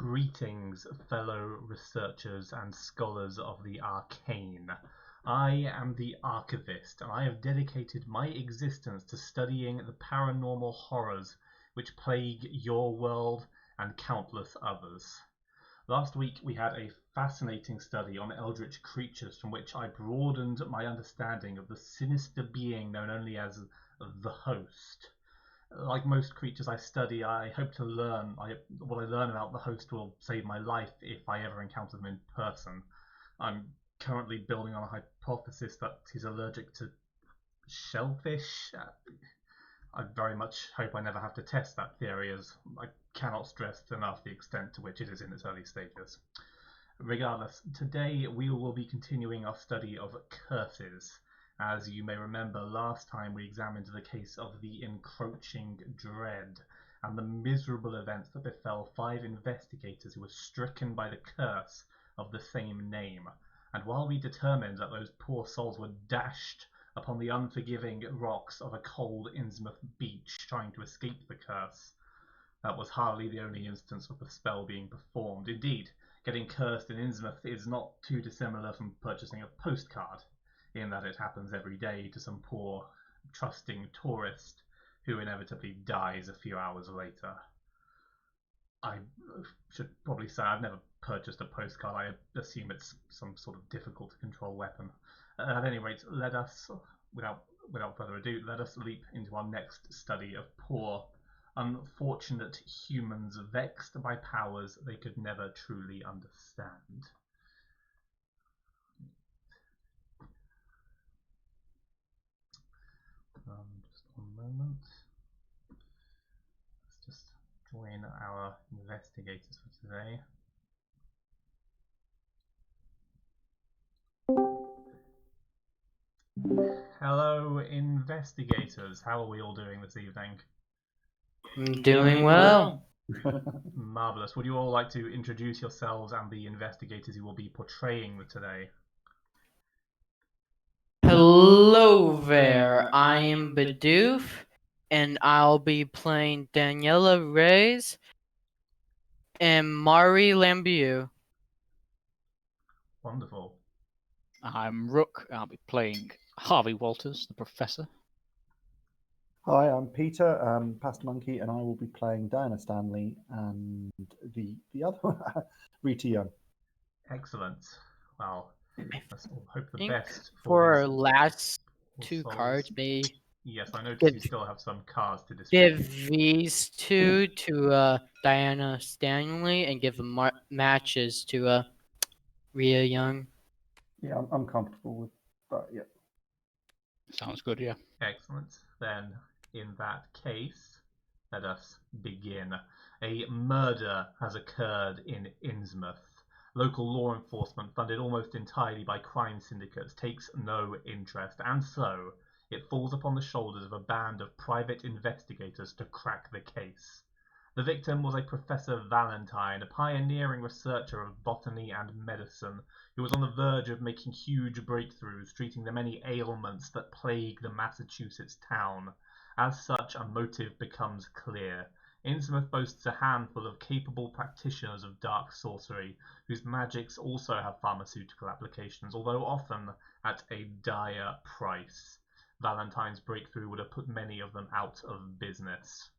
Greetings, fellow researchers and scholars of the arcane. I am the Archivist, and I have dedicated my existence to studying the paranormal horrors which plague your world and countless others. Last week we had a fascinating study on eldritch creatures from which I broadened my understanding of the sinister being known only as the Host. Like most creatures I study, I hope to learn. What I learn about the Host will save my life if I ever encounter them in person. I'm currently building on a hypothesis that he's allergic to shellfish. I very much hope I never have to test that theory, as I cannot stress enough the extent to which it is in its early stages. Regardless, today we will be continuing our study of curses. As you may remember, last time we examined the case of the Encroaching Dread and the miserable events that befell 5 investigators who were stricken by the curse of the same name. And while we determined that those poor souls were dashed upon the unforgiving rocks of a cold Innsmouth beach trying to escape the curse, that was hardly the only instance of the spell being performed. Indeed, getting cursed in Innsmouth is not too dissimilar from purchasing a postcard, in that it happens every day to some poor, trusting tourist who inevitably dies a few hours later. I should probably say I've never purchased a postcard. I assume it's some sort of difficult to control weapon. At any rate, let us, without further ado, let us leap into our next study of poor, unfortunate humans vexed by powers they could never truly understand. Just one moment. Let's just join our investigators for today. Hello, investigators. How are we all doing this evening? Doing well. Marvelous. Would you all like to introduce yourselves and the investigators you will be portraying today? Hello there. I am Bidoof, and I'll be playing Daniela Reyes and Mari Lambiu. Wonderful. I'm Rook. I'll be playing Harvey Walters, the Professor. Hi, I'm Peter, Pastor Monkey, and I will be playing Diana Stanley and the other one, Rita Young. Excellent. Well, let's all hope the think best For our these last poor two souls. cards, maybe Yes, I noticed you Give- still have some cards to distribute. give these two to Diana Stanley and give the matches to Rhea Young. Yeah, I'm comfortable with that, yeah. Sounds good, yeah. Excellent. Then, in that case, let us begin. A murder has occurred in Innsmouth. Local law enforcement, funded almost entirely by crime syndicates, takes no interest, and so it falls upon the shoulders of a band of private investigators to crack the case. The victim was a Professor Valentine, a pioneering researcher of botany and medicine, who was on the verge of making huge breakthroughs treating the many ailments that plague the Massachusetts town. As such, a motive becomes clear. Innsmouth boasts a handful of capable practitioners of dark sorcery, whose magics also have pharmaceutical applications, although often at a dire price. Valentine's breakthrough would have put many of them out of business.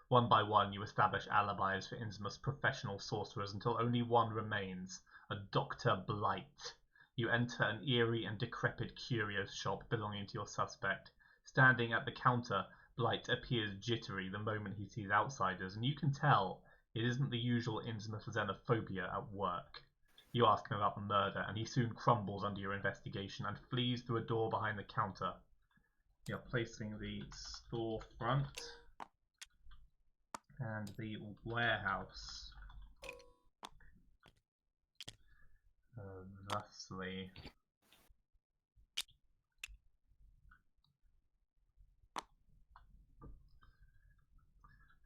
One by one, you establish alibis for Innsmouth's professional sorcerers until only one remains, a Dr. Blight. You enter an eerie and decrepit curio shop belonging to your suspect. Standing at the counter, Blight appears jittery the moment he sees outsiders, and you can tell it isn't the usual Innsmouth xenophobia at work. You ask him about the murder, and he soon crumbles under your investigation and flees through a door behind the counter. You're placing the storefront and the warehouse thusly.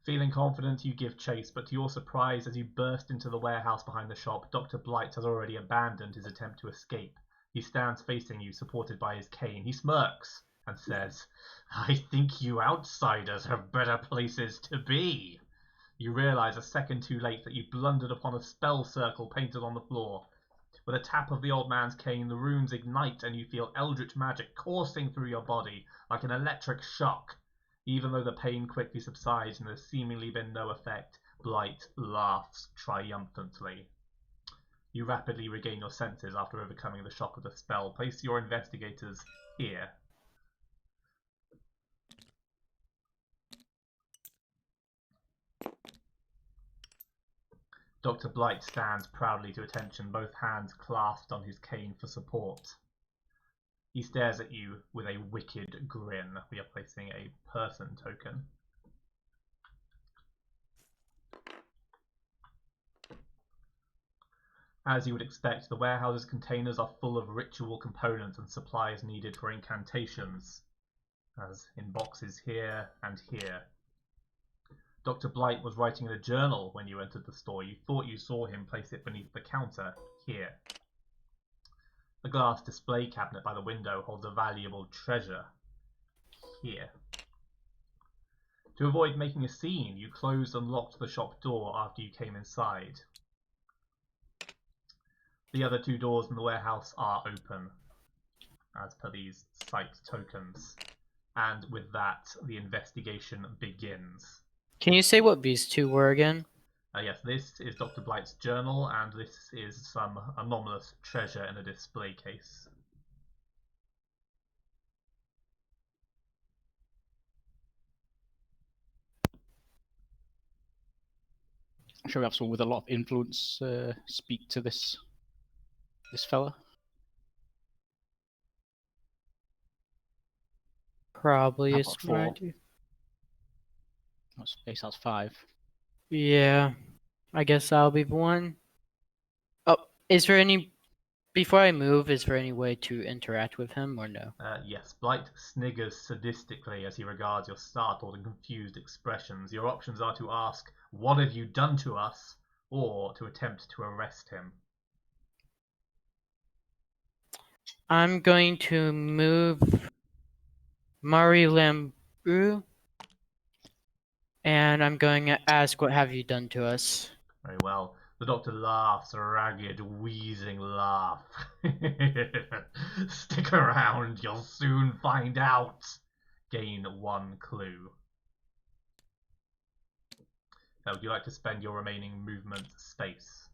Feeling confident, you give chase, but to your surprise, as you burst into the warehouse behind the shop, Dr. Blight has already abandoned his attempt to escape. He stands facing you, supported by his cane. He smirks and says, "I think you outsiders have better places to be." You realise a second too late that you blundered upon a spell circle painted on the floor. With a tap of the old man's cane, the runes ignite and you feel eldritch magic coursing through your body like an electric shock. Even though the pain quickly subsides and there's seemingly been no effect, Blight laughs triumphantly. You rapidly regain your senses after overcoming the shock of the spell. Place your investigators here. Dr. Blight stands proudly to attention, both hands clasped on his cane for support. He stares at you with a wicked grin. We are placing a person token. As you would expect, the warehouse's containers are full of ritual components and supplies needed for incantations, as in boxes here and here. Dr. Blight was writing in a journal when you entered the store. You thought you saw him place it beneath the counter here. The glass display cabinet by the window holds a valuable treasure here. To avoid making a scene, you closed and locked the shop door after you came inside. The other two doors in the warehouse are open, as per these site tokens. And with that, the investigation begins. Can you say what these two were again? Yes, this is Dr. Blight's journal, and this is some anomalous treasure in a display case. Shall we have someone with a lot of influence speak to this fella? Probably How a about smart 4? idea. That's base has 5. Yeah, I guess I'll be the one. Oh, is there any... Before I move, is there any way to interact with him or no? Yes, Blight sniggers sadistically as he regards your startled and confused expressions. Your options are to ask, "What have you done to us?" or to attempt to arrest him. I'm going to move Mari Lambru, and I'm going to ask, what have you done to us? Very well. The doctor laughs a ragged, wheezing laugh. Stick around, you'll soon find out. Gain 1 clue. Would you like to spend your remaining movement space?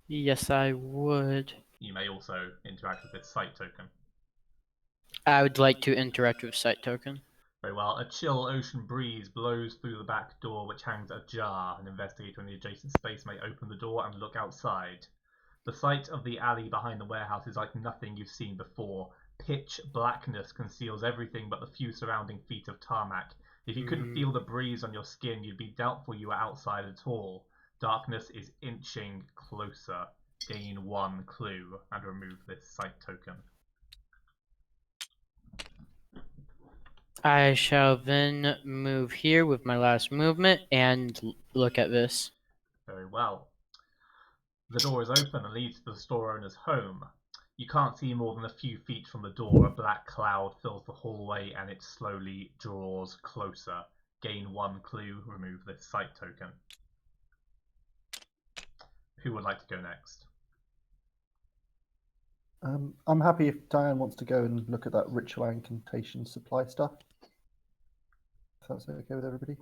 Yes, I would. You may also interact with this site token. I would like to interact with site token. Very well. A chill ocean breeze blows through the back door, which hangs ajar. An investigator in the adjacent space may open the door and look outside. The sight of the alley behind the warehouse is like nothing you've seen before. Pitch blackness conceals everything but the few surrounding feet of tarmac. If you couldn't feel the breeze on your skin, you'd be doubtful you were outside at all. Darkness is inching closer. Gain 1 clue and remove this site token. I shall then move here with my last movement and look at this. Very well. The door is open and leads to the store owner's home. You can't see more than a few feet from the door. A black cloud fills the hallway and it slowly draws closer. Gain 1 clue, remove this site token. Who would like to go next? I'm happy if Diane wants to go and look at that ritual incantation supply stuff. If that's okay with everybody.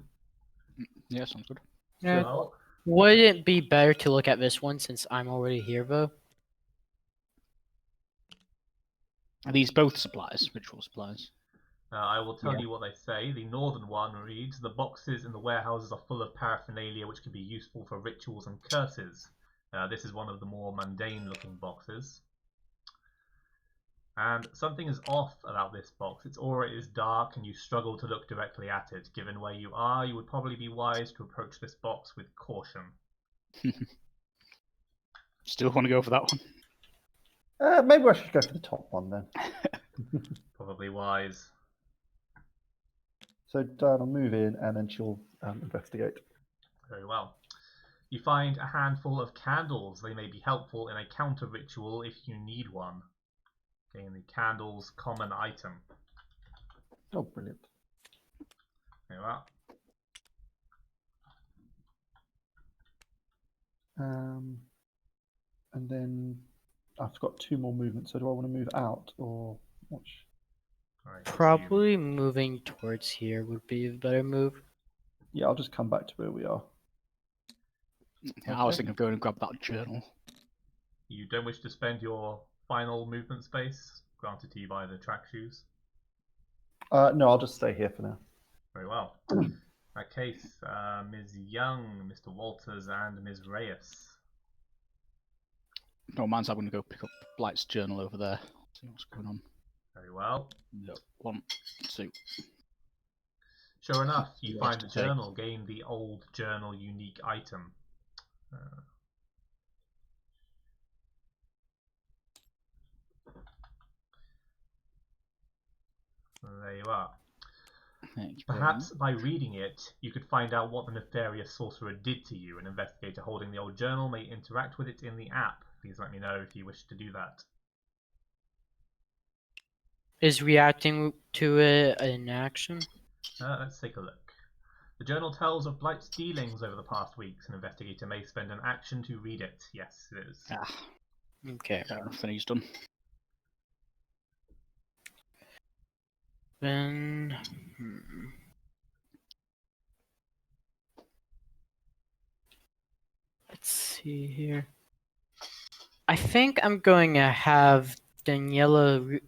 Yeah, sounds good. Yeah. Well, Would it be better to look at this one since I'm already here, though? Are these both supplies, ritual supplies? I will tell you what they say. The northern one reads, "The boxes in the warehouses are full of paraphernalia which can be useful for rituals and curses." This is one of the more mundane looking boxes. And something is off about this box. Its aura is dark and you struggle to look directly at it. Given where you are, you would probably be wise to approach this box with caution. Still want to go for that one? Maybe I should go for the top one then. Probably wise. So Diane will move in and then she'll investigate. Very well. You find a handful of candles. They may be helpful in a counter ritual if you need one. Gain the candles common item. Oh, brilliant. There you are. And then I've got 2 more movements. So do I want to move out or watch? I assume. Probably moving towards here would be a better move. Yeah, I'll just come back to where we are. Yeah, I was Okay. thinking of going and grab that journal. You don't wish to spend your final movement space granted to you by the track shoes? No, I'll just stay here for now. Very well. In that case, Ms. Young, Mr. Walters, and Ms. Reyes. No man's, I'm going to go pick up Blight's journal over there. See what's going on. Very well. Yep. 1, 2. Sure enough, you Yes, find the okay. journal, gain the old journal unique item. There you are. Thank you very Perhaps much. by reading it, you could find out what the nefarious sorcerer did to you. An investigator holding the old journal may interact with it in the app. Please let me know if you wish to do that. Is reacting to it an action? Let's take a look. The journal tells of Blight's dealings over the past weeks. An investigator may spend an action to read it. Yes, it is. Ah, Okay. fair enough, then he's done. Then. Let's see here. I think I'm going to have Daniela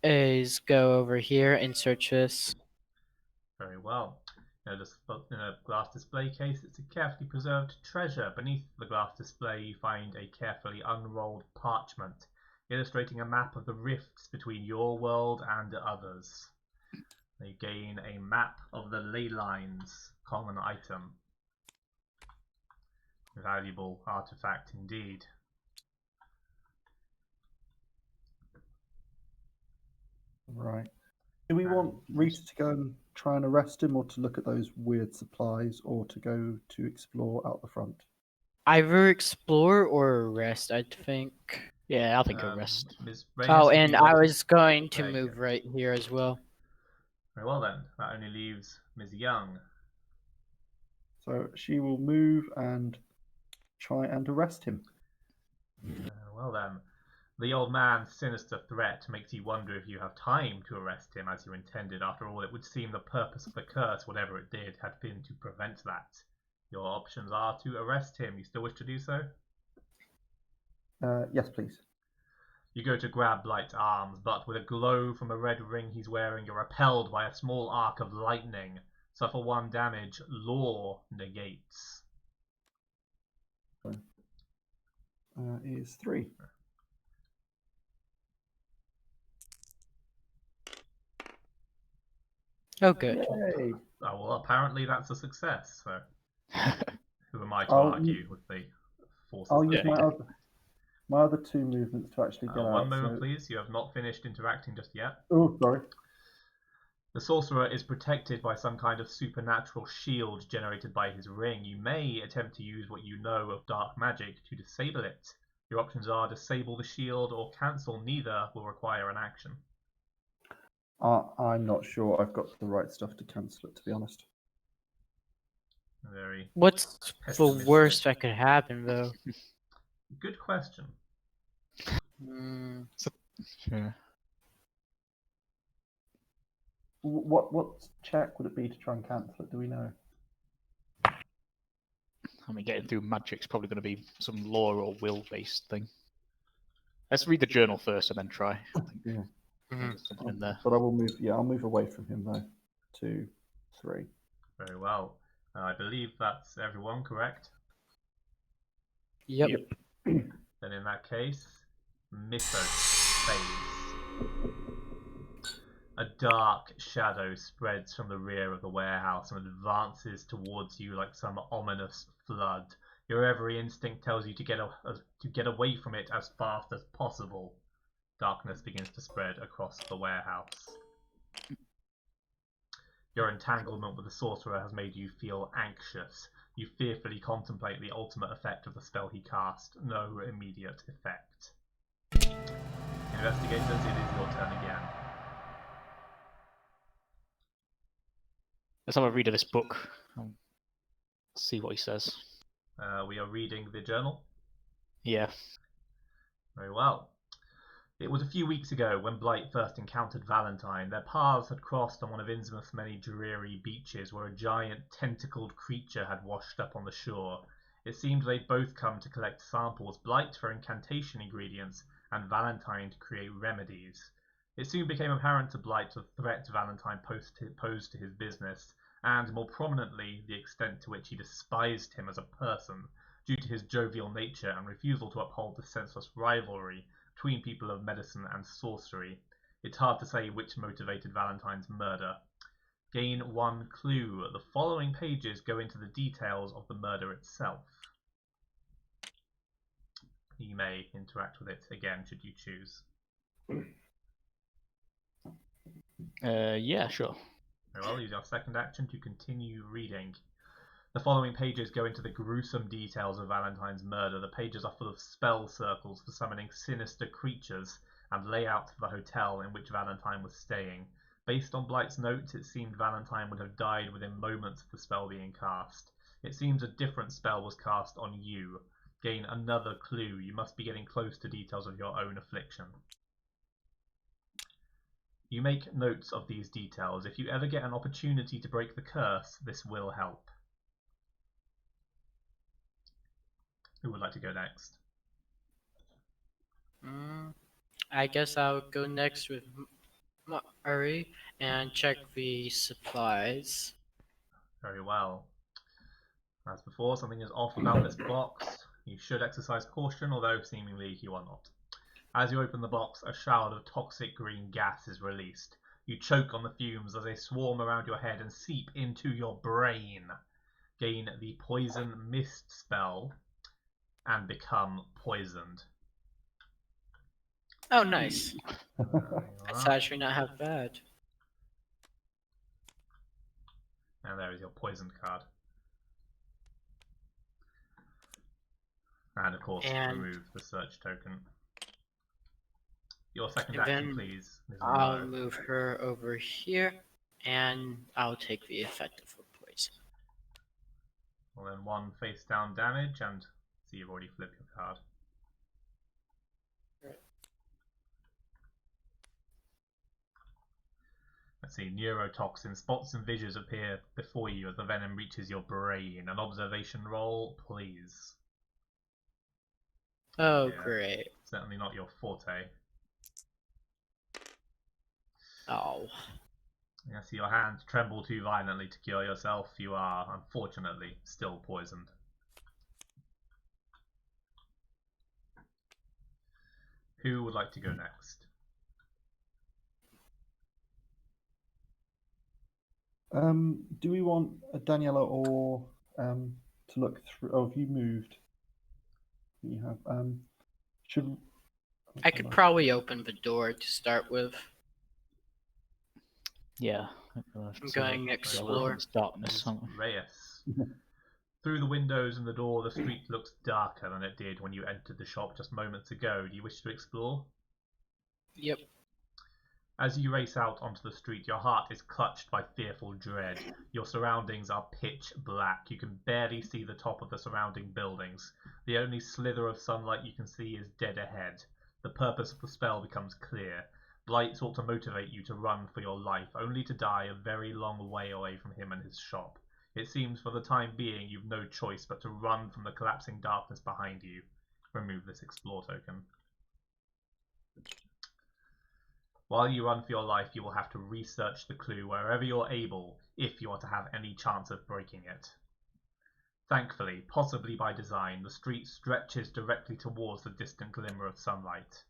is go over here and search this. Very well. In a glass display case, it's a carefully preserved treasure. Beneath the glass display, you find a carefully unrolled parchment, illustrating a map of the rifts between your world and others. You gain a map of the ley lines, common item. Valuable artifact indeed. Right. Do we want Rita to go and try and arrest him, or to look at those weird supplies, or to go to explore out the front? Either explore or arrest, I think. Yeah, I think a rest. Ms. Reyes, Oh, would and you I like was going to There you move go. right here as well. Very well then. That only leaves Ms. Young. So she will move and try and arrest him. Well then. The old man's sinister threat makes you wonder if you have time to arrest him as you intended. After all, it would seem the purpose of the curse, whatever it did, had been to prevent that. Your options are to arrest him. You still wish to do so? Yes, please. You go to grab Blight's arms, but with a glow from a red ring he's wearing, you're repelled by a small arc of lightning. Suffer 1 damage. Law negates. Is 3. Oh, good. Yay! Well, apparently that's a success. So, who am I to I'll argue with the forces? I'll that use make it? my other 2 movements to actually get out. One moment, so... please. You have not finished interacting just yet. Oh, sorry. The sorcerer is protected by some kind of supernatural shield generated by his ring. You may attempt to use what you know of dark magic to disable it. Your options are disable the shield or cancel. Neither will require an action. I'm not sure I've got the right stuff to cancel it, to be honest. Very What's the pessimistic. worst that could happen, though? Good question. Sure. What check would it be to try and cancel it? Do we know? I mean, getting through magic's probably going to be some lore or will-based thing. Let's read the journal first and then try. I think. Yeah. There's something in there. But I will move. Yeah, I'll move away from him though. 2, 3. Very well. I believe that's everyone, correct? Yep. Then in that case, Mythos fades. A dark shadow spreads from the rear of the warehouse and advances towards you like some ominous flood. Your every instinct tells you to get away from it as fast as possible. Darkness begins to spread across the warehouse. Your entanglement with the sorcerer has made you feel anxious. You fearfully contemplate the ultimate effect of the spell he cast. No immediate effect. Investigators, it is your turn again. Let's have a read of this book. See what he says. We are reading the journal. Yeah. Very well. It was a few weeks ago when Blight first encountered Valentine. Their paths had crossed on one of Innsmouth's many dreary beaches where a giant tentacled creature had washed up on the shore. It seemed they'd both come to collect samples, Blight for incantation ingredients and Valentine to create remedies. It soon became apparent to Blight the threat Valentine posed to his business, and more prominently the extent to which he despised him as a person, due to his jovial nature and refusal to uphold the senseless rivalry between people of medicine and sorcery. It's hard to say which motivated Valentine's murder. Gain 1 clue. The following pages go into the details of the murder itself. You may interact with it again should you choose. Yeah, sure. Very well, use your second action to continue reading. The following pages go into the gruesome details of Valentine's murder. The pages are full of spell circles for summoning sinister creatures and layouts for the hotel in which Valentine was staying. Based on Blight's notes, it seemed Valentine would have died within moments of the spell being cast. It seems a different spell was cast on you. Gain another clue. You must be getting close to details of your own affliction. You make notes of these details. If you ever get an opportunity to break the curse, this will help. Who would like to go next? I guess I'll go next with Murray and check the supplies. Very well. As before, something is off about this box. You should exercise caution, although seemingly you are not. As you open the box, a shower of toxic green gas is released. You choke on the fumes as they swarm around your head and seep into your brain. Gain the Poison Mist spell and become poisoned. Oh, nice. There you That's are. actually not half bad. And there is your poisoned card. And of course, And remove the search token. Your second And action, then please. Ms. I'll Monroe. move her over here, and I'll take the effect of her poison. Well, then 1 face down damage, and see you've already flipped your card. Right. Let's see, neurotoxin. Spots and visions appear before you as the venom reaches your brain. An observation roll, please. Oh, Yeah. great. Certainly not your forte. Oh. I see your hands tremble too violently to cure yourself. You are, unfortunately, still poisoned. Who would like to go next? Do we want Daniela or to look through? Oh, have you moved? You have. Should I could probably open the door to start with. Yeah. I'm going explore. It's darkness. Ms. Reyes. Through the windows and the door, the street looks darker than it did when you entered the shop just moments ago. Do you wish to explore? Yep. As you race out onto the street, your heart is clutched by fearful dread. Your surroundings are pitch black. You can barely see the top of the surrounding buildings. The only slither of sunlight you can see is dead ahead. The purpose of the spell becomes clear. Blight sought to motivate you to run for your life, only to die a very long way away from him and his shop. It seems for the time being you've no choice but to run from the collapsing darkness behind you. Remove this explore token. While you run for your life, you will have to research the clue wherever you're able, if you are to have any chance of breaking it. Thankfully, possibly by design, the street stretches directly towards the distant glimmer of sunlight.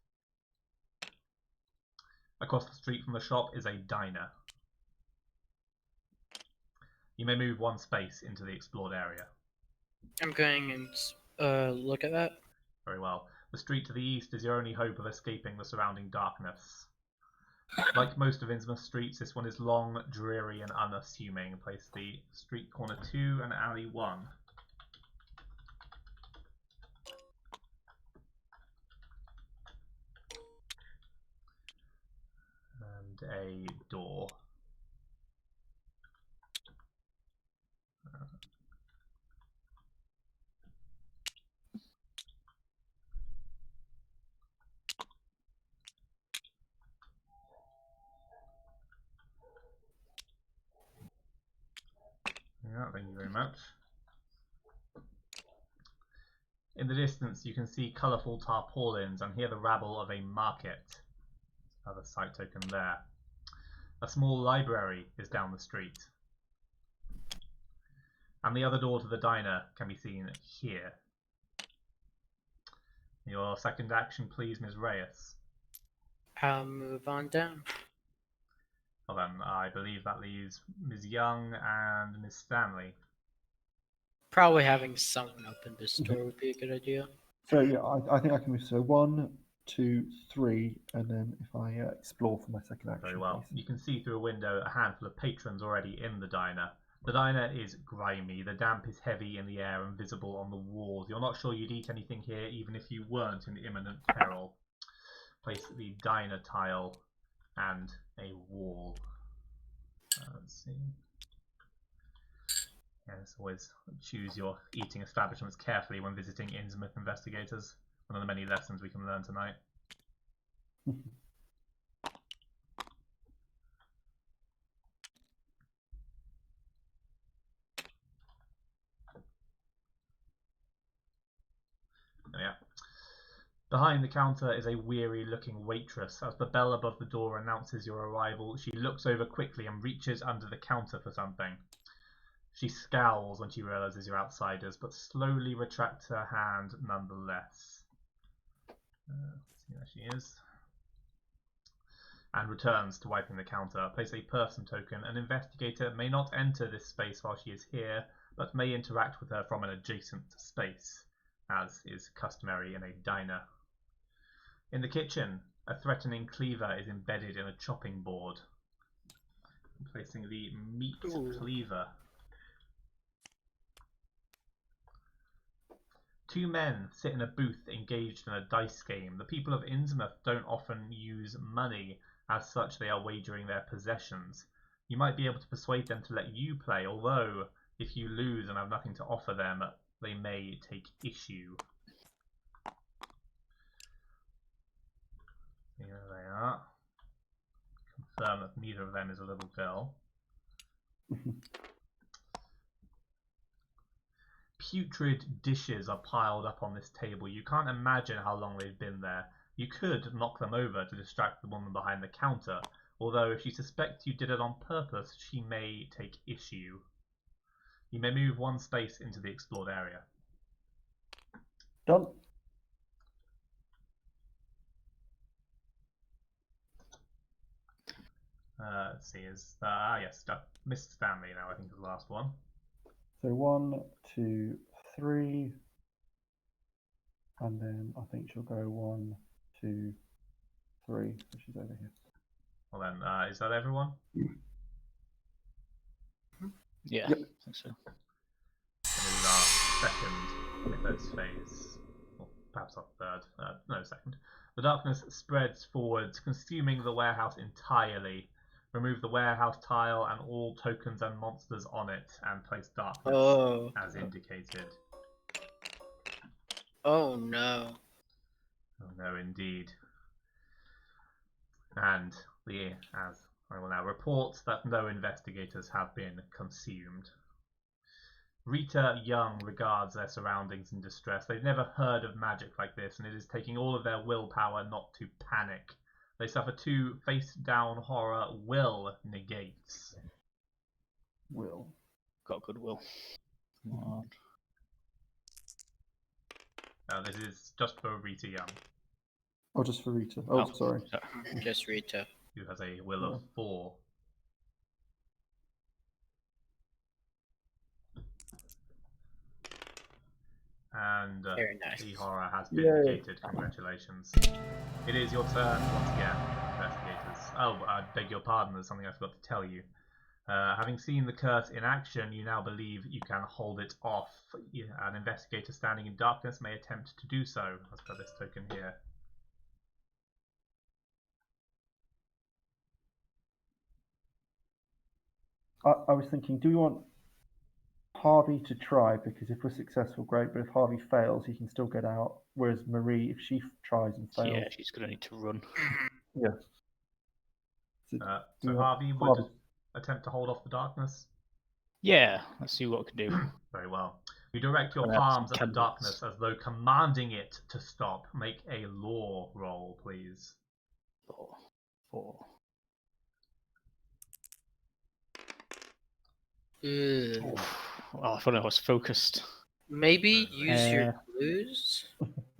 Across the street from the shop is a diner. You may move 1 space into the explored area. I'm going and look at that. Very well. The street to the east is your only hope of escaping the surrounding darkness. Like most of Innsmouth streets, this one is long, dreary, and unassuming. Place the street corner 2 and alley 1. And a door. Yeah, thank you very much. In the distance, you can see colourful tarpaulins and hear the rabble of a market. Another site token there. A small library is down the street. And the other door to the diner can be seen here. Your second action, please, Ms. Reyes. I'll move on down. Well then, I believe that leaves Ms. Young and Ms. Stanley. Probably having someone open this door would be a good idea. So yeah, I think I can move. So 1, 2, 3, and then if I explore for my second action. Very well. Please. You can see through a window a handful of patrons already in the diner. The diner is grimy. The damp is heavy in the air and visible on the walls. You're not sure you'd eat anything here even if you weren't in imminent peril. Place the diner tile and a wall. Let's see. Yes, always choose your eating establishments carefully when visiting Innsmouth investigators. One of the many lessons we can learn tonight. There we are. Behind the counter is a weary-looking waitress. As the bell above the door announces your arrival, she looks over quickly and reaches under the counter for something. She scowls when she realizes you're outsiders, but slowly retracts her hand nonetheless. Let's see where she is. And returns to wiping the counter. Place a person token. An investigator may not enter this space while she is here, but may interact with her from an adjacent space, as is customary in a diner. In the kitchen, a threatening cleaver is embedded in a chopping board. I'm placing the meat cleaver. Two men sit in a booth engaged in a dice game. The people of Innsmouth don't often use money. As such, they are wagering their possessions. You might be able to persuade them to let you play, although if you lose and have nothing to offer them, they may take issue. Here they are. Confirm that neither of them is a little girl. Putrid dishes are piled up on this table. You can't imagine how long they've been there. You could knock them over to distract the woman behind the counter, although if she suspects you did it on purpose, she may take issue. You may move one space into the explored area. Done. Let's see, yes, Miss Stanley now, I think is the last one. So 1, 2, 3, and then I think she'll go 1, 2, 3. So she's over here. Well then, is that everyone? Yeah, Yep. I think so. This is our second mythos phase, or perhaps our third. No, second. The darkness spreads forwards, consuming the warehouse entirely. Remove the warehouse tile and all tokens and monsters on it, and place darkness as indicated. Oh no. Oh no, indeed. And as I will now report that no investigators have been consumed. Rita Young regards their surroundings in distress. They've never heard of magic like this, and it is taking all of their willpower not to panic. They suffer 2 face-down horror will negates. Will. Got good will. Come on. This is just for Rita Young, Oh, just for Rita. Oh, sorry. Just Rita. who has a will of 4. And Very nice. the horror has been Yay. negated. Congratulations. It is your turn once again, investigators. Oh, I beg your pardon, there's something I forgot to tell you. Having seen the curse in action, you now believe you can hold it off. An investigator standing in darkness may attempt to do so, as per this token here. I was thinking, do we want Harvey to try? Because if we're successful, great. But if Harvey fails, he can still get out. Whereas Marie, if she tries and fails, Yeah, she's going to need to run. yeah. So Harvey would attempt to hold off the darkness. Yeah, let's see what we can do. Very well. You direct your Gonna have some palms at the candles. darkness as though commanding it to stop. Make a law roll, please. 4. Ugh. Well, if only I was focused. Maybe use your Uh, clues.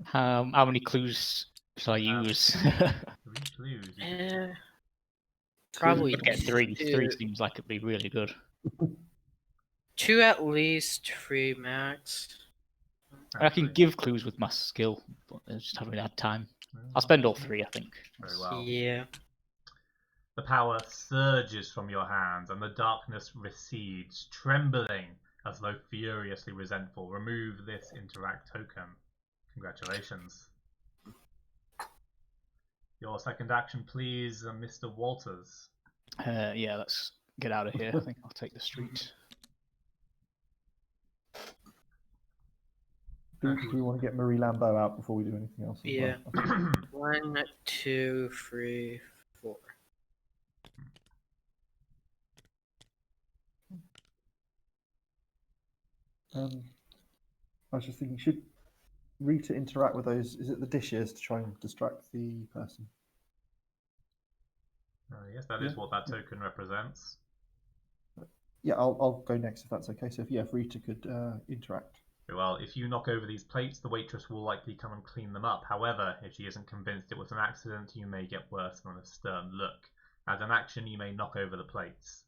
How many clues shall I use? 3 clues. You could- Probably Could get 3. 3 two. seems like it'd be really good. 2 at least, 3 max. I can Actually, give clues with my skill, but I just haven't had time. I'll spend all 3, I think. Very well. Yeah. The power surges from your hands and the darkness recedes, trembling as though furiously resentful. Remove this interact token. Congratulations. Your second action, please, Mr. Walters. Yeah, let's get out of here. I think I'll take the street. Do we want to get Marie Lambeau out before we do anything else? As Yeah. Well? 1, 2, 3, 4. I was just thinking, should Rita interact with those? Is it the dishes to try and distract the person? Yes, that is Yeah. what that token represents. Yeah, I'll go next if that's okay. So if Rita could interact. Well, if you knock over these plates, the waitress will likely come and clean them up. However, if she isn't convinced it was an accident, you may get worse than a stern look. As an action, you may knock over the plates.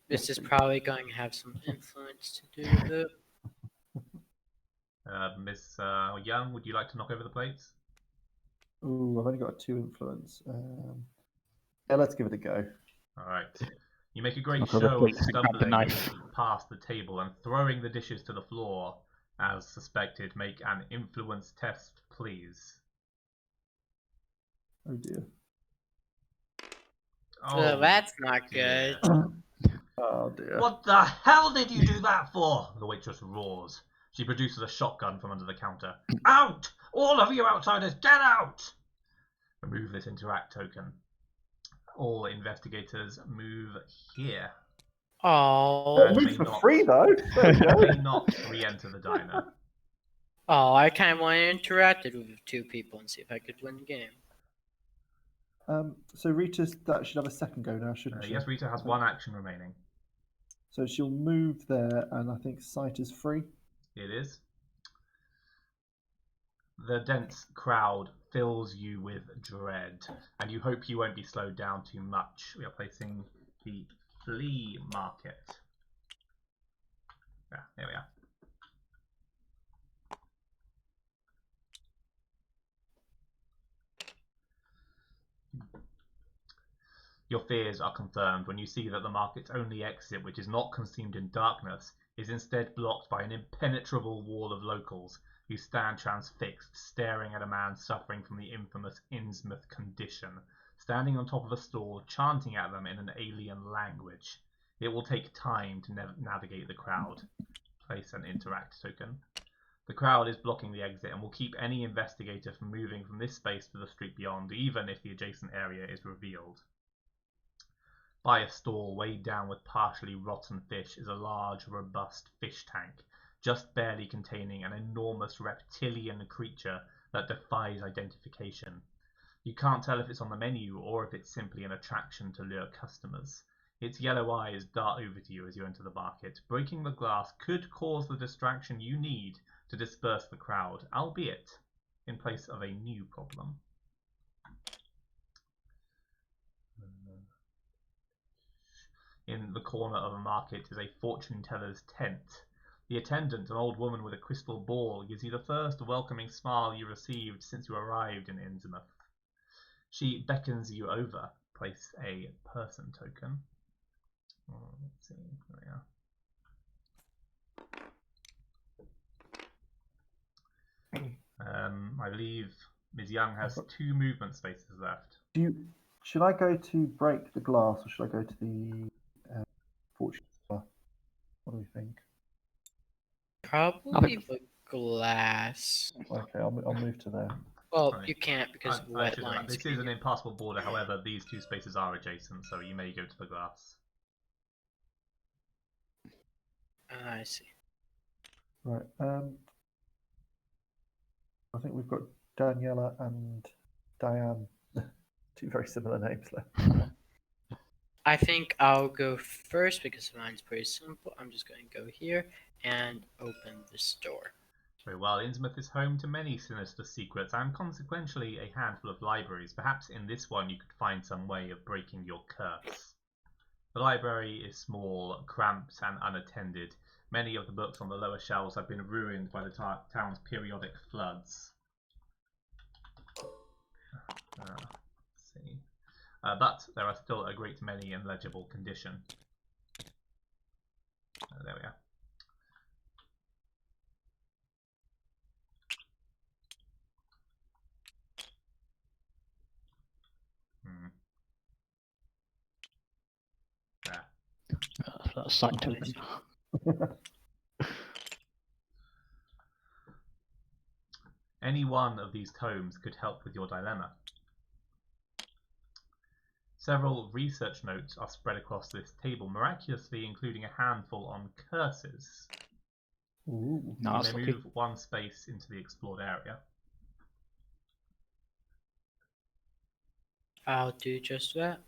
This Yes, is please. probably going to have some influence to do with it. Miss Young, would you like to knock over the plates? Ooh, I've only got a 2 influence. Yeah, let's give it a go. All right. You make a great Knock over show of plates and grab the stumbling knife. past the table and throwing the dishes to the floor. As suspected, make an influence test, please. Oh dear. Well, that's not good. Oh dear. What the hell did you do that for? The waitress roars. She produces a shotgun from under the counter. Out! All of you outsiders, get out! Remove this interact token. All investigators move here. Oh. may Move for not- free though. There we go. May not re-enter the diner. Oh, I kind of want to interact with 2 people and see if I could win the game. So Rita's that should have a second go now, shouldn't she? Yes, Rita has 1 action remaining. So she'll move there, and I think sight is free. It is. The dense crowd fills you with dread, and you hope you won't be slowed down too much. We are placing the flea market. Yeah, there we are. Your fears are confirmed when you see that the market's only exit, which is not consumed in darkness, is instead blocked by an impenetrable wall of locals who stand transfixed, staring at a man suffering from the infamous Innsmouth condition, standing on top of a stall, chanting at them in an alien language. It will take time to navigate the crowd. Place an interact token. The crowd is blocking the exit and will keep any investigator from moving from this space to the street beyond, even if the adjacent area is revealed. By a stall weighed down with partially rotten fish is a large, robust fish tank, just barely containing an enormous reptilian creature that defies identification. You can't tell if it's on the menu or if it's simply an attraction to lure customers. Its yellow eyes dart over to you as you enter the market. Breaking the glass could cause the distraction you need to disperse the crowd, albeit in place of a new problem. In the corner of a market is a fortune teller's tent. The attendant, an old woman with a crystal ball, gives you the first welcoming smile you received since you arrived in Innsmouth. She beckons you over. Place a person token. Let's see. There we are. I believe Ms. Young has 2 movement spaces left. Should I go to break the glass, or should I go to the fortune teller? What do we think? Probably the glass. Okay, I'll move to there. Well, Right. you can't because of I wet should have- lines. This is an impassable border, however, these 2 spaces are adjacent, so you may go to the glass. I see. Right. I think we've got Daniela and Diane. Two very similar names there. I think I'll go first because mine's pretty simple. I'm just going to go here and open this door. Very well. Innsmouth is home to many sinister secrets and consequentially a handful of libraries. Perhaps in this one you could find some way of breaking your curse. The library is small, cramped and unattended. Many of the books on the lower shelves have been ruined by the town's periodic floods. Let's see. But there are still a great many in legible condition. There we are. There. That's sign token. Any one of these tomes could help with your dilemma. Several research notes are spread across this table, miraculously including a handful on curses. Ooh. No, You that's may lucky. move one space into the explored area. I'll do just that.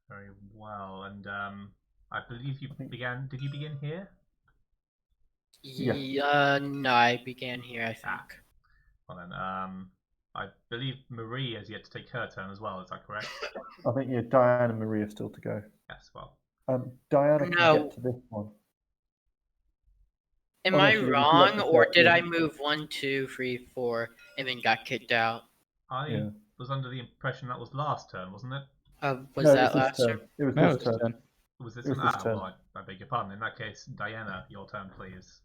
Very well, and I believe you began. Did you begin here? Yeah. No, I began here, I think. Well then, I believe Marie has yet to take her turn as well. Is that correct? I think Diane and Marie are still to go. Yes. Well, Diana can No. get to this one. Am Oh, no, I she didn't. She wrong, left or the did set, I yeah. move 1, 2, 3, 4, and then got kicked out? I Yeah. was under the impression that was last turn, wasn't it? Was No, that it was last this turn? turn. It was No, this it's turn. Was this It was one? this turn. Well, I beg your pardon. In that case, Diana, your turn, please.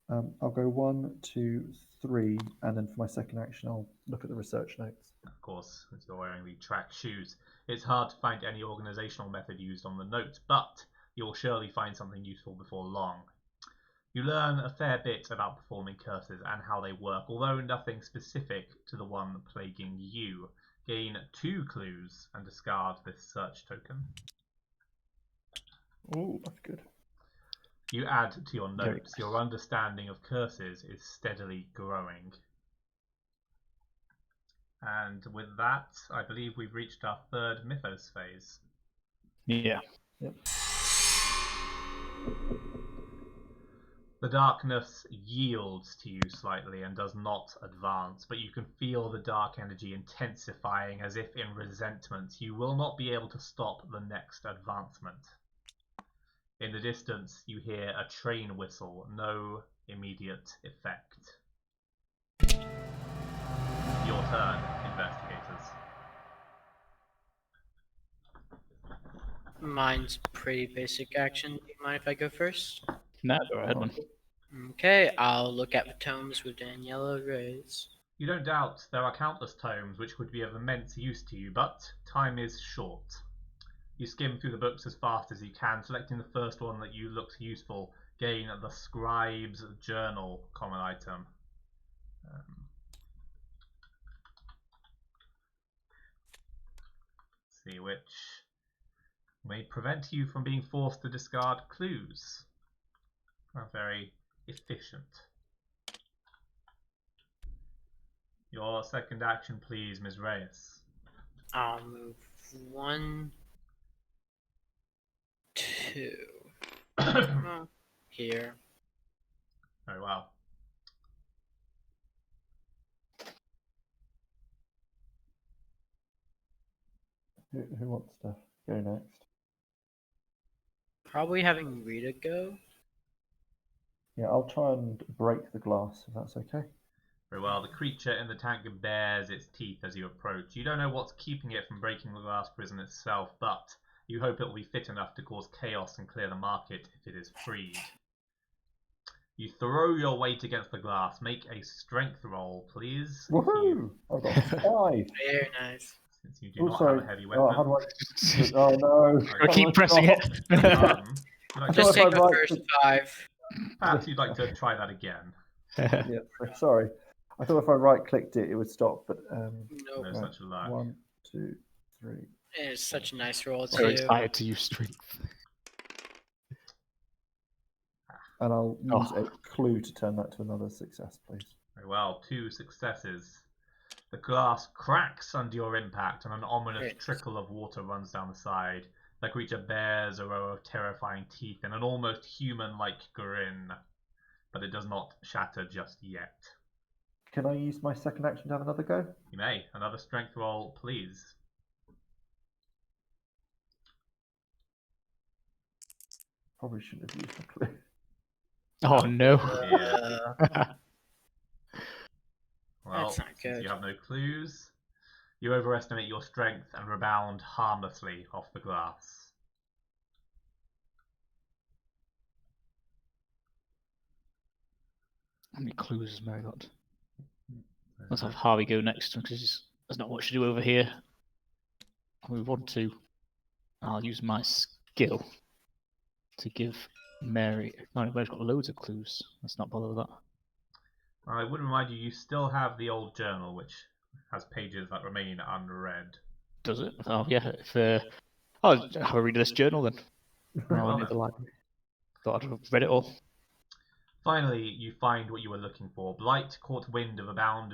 I'll go 1, 2, 3, and then for my second action, I'll look at the research notes. Of course, as you're wearing the track shoes, it's hard to find any organizational method used on the notes, but you'll surely find something useful before long. You learn a fair bit about performing curses and how they work, although nothing specific to the one plaguing you. Gain 2 clues and discard this search token. Oh, that's good. You add to your Very notes. Your understanding of curses is steadily growing. And with that, I believe we've reached our third mythos phase. Yeah. Yep. The darkness yields to you slightly and does not advance, but you can feel the dark energy intensifying as if in resentment. You will not be able to stop the next advancement. In the distance, you hear a train whistle, no immediate effect. Your turn, investigators. Mine's pretty basic action. Do you mind if I go first? No, go ahead, man. Okay, I'll look at the tomes with Daniela rays. You don't doubt there are countless tomes which would be of immense use to you, but time is short. You skim through the books as fast as you can, selecting the first one that you looks useful. Gain the Scribe's Journal common item. See, which may prevent you from being forced to discard clues. Very efficient. Your second action, please, Ms. Reyes. I'll move 1, 2. Here. Very well. Who wants to go next? Probably having Rita go. Yeah, I'll try and break the glass, if that's okay. Very well. The creature in the tank bares its teeth as you approach. You don't know what's keeping it from breaking the glass prison itself, but you hope it will be fit enough to cause chaos and clear the market if it is freed. You throw your weight against the glass. Make a strength roll, please. Woohoo! I've got 5. Very nice. Since you do not Also, have a heavy weapon. how do I? Oh no! Or keep pressing it. Would you like Just to- take if the I write first 5. Perhaps you'd like to try that again. Yeah, sorry. I thought if I right-clicked it, it would stop, but No Nope. such luck. 1, 2, 3. It's such a nice roll So too. excited to use strength. And I'll use a clue to turn that to another success, please. Very well, 2 successes. The glass cracks under your impact, and an ominous Great. trickle of water runs down the side. The creature bears a row of terrifying teeth and an almost human-like grin, but it does not shatter just yet. Can I use my second action to have another go? You may. Another strength roll, please. Probably shouldn't have used the clue. Oh no. Yeah. Well, That's not since good. you have no clues, you overestimate your strength and rebound harmlessly off the glass. How many clues has Mary got? Let's have Harvey go next because there's not much to do over here. I'll move on to. I'll use my skill to give Mary. No, Mary's got loads of clues. Let's not bother with that. I would remind you, you still have the old journal, which has pages that remain unread. Does it? Oh yeah. I'll have a read of this journal then. Well I'll then. the library. Thought I'd read it all. Finally, you find what you were looking for. Blight caught wind of a band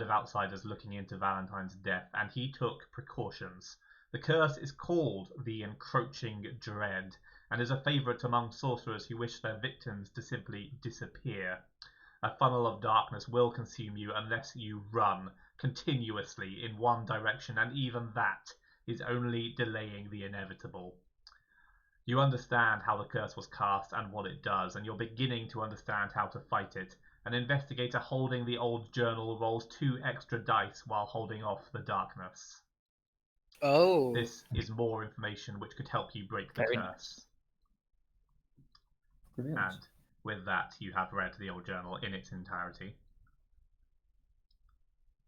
of outsiders looking into Valentine's death, and he took precautions. The curse is called the Encroaching Dread, and is a favourite among sorcerers who wish their victims to simply disappear. A funnel of darkness will consume you unless you run continuously in one direction, and even that is only delaying the inevitable. You understand how the curse was cast and what it does, and you're beginning to understand how to fight it. An investigator holding the old journal rolls 2 extra dice while holding off the darkness. Oh. This is more information which could help you break the Very curse. Brilliant. And with that, you have read the old journal in its entirety.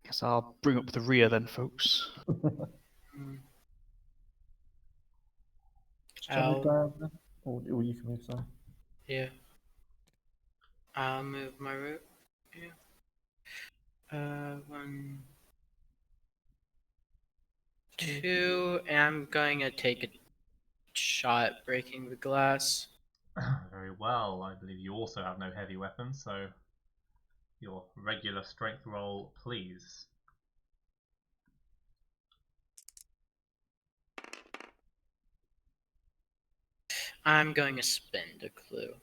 Guess I'll bring up the rear then, folks. Mm. Shall I move diagonal? Or you can move, sorry. Yeah. I'll move my route. Yeah. 1, 2, and I'm going to take a shot at breaking the glass. Very well. I believe you also have no heavy weapons, so your regular strength roll, please. I'm going to spend a clue.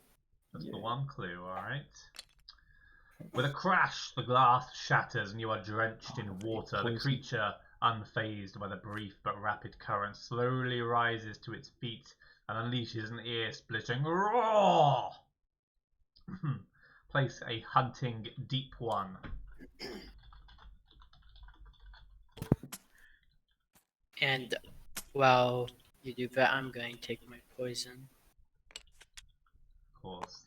That's the one clue, alright. With a crash, the glass shatters and you are drenched in water. The creature, unfazed by the brief but rapid current, slowly rises to its feet and unleashes an ear-splitting roar. Place a hunting deep 1. And while you do that, I'm going to take my poison. Of course.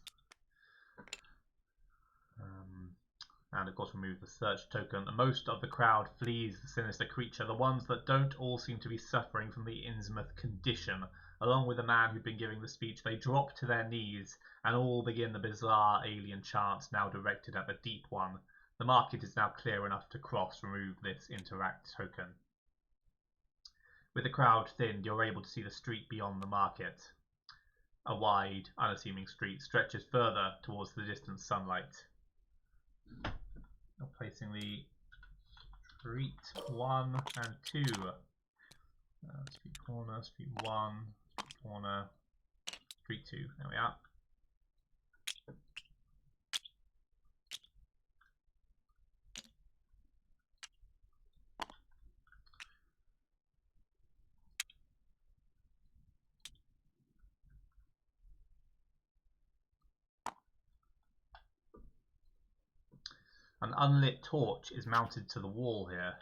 And of course remove the search token. Most of the crowd flees the sinister creature. The ones that don't all seem to be suffering from the Innsmouth condition. Along with the man who'd been giving the speech, they drop to their knees and all begin the bizarre alien chants now directed at the deep one. The market is now clear enough to cross. Remove this interact token. With the crowd thinned, you're able to see the street beyond the market. A wide, unassuming street stretches further towards the distant sunlight. Now placing the street 1 and 2. Street corner, street 1, street corner, street 2. There we are. An unlit torch is mounted to the wall here.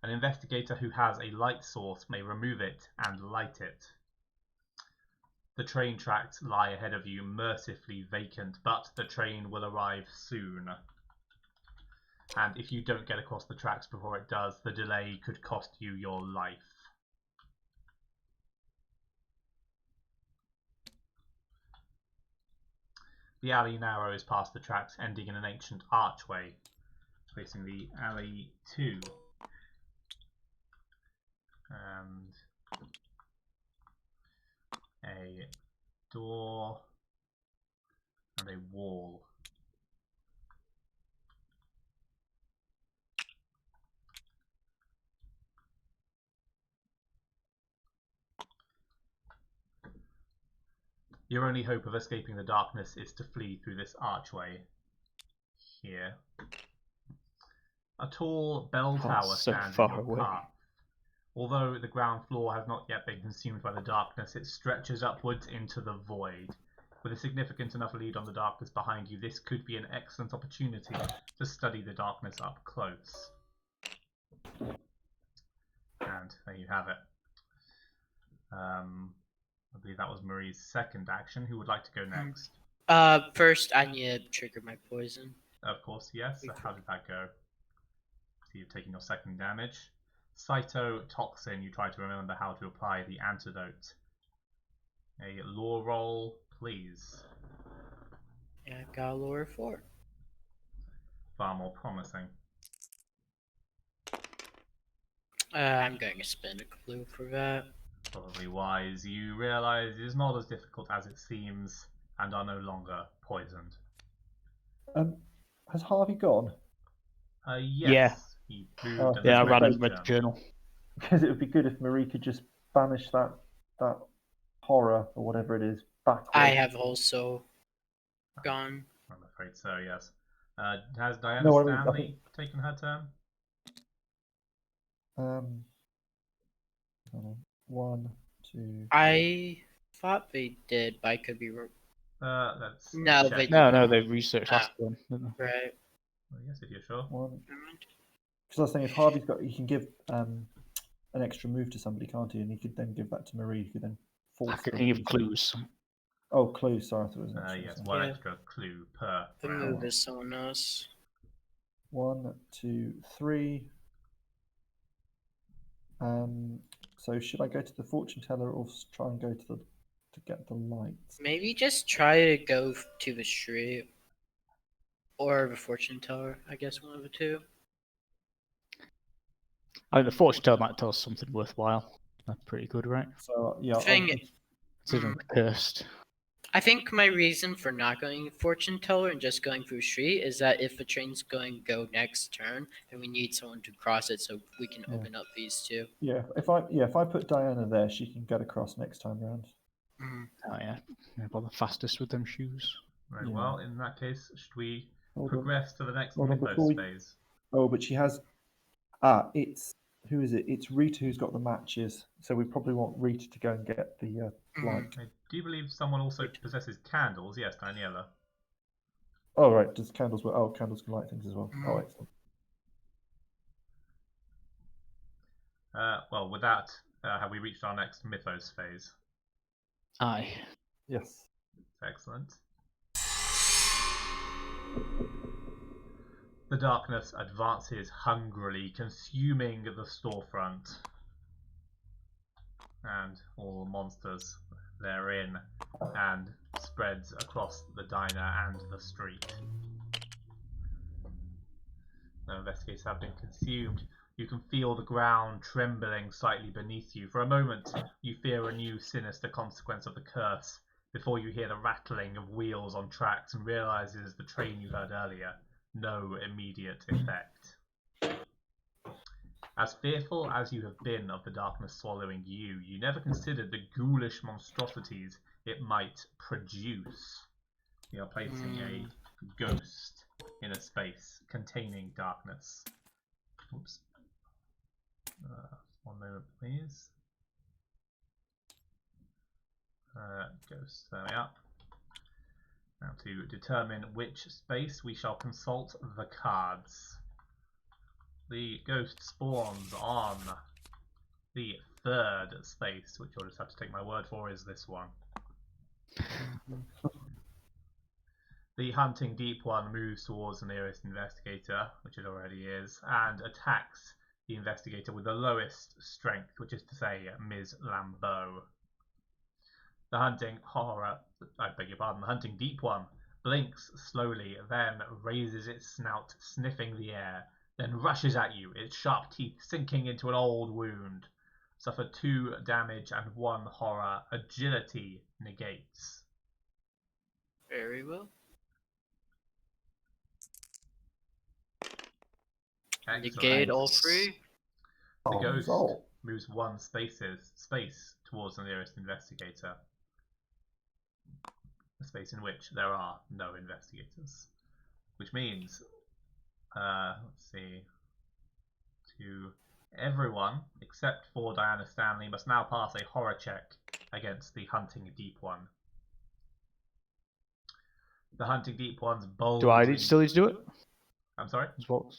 An investigator who has a light source may remove it and light it. The train tracks lie ahead of you, mercifully vacant, but the train will arrive soon. And if you don't get across the tracks before it does, the delay could cost you your life. The alley narrows past the tracks, ending in an ancient archway. Facing the alley 2. And a door and a wall. Your only hope of escaping the darkness is to flee through this archway here. A tall bell tower so stands in far your away. path. Although the ground floor has not yet been consumed by the darkness, it stretches upwards into the void. With a significant enough lead on the darkness behind you, this could be an excellent opportunity to study the darkness up close. And there you have it. I believe that was Marie's second action. Who would like to go next? First I need to trigger my poison. Of course, yes. So how did that go? So you've taken your second damage. Cytotoxin, you try to remember how to apply the antidote. A lore roll, please. Yeah, I've got a lower 4. Far more promising. I'm going to spend a clue for that. Probably wise. You realise it is not as difficult as it seems and are no longer poisoned. Has Harvey gone? Yes. Yeah. He moved Oh, and Yeah, I then ran read and read the them. journal. Because it would be good if Marie could just banish that horror or whatever it is backwards. I have also gone. I'm afraid so, yes. Has Diana No, I mean, I Stanley think- taken her turn? Hold on. 1, 2. I thought they did, but I could be wrong. Let's No, check. they No, did no, not. they researched last one, didn't they? Right. Well, yes, if you're sure. 1. Never mind. Because I was saying, if Harvey's got, he can give an extra move to somebody, can't he? And he could then give that to Marie, who could then I force can them give to- clues. Oh, clues. Sorry, I thought it was an extra. Yes, sorry. one Yeah. extra clue per The round. move is someone else. 1, 2, 3. So should I go to the fortune teller or try and go to get the lights? Maybe just try to go to the street. Or the fortune teller, I guess one of the two. I think the fortune teller might tell us something worthwhile. That's pretty good, right? So yeah, Considering the cursed. I think my reason for not going fortune teller and just going through street is that if the train's going to go next turn, then we need someone to cross it so we can Yeah. open up these two. if I put Diana there, she can get across next time round. Mhm. Oh yeah, well the fastest with them shoes. Right, Yeah. well, in that case, should we Hold on. progress to the next Hold on, mythos before we- phase? Oh, but she has. It's who is it? It's Rita who's got the matches. So we probably want Rita to go and get the light. I do believe someone also possesses candles. Yes, Daniela. Oh right, does candles work? Oh, candles can light things as well. Oh, Mhm. excellent. Well, with that, have we reached our next mythos phase? Aye. Yes. Excellent. The darkness advances hungrily, consuming the storefront and all monsters therein, and spreads across the diner and the street. No investigators have been consumed. You can feel the ground trembling slightly beneath you. For a moment, you fear a new sinister consequence of the curse, before you hear the rattling of wheels on tracks and realize it is the train you heard earlier. No immediate effect. As fearful as you have been of the darkness swallowing you, you never considered the ghoulish monstrosities it might produce. You are placing a ghost in a space containing darkness. Oops. One moment, please. Ghost, there we are. Now to determine which space we shall consult the cards. The ghost spawns on the third space, which you'll just have to take my word for is this one. The hunting deep one moves towards the nearest investigator, which it already is, and attacks the investigator with the lowest strength, which is to say Ms. Lambeau. The hunting the hunting deep one blinks slowly, then raises its snout, sniffing the air, then rushes at you, its sharp teeth sinking into an old wound. Suffer 2 damage and 1 horror. Agility negates. Very well. Negate all Nice. three. The Oh, ghost result. moves one space towards the nearest investigator. A space in which there are no investigators. Which means, let's see, to everyone except for Diana Stanley must now pass a horror check against the Hunting Deep One. The Hunting Deep One's Do I bulging... still need to do it? I'm sorry? As what?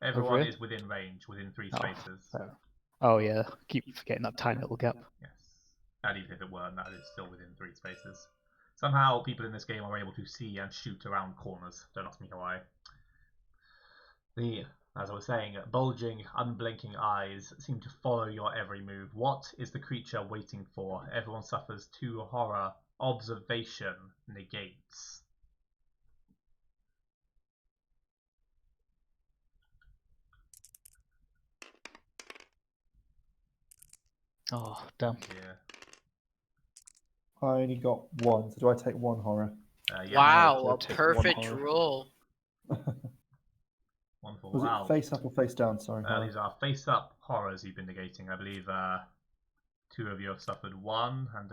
Everyone here? is within range, within 3 Oh, spaces. fair. Oh yeah, keep forgetting that tiny little gap. Yes. And even if it weren't, that is still within 3 spaces. Somehow, people in this game are able to see and shoot around corners. Don't ask me why. As I was saying, bulging, unblinking eyes seem to follow your every move. What is the creature waiting for? Everyone suffers 2 horror. Observation negates. Oh damn. Yeah. I only got 1, so do I take 1 horror? Yeah. Wow, I'll a take one perfect horror. roll. Wonderful. Was Wow. it face up or face down? Sorry. horror. These are face-up horrors you've been negating. I believe 2 of you have suffered 1, and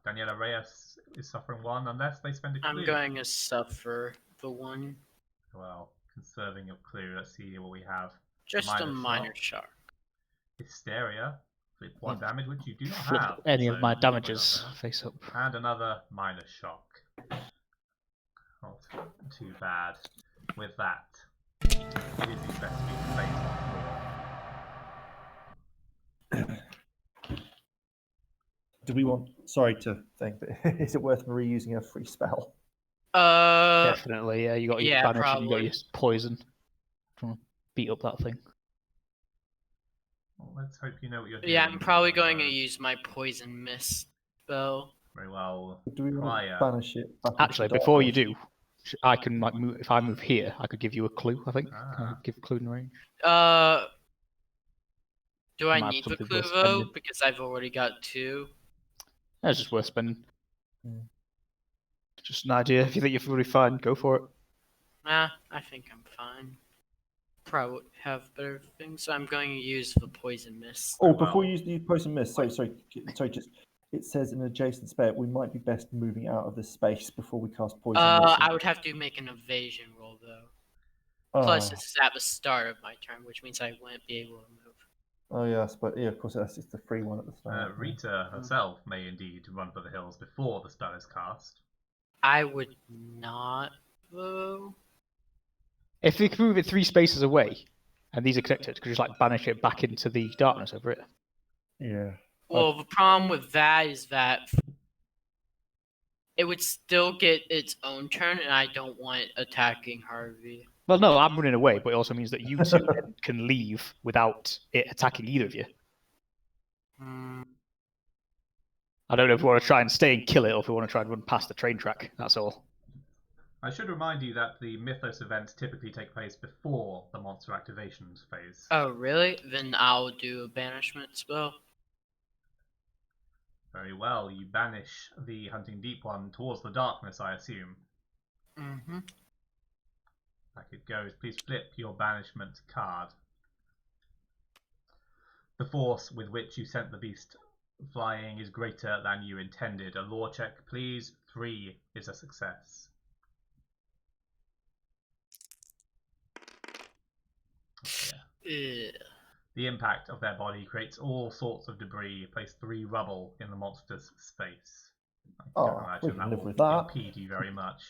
Daniela Reyes is suffering 1, unless they spend a clue. I'm going to suffer the 1. Well, conserving of clue. Let's see what we have. Just a minor shock. Hysteria, with 1 damage, which you do not Flip have. any so of my you can put damages up face up. there. And another minor shock. Not too bad. With that, it is expected to be phase 1. Do we want? Sorry to think, but is it worth Marie using a free spell? Definitely, yeah. You got your yeah, banish and you got probably. your poison. Trying to beat up that thing. Well, let's hope you know what you're doing. Yeah, I'm probably going to use my poison mist spell. Very well. Do we want Prior. to banish it? Back into Actually, the before you darkness? do, I can like move. If I move here, I could give you a clue. I think. Can I Ah. give a clue in range? Do I Might have need the something clue worth though? spending. Because I've already got 2. That's just worth spending. Hmm. Just an idea. If you think you're really fine, go for it. Nah, I think I'm fine. Probably have better things, so I'm going to use the poison mist. Oh, Well. before you use the poison mist, sorry. Just it says in adjacent spell we might be best moving out of this space before we cast poison mist. I would have to make an evasion roll though. Oh. Plus, this is at the start of my turn, which means I wouldn't be able to move. Oh yes, but yeah, of course that's just the free one at the start. Rita herself may indeed run for the hills before the spell is cast. I would not, though. If you can move it 3 spaces away, and these are connected, could you just like banish it back into the darkness over it? Yeah. Well, the problem with that is that it would still get its own turn, and I don't want it attacking Harvey. Well, no, I'm running away, but it also means that you 2 then can leave without it attacking either of you. Hmm. I don't know if we want to try and stay and kill it, or if we want to try and run past the train track. That's all. I should remind you that the Mythos events typically take place before the monster activations phase. Oh, really? Then I'll do a banishment spell. Very well, you banish the Hunting Deep One towards the darkness, I assume. Mm-hmm. Back it goes. Please flip your banishment card. The force with which you sent the beast flying is greater than you intended. A law check, please. 3 is a success. Yeah. The impact of their body creates all sorts of debris. Place 3 rubble in the monster's space. I Oh, don't we imagine can that live will with that. impede you very much.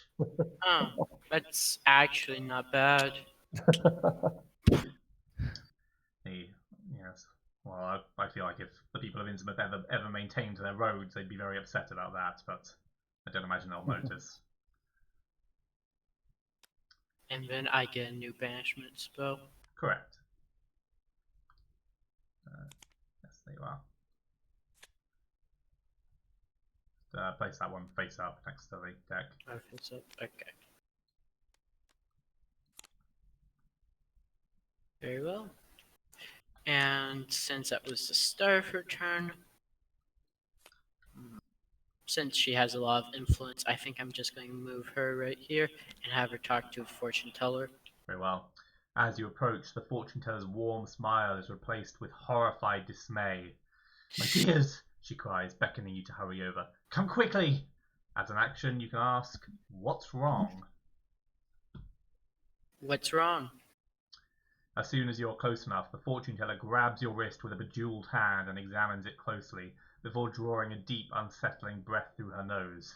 Oh, that's actually not bad. Yes. Well, I feel like if the people of Innsmouth ever maintained their roads, they'd be very upset about that, but I don't imagine they'll notice. And then I get a new banishment spell. Correct. Yes, there you are. Place that one face up next to the deck. Okay. Very well. And since that was the start of her turn, since she has a lot of influence, I think I'm just going to move her right here and have her talk to a fortune teller. Very well. As you approach, the fortune teller's warm smile is replaced with horrified dismay. My dears, she cries, beckoning you to hurry over. Come quickly! As an action, you can ask, what's wrong? What's wrong? As soon as you're close enough, the fortune teller grabs your wrist with a bejeweled hand and examines it closely, before drawing a deep, unsettling breath through her nose.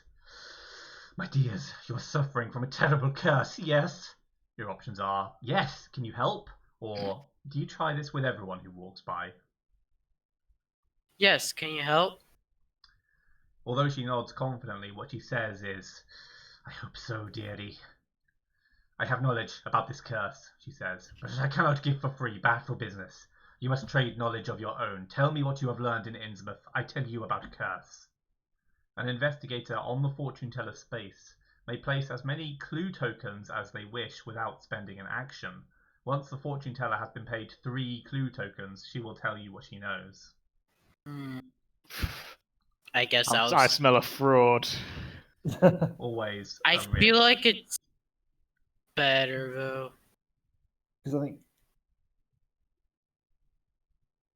My dears, you are suffering from a terrible curse, yes? Your options are, yes, can you help? Or, do you try this with everyone who walks by? Yes, can you help? Although she nods confidently, what she says is, I hope so, dearie. I have knowledge about this curse, she says, but I cannot give for free, bad for business. You must trade knowledge of your own. Tell me what you have learned in Innsmouth. I tell you about curse. An investigator on the fortune teller space may place as many clue tokens as they wish without spending an action. Once the fortune teller has been paid 3 clue tokens, she will tell you what she knows. I guess I smell a fraud. Always. I feel like it's better though. Because I think,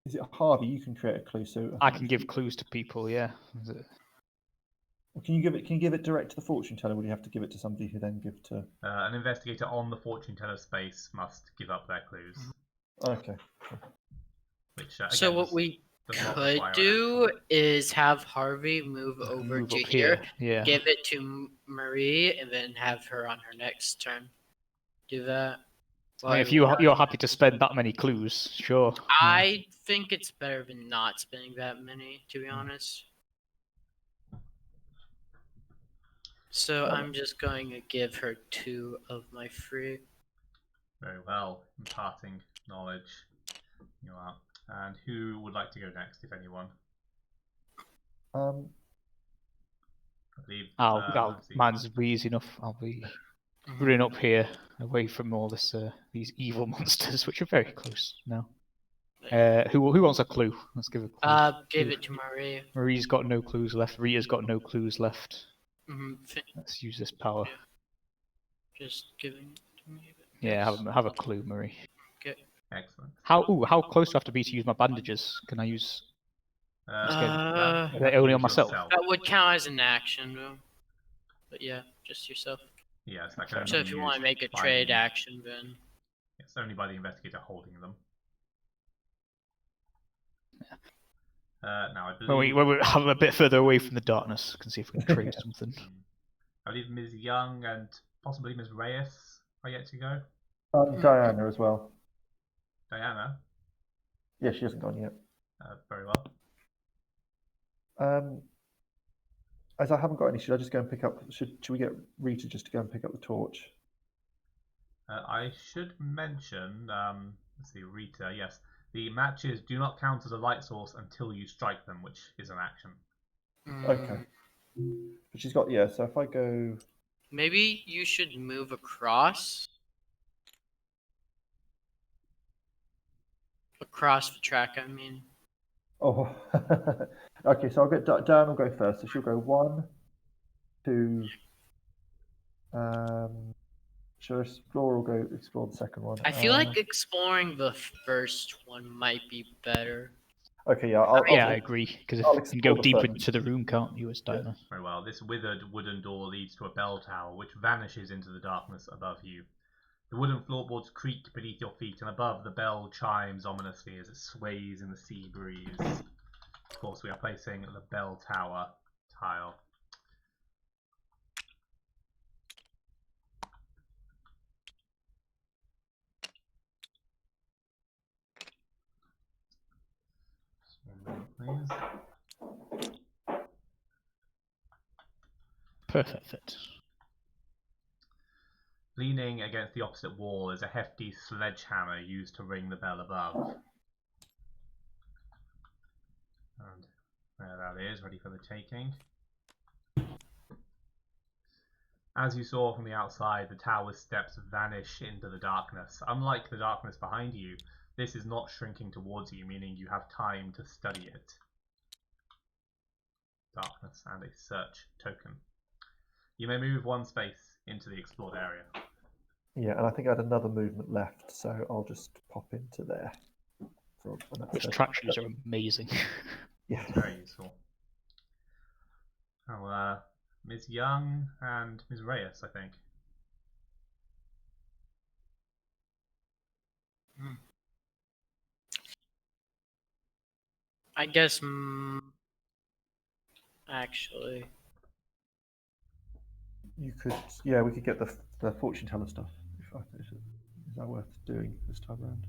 is it Harvey? You can create a clue. So I can give clues to people. Yeah. Is it- Can you give it? Can you give it direct to the fortune teller? Or do you have to give it to somebody who then give to? An investigator on the fortune teller space must give up their clues. Okay. Which, So again, what we does not could require an do is have Harvey move over Move to up here, Yeah. give it to Marie, and then have her on her next turn. Do that. I mean, if you're happy to spend that many clues, sure. I think it's better than not spending that many, to be honest. So I'm just going to give her 2 of my free. Very well. Imparting knowledge. You are. And who would like to go next, if anyone? I believe. Mine's easy enough. I'll be running up here, away from all this these evil monsters, which are very close now. Who wants a clue? Let's give a clue. Give it to Marie. Marie's got no clues left. Rita's got no clues left. Mm-hmm. Let's use this power. Just giving it to me. Yeah, have a clue, Marie. Okay. Excellent. How close do I have to be to use my bandages? Can I use? Are they only on myself? That would count as an action, though. But yeah, just yourself. Yes, that can only So be if you want to used make a by trade the- action, then. It's only by the investigator holding them. Now I believe. We're a bit further away from the darkness. Can see if we can trade something. I believe Ms. Young and possibly Ms. Reyes are yet to go. Diana as well. Diana. Yeah, she hasn't gone yet. Very well. As I haven't got any, should I just go and pick up? Should we get Rita just to go and pick up the torch? I should mention. Let's see, Rita. Yes, the matches do not count as a light source until you strike them, which is an action. Okay. But she's got So if I go. Maybe you should move across. Across the track, I mean. Oh, okay. So I'll get Diana will go first. So she'll go 1, 2. Should I explore or go explore the second one? I feel like exploring the first one might be better. Okay, yeah. I agree. Because if I'll you can go explore the deep first. into the room, can't you, as Diana? Very well. This withered wooden door leads to a bell tower, which vanishes into the darkness above you. The wooden floorboards creak beneath your feet, and above the bell chimes ominously as it sways in the sea breeze. Of course, we are placing the bell tower tile. Just 1 minute, please. Perfect fit. Leaning against the opposite wall is a hefty sledgehammer used to ring the bell above. And there that is, ready for the taking. As you saw from the outside, the tower's steps vanish into the darkness. Unlike the darkness behind you, this is not shrinking towards you, meaning you have time to study it. Darkness and a search token. You may move 1 space into the explored area. Yeah, and I think I had another movement left, so I'll just pop into there. And that's Which it. attractions are amazing. Yeah. It's very useful. Oh, Ms. Young and Ms. Reyes, I think. I guess. Actually, You could, yeah, we could get the fortune teller stuff. Is that worth doing this time around?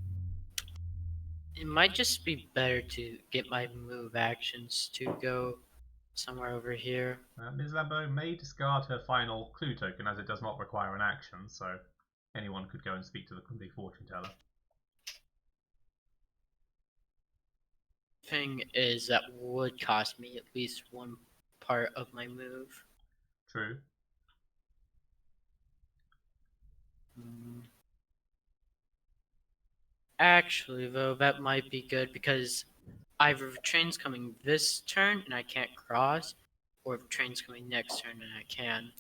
it might just be better to get my move actions to go somewhere over here. Ms. Lambeau may discard her final clue token as it does not require an action, so anyone could go and speak to the fortune teller. Thing is, that would cost me at least one part of my move. True. Actually, though, that might be good because either the train's coming this turn and I can't cross, or if the train's coming next turn and I can.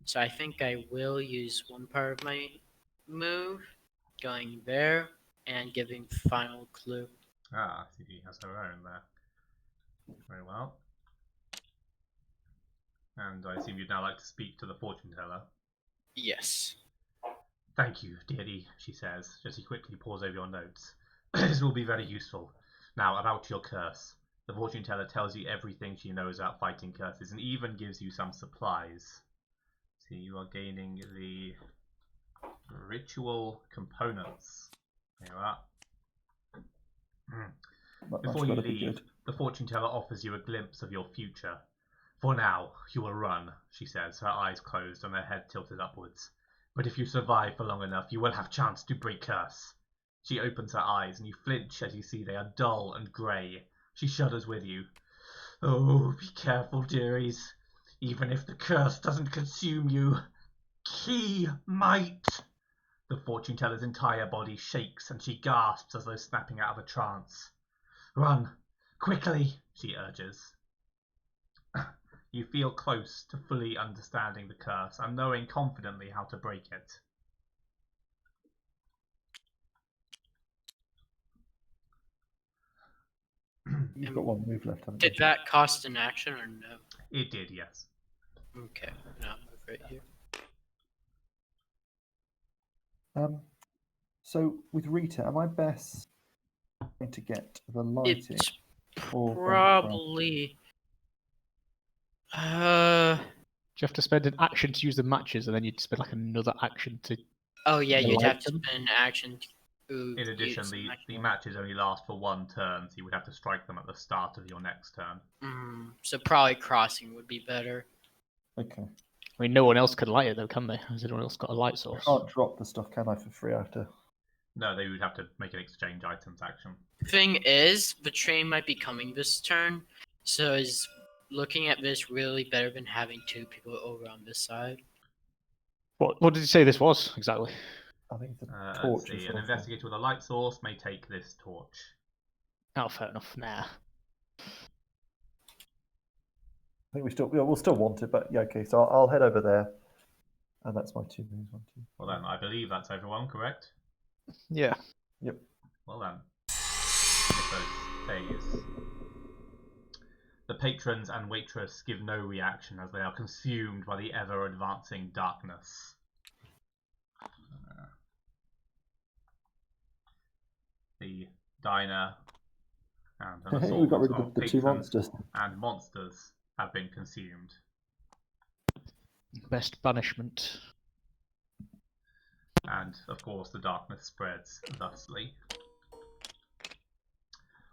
So I think I will use one part of my move, going there, and giving final clue. Ah, CD has her own there. Very well. And I assume you'd now like to speak to the fortune teller. Yes. Thank you, dearie, she says, as she quickly pores over your notes. This will be very useful. Now, about your curse. The fortune teller tells you everything she knows about fighting curses and even gives you some supplies. See, you are gaining the ritual components. There you are. Before you leave, the fortune teller offers you a glimpse of your future. For now, you will run, she says, her eyes closed and her head tilted upwards. But if you survive for long enough, you will have chance to break curse. She opens her eyes, and you flinch as you see they are dull and grey. She shudders with you. Oh, be careful, dearies. Even if the curse doesn't consume you, he might. The fortune teller's entire body shakes, and she gasps as though snapping out of a trance. Run, quickly, she urges. You feel close to fully understanding the curse and knowing confidently how to break it. You've got one move left, haven't you? Did that cost an action or no? It did, yes. Okay, now move right here. So with Rita, am I best going to get the lighting It's or probably. Do you have to spend an action to use the matches, and then you'd spend like another action to? Oh yeah, You you'd like have to them? spend an action to In addition, use the matches only last for one turn, so you would have to strike them at the start of your next turn. So probably crossing would be better. Okay. I mean, no one else can light it though, can they? Has anyone else got a light I source? can't drop the stuff, can I, for free? I have to. No, they would have to make an exchange items action. Thing is, the train might be coming this turn, so is looking at this really better than having two people over on this side? What did you say this was exactly? I think it's a Let's torch. see. An investigator with a light source may take this torch. Oh, fair enough. Nah. I think we'll still want it, but yeah, okay. So I'll head over there, and that's my 2 moves. 1, 2. Well then, I believe that's everyone, correct? Yeah. Yep. Well then. Mythos phase. The patrons and waitress give no reaction as they are consumed by the ever-advancing darkness. The diner and an Hey, we got rid assortment of the 2 patrons monsters. and monsters have been consumed. Best banishment. And, of course, the darkness spreads thusly.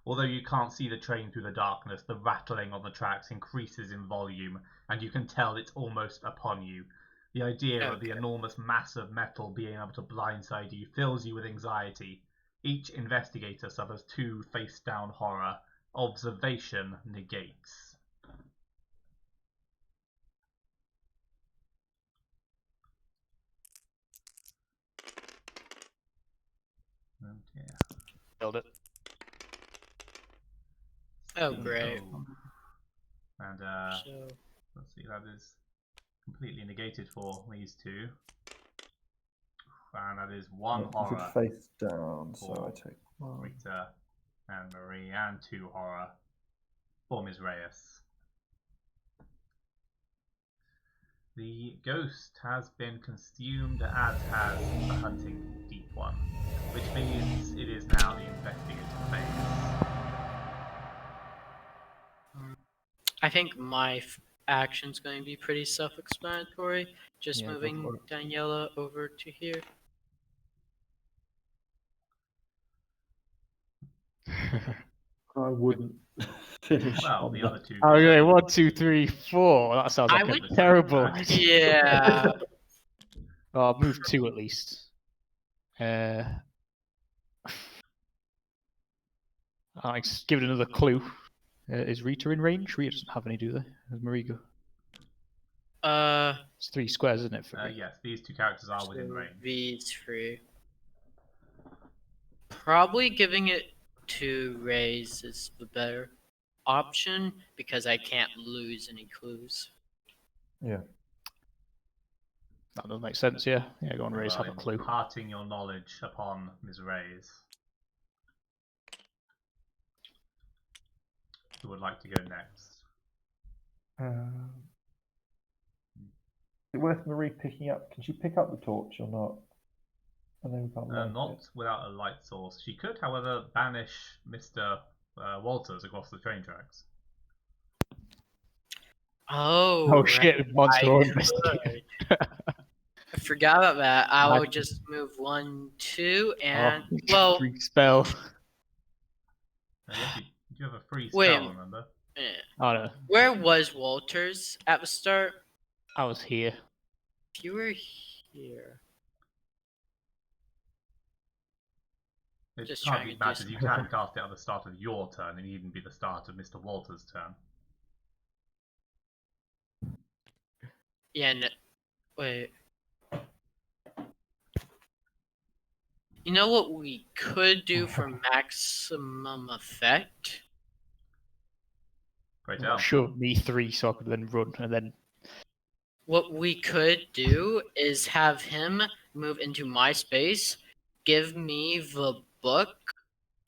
Although you can't see the train through the darkness, the rattling on the tracks increases in volume, and you can tell it's almost upon you. The idea of the enormous mass of metal being able to blindside you fills you with anxiety. Each investigator suffers 2 face-down horror. Observation negates. Oh dear. Build it. Oh great. And So let's see, that is completely negated for these two. and that is one Is horror. it face down? So for I take one. Rita and Marie, and 2 horror for Ms. Reyes. The ghost has been consumed, as has the hunting deep one, which means it is now the investigative phase. I think my action's going to be pretty self-explanatory. Just Yeah, go moving for it. Daniela over to here. I wouldn't finish Well, on the that. other 2 Okay, can. 1, 2, 3, 4. That sounds I like a would- terrible Yeah. idea. Yeah. Oh, I'll move 2 at least. I'll give it another clue. Is Rita in range? Rita doesn't have any, do they? Has Marie go? It's 3 squares, isn't it? For Rita? Yes, these 2 characters are within So range. V's free. Probably giving it to Rays is the better option because I can't lose any clues. Yeah. That does make sense, yeah. Yeah, go on, Raise, Well, have a clue. imparting your knowledge upon Ms. Reyes. Who would like to go next? Is it worth Marie picking up? Can she pick up the torch or not? And then we can't light Not it. without a light source. She could, however, banish Mr. Walters across the train tracks. Oh, Oh right. shit, monster I or could. investigate. I forgot about that. I will Magic. just move 1, 2, Oh, and well, free spell. Yes, you have a free Wait. spell, remember? Oh no, where was Walters at the start? I was here. If you were here, It Just can't trying be to do matters. You can cast it at the start of your turn, and even be the start of Mr. Walters' turn. yeah. Wait. You know what we could do for maximum effect? Great out. Sure, me 3, so I could then run and then. What we could do is have him move into my space, give me the book,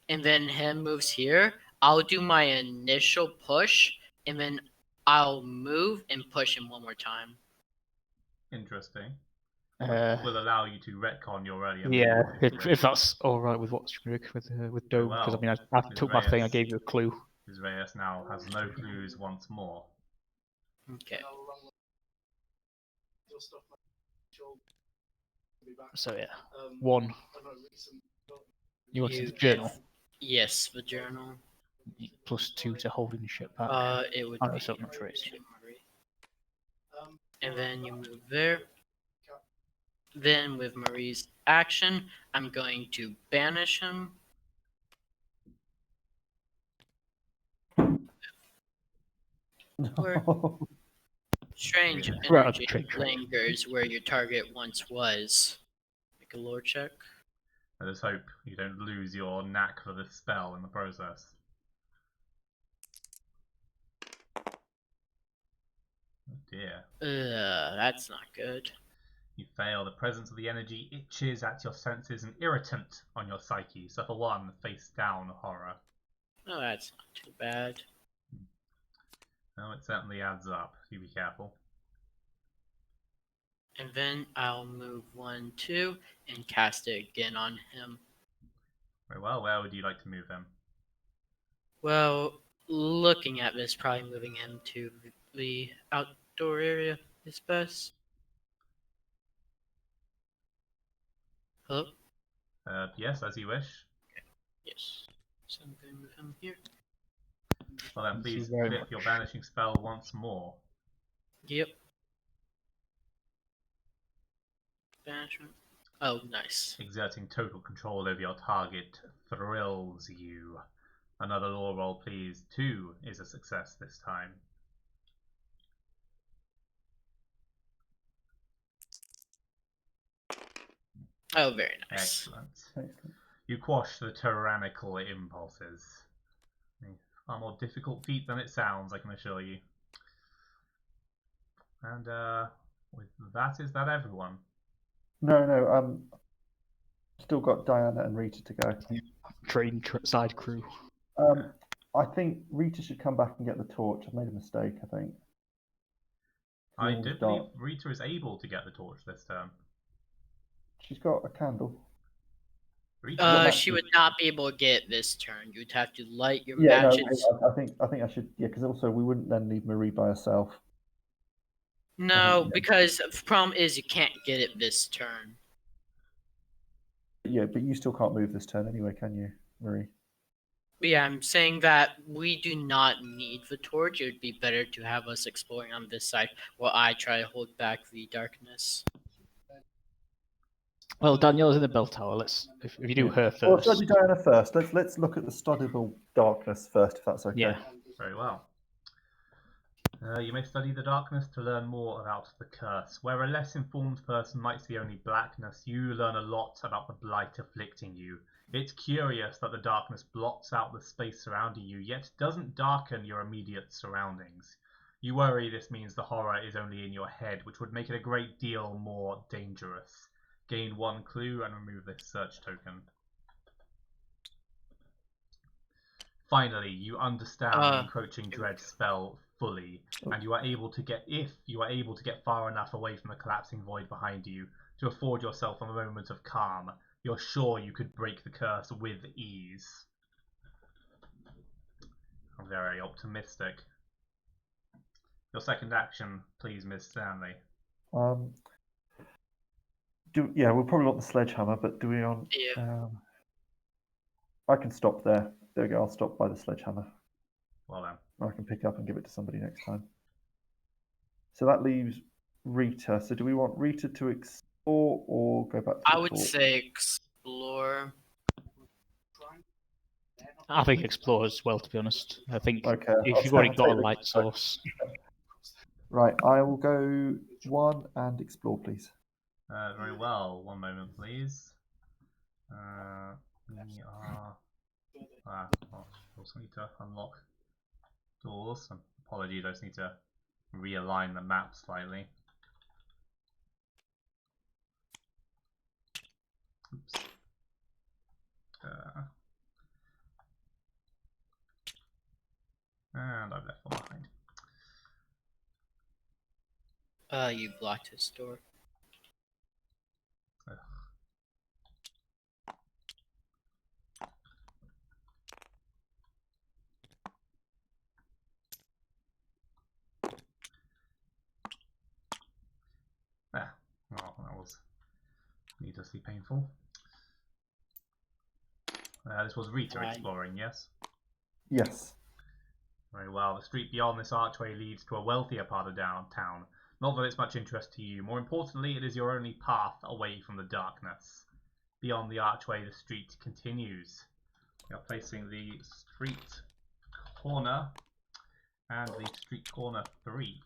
and then him moves here. I'll do my initial push, and then I'll move and push him one more time. Interesting. Uh, Will allow you to retcon your earlier yeah, move. if that's all right with what's with Dome, because I mean, I Ms. took my thing, I Reyes. gave you a clue. Ms. Reyes now has no clues once more. Okay. So yeah, 1. You wanted You the journal. Yes, the journal. Plus 2 to holding shit back. It would Oh, no, be so not trace. to Marie. And then you move there. Then with Marie's action, I'm going to banish him. Where strange Right, energy trick. lingers where your target once was. Make a lore check. Let us hope you don't lose your knack for this spell in the process. Oh dear. That's not good. You fail. The presence of the energy itches at your senses, an irritant on your psyche. Suffer 1 face down horror. Oh, that's not too bad. No, it certainly adds up. You be careful. And then I'll move 1, 2, and cast it again on him. Very well. Where would you like to move him? Well, looking at this, probably moving him to the outdoor area is best. Hello? Yes, as you wish. Yes. So I'm going to move him here. Well then, Thank you please very flip much. your banishing spell once more. Yep. Banishment. Oh, nice. Exerting total control over your target thrills you. Another lore roll, please. 2 is a success this time. Oh, very nice. Excellent. Excellent. You quash the tyrannical impulses. A far more difficult feat than it sounds, I can assure you. And with that, is that everyone? No. Still got Diana and Rita to go. Side crew. I think Rita should come back and get the torch. I've made a mistake, I think. I All is don't believe dark. Rita is able to get the torch this turn. She's got a candle. Rita, She would not be able to get it this turn. You'd have to light your Yeah, matches. no, I think I should. Yeah, because also we wouldn't then leave Marie by herself. No, because the problem is you can't get it this turn. Yeah, but you still can't move this turn anyway, can you, Marie? But yeah, I'm saying that we do not need the torch. It would be better to have us exploring on this side while I try to hold back the darkness. Well, Danielle's in the bell tower. If you do her Well, first. let's do Diana first. Let's look at the studyable darkness first, if that's okay. Yeah. very well. You may study the darkness to learn more about the curse. Where a less informed person might see only blackness, you learn a lot about the blight afflicting you. It's curious that the darkness blots out the space surrounding you, yet doesn't darken your immediate surroundings. You worry this means the horror is only in your head, which would make it a great deal more dangerous. Gain 1 clue and remove this search token. Finally, you understand the Encroaching Dread spell fully, and you are able to get far enough away from the collapsing void behind you to afford yourself a moment of calm, you're sure you could break the curse with ease. I'm very optimistic. Your second action, please, Miss Stanley. We'll probably want the sledgehammer, but do we want? Yeah. I can stop there. There we go. I'll stop by the sledgehammer. Well then. I can pick up and give it to somebody next time. So that leaves Rita. So do we want Rita to explore or go back to the I would torch? say explore. I think explore as well, to be honest. I think Okay, if you've already got a light source. Right, I will go 1 and explore, please. Very well. 1 moment, please. We are... also need to unlock doors. Apologies, I just need to realign the map slightly. Oops. And I've left one behind. You blocked his door. Ugh. Well, that was needlessly painful. This was Rita exploring, yes? Yes. Very well. The street beyond this archway leads to a wealthier part of downtown. Not that it's much interest to you. More importantly, it is your only path away from the darkness. Beyond the archway, the street continues. We are placing the street corner and the street corner 3.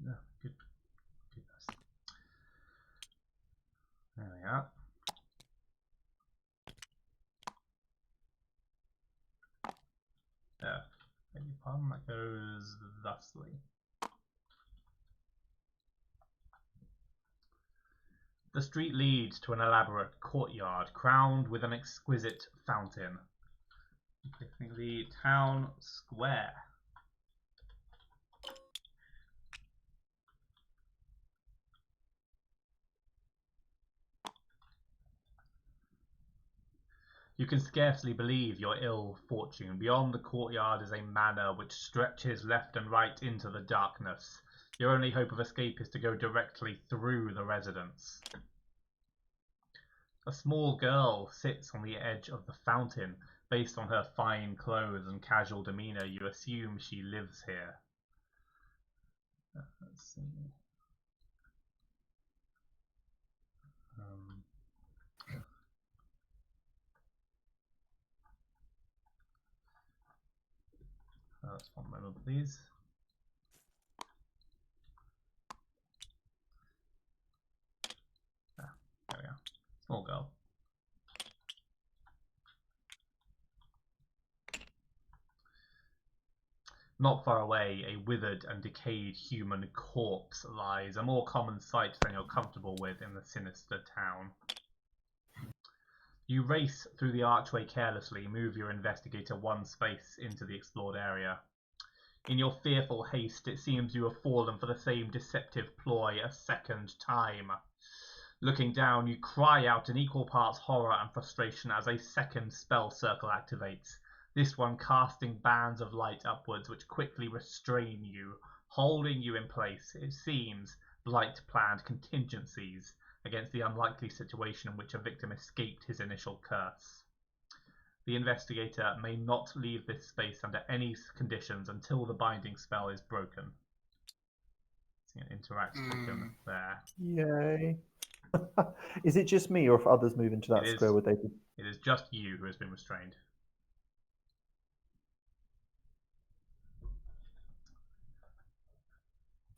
Oh, goodness. There we are. Beg your pardon, that goes thusly. The street leads to an elaborate courtyard crowned with an exquisite fountain. Facing the town square. You can scarcely believe your ill fortune. Beyond the courtyard is a manor which stretches left and right into the darkness. Your only hope of escape is to go directly through the residence. A small girl sits on the edge of the fountain. Based on her fine clothes and casual demeanor, you assume she lives here. Let's see. That's 1 moment, please. There we are. Small girl. Not far away, a withered and decayed human corpse lies, a more common sight than you're comfortable with in the sinister town. You race through the archway carelessly, move your investigator one space into the explored area. In your fearful haste, it seems you have fallen for the same deceptive ploy a second time. Looking down, you cry out in equal parts horror and frustration as a second spell circle activates, this one casting bands of light upwards which quickly restrain you, holding you in place, it seems, Blight-planned contingencies against the unlikely situation in which a victim escaped his initial curse. The investigator may not leave this space under any conditions until the binding spell is broken. See an interact token there. Yay. Is it just me, or if others move into that square, would they be? It is just you who has been restrained.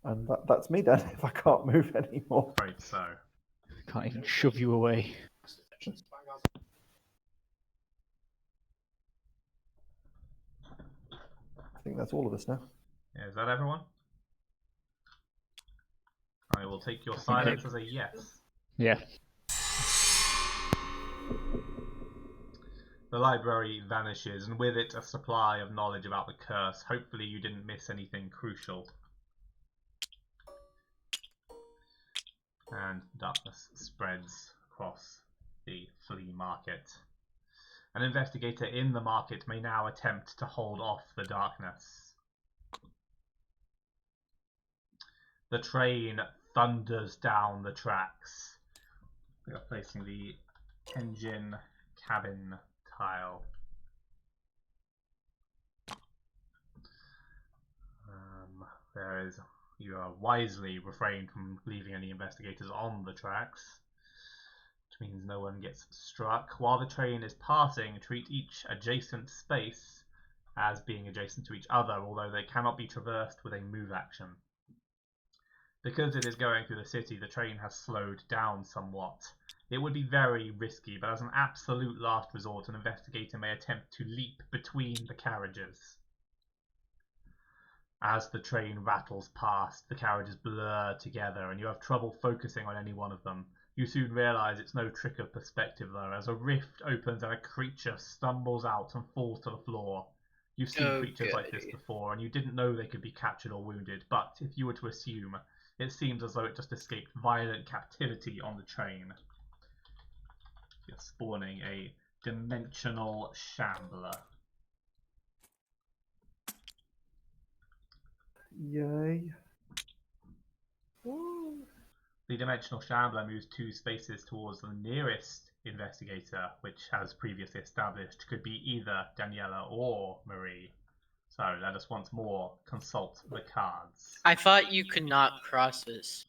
And that's me then, if I can't move anymore. Afraid so. Can't even shove you away. I think that's all of us now. Yeah, is that everyone? I will take your silence as a yes. Yeah. The library vanishes, and with it a supply of knowledge about the curse. Hopefully you didn't miss anything crucial. And darkness spreads across the flea market. An investigator in the market may now attempt to hold off the darkness. The train thunders down the tracks. We are facing the engine cabin tile. You are wisely refrained from leaving any investigators on the tracks, which means no one gets struck. While the train is passing, treat each adjacent space as being adjacent to each other, although they cannot be traversed with a move action. Because it is going through the city, the train has slowed down somewhat. It would be very risky, but as an absolute last resort, an investigator may attempt to leap between the carriages. As the train rattles past, the carriages blur together, and you have trouble focusing on any one of them. You soon realise it's no trick of perspective, though, as a rift opens and a creature stumbles out and falls to the floor. You've seen creatures like this before, and you didn't know they could be captured or wounded, but if you were to assume, it seems as though it just escaped violent captivity on the train. You're spawning a dimensional shambler. Yay. The dimensional shambler moves 2 spaces towards the nearest investigator, which has previously established could be either Daniela or Marie. So let us once more consult the cards. I thought you could not cross this.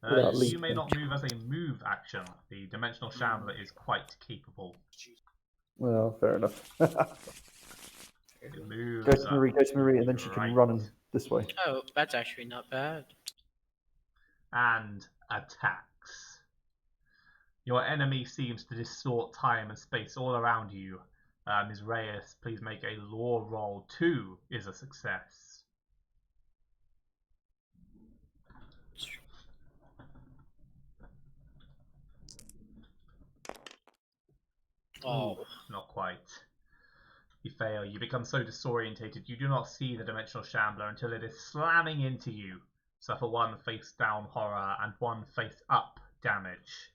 You may not move as a move action. The dimensional shambler is quite capable. Well, fair enough. It moves Go to Marie, and then she can run this way. Oh, that's actually not bad. And attacks. Your enemy seems to distort time and space all around you. Ms. Reyes, please make a lore roll. 2 is a success. Oh. Not quite. You fail. You become so disorientated you do not see the dimensional shambler until it is slamming into you. Suffer 1 face down horror and 1 face up damage.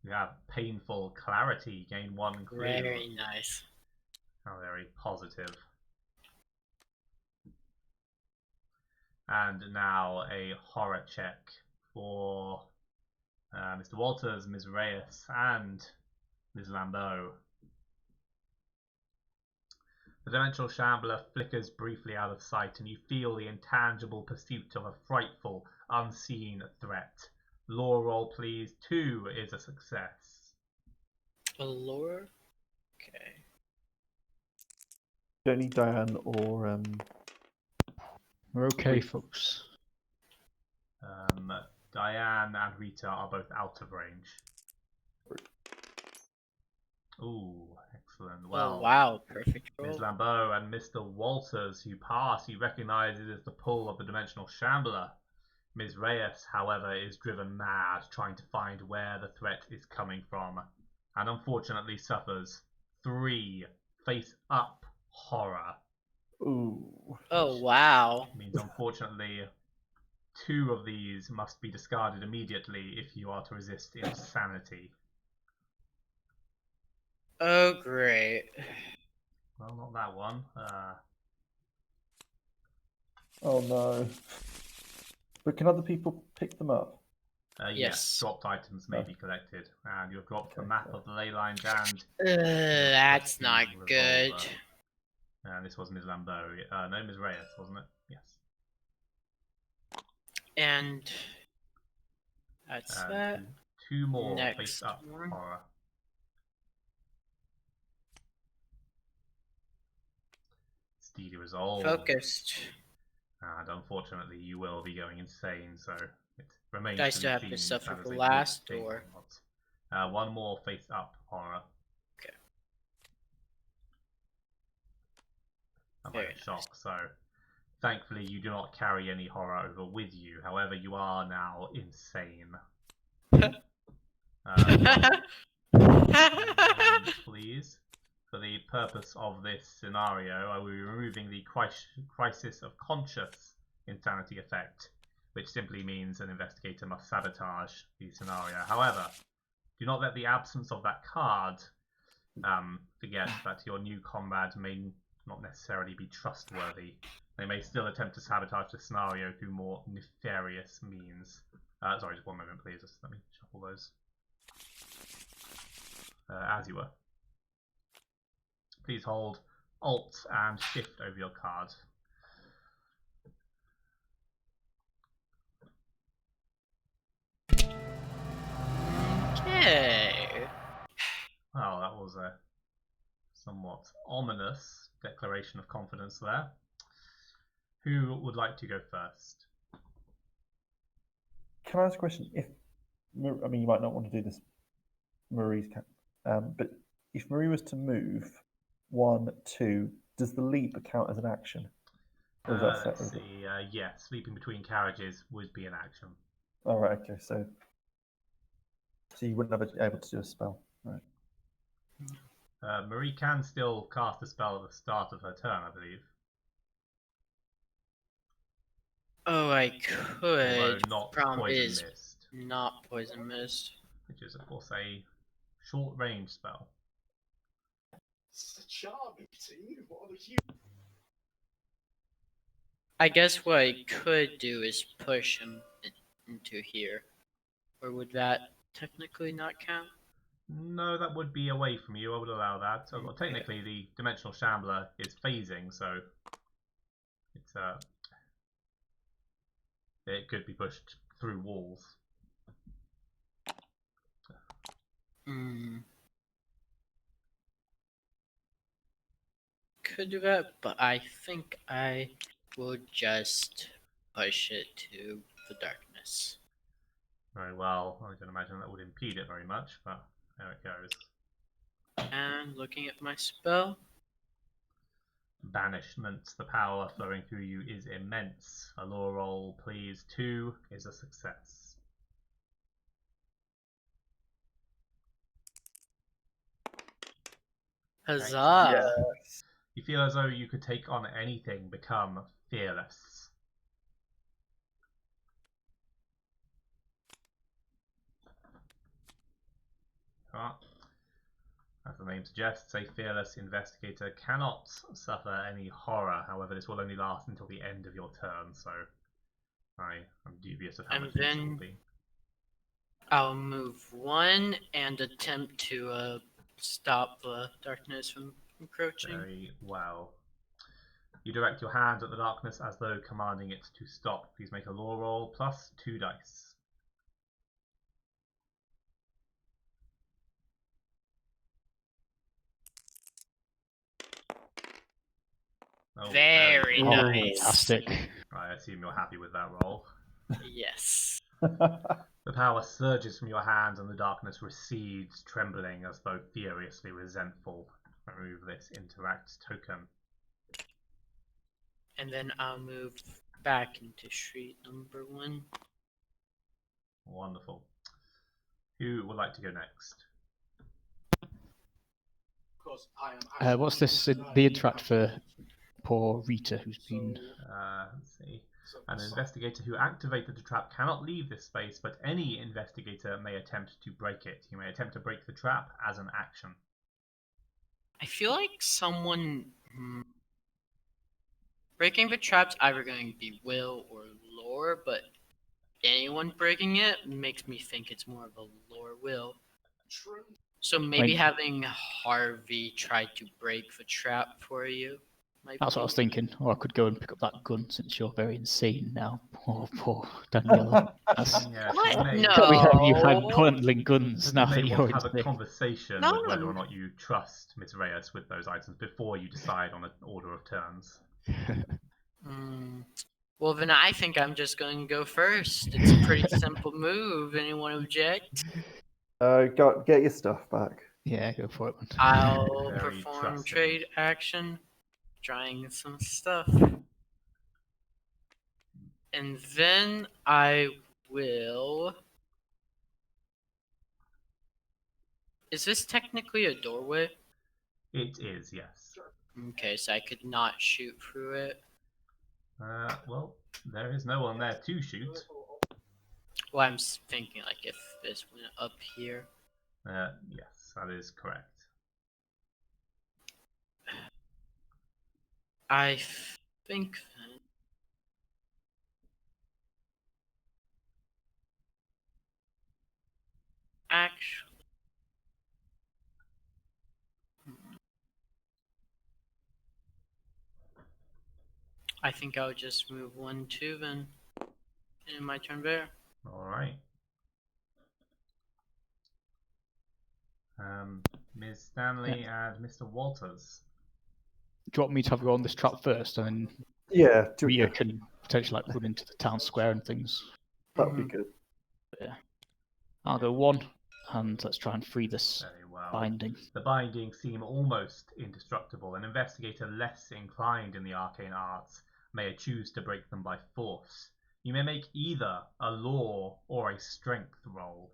You have painful clarity, gain 1 clue. Very nice. How very positive. And now a horror check for Mr. Walters, Ms. Reyes, and Ms. Lambeau. The dimensional shambler flickers briefly out of sight, and you feel the intangible pursuit of a frightful, unseen threat. Lore roll, please. 2 is a success. A lore? Okay. Don't need Diane or We're okay, folks. Diane and Rita are both out of range. Ooh, excellent. Well, Oh wow, perfect Ms. roll. Lambeau and Mr. Walters, you pass. You recognize it as the pull of the Dimensional Shambler. Ms. Reyes, however, is driven mad trying to find where the threat is coming from, and unfortunately suffers 3 face-up horror. Ooh. Oh wow. It means, unfortunately, 2 of these must be discarded immediately if you are to resist insanity. Oh great. Well, not that one. Oh no. But can other people pick them up? Yes, Yes. dropped items may Oh. be collected, and you have dropped the Okay, map so- of the ley lines and That's trusty not good. revolver. And this was Ms. Lambeau. No, Ms. Reyes, wasn't it? Yes. And that's that. 2 more Next face-up one. horror. Steely resolve. Focused. And unfortunately, you will be going insane, so it remains Do I to still be have seen to if suffer that is for a last, good thing or? not. 1 more face-up horror. Okay. I'm Very in nice. shock, so thankfully you do not carry any horror over with you. However, you are now insane. Please. For the purpose of this scenario, I will be removing the crisis of conscious insanity effect, which simply means an investigator must sabotage the scenario. However, do not let the absence of that card forget that your new comrade may not necessarily be trustworthy. They may still attempt to sabotage the scenario through more nefarious means. Sorry, just one moment, please. Just let me shuffle those. As you were. Please hold Alt and Shift over your card. Okay. Well, that was a somewhat ominous declaration of confidence there. Who would like to go first? Can I ask a question? I mean, you might not want to do this, Marie's but if Marie was to move 1, 2, does the leap count as an action? Or is that Let's separate? see. Yes, sleeping between carriages would be an action. All right. Okay. So you wouldn't have been able to do a spell, right? Marie can still cast a spell at the start of her turn, I believe. Oh, I Although could. not Problem Poison is Mist, not poison mist. which is, of course, a short range spell. I guess what I could do is push him into here. Or would that technically not count? No, that would be away from you. I would allow that. So, well, technically, the Dimensional Shambler is phasing, so it's it could be pushed through walls. Could do that, but I think I will just push it to the darkness. Very well. I don't imagine that would impede it very much, but there it goes. And looking at my spell. Banishment. The power flowing through you is immense. A lore roll, please. 2 is a success. Huzzah! Yes. You feel as though you could take on anything, become fearless. As the name suggests, a fearless investigator cannot suffer any horror. However, this will only last until the end of your turn, so I'm dubious of how And much use it will then- be. I'll move 1 and attempt to stop the darkness from encroaching. Very well. You direct your hand at the darkness as though commanding it to stop. Please make a lore roll plus 2 dice. Oh, Very good. nice. Fantastic. Right, I assume you're happy with that roll. Yes. The power surges from your hand and the darkness recedes, trembling as though furiously resentful. Remove this interact token. And then I'll move back into street number 1. Wonderful. Who would like to go next? What's this? The interact for poor Rita, who's been. Let's see. An investigator who activated the trap cannot leave this space, but any investigator may attempt to break it. You may attempt to break the trap as an action. I feel like someone breaking the trap's either going to be Will or Lore, but anyone breaking it makes me think it's more of a Lore Will. So maybe having Harvey try to break the trap for you. That's what I was thinking. Or I could go and pick up that gun since you're very insane now. Poor Daniela. That's... Yes, What? you may, We have you No. handling guns now you may that you're want to have a insane. conversation No. with whether or not you trust Miss Reyes with those items before you decide on an order of turns. Well, then I think I'm just going to go first. It's a pretty simple move. Anyone object? Get your stuff back. Yeah, go for it. I'll Very perform trusting. trade action, trying some stuff. And then I will... Is this technically a doorway? It is, yes. Okay, so I could not shoot through it. Well, there is no one there to shoot. Well, I'm thinking like if this went up here. Yes, that is correct. I think then... Actually... I think I'll just move 1, 2 then. In my turn there. Alright. Ms. Stanley and Mr. Walters. Do you want me to have a go on this trap first, and then Yeah, Rita can potentially like run into the town square and things? that would be good. Yeah. I'll go 1, and let's try and free this Very well. binding. The bindings seem almost indestructible. An investigator less inclined in the arcane arts may choose to break them by force. You may make either a law or a strength roll.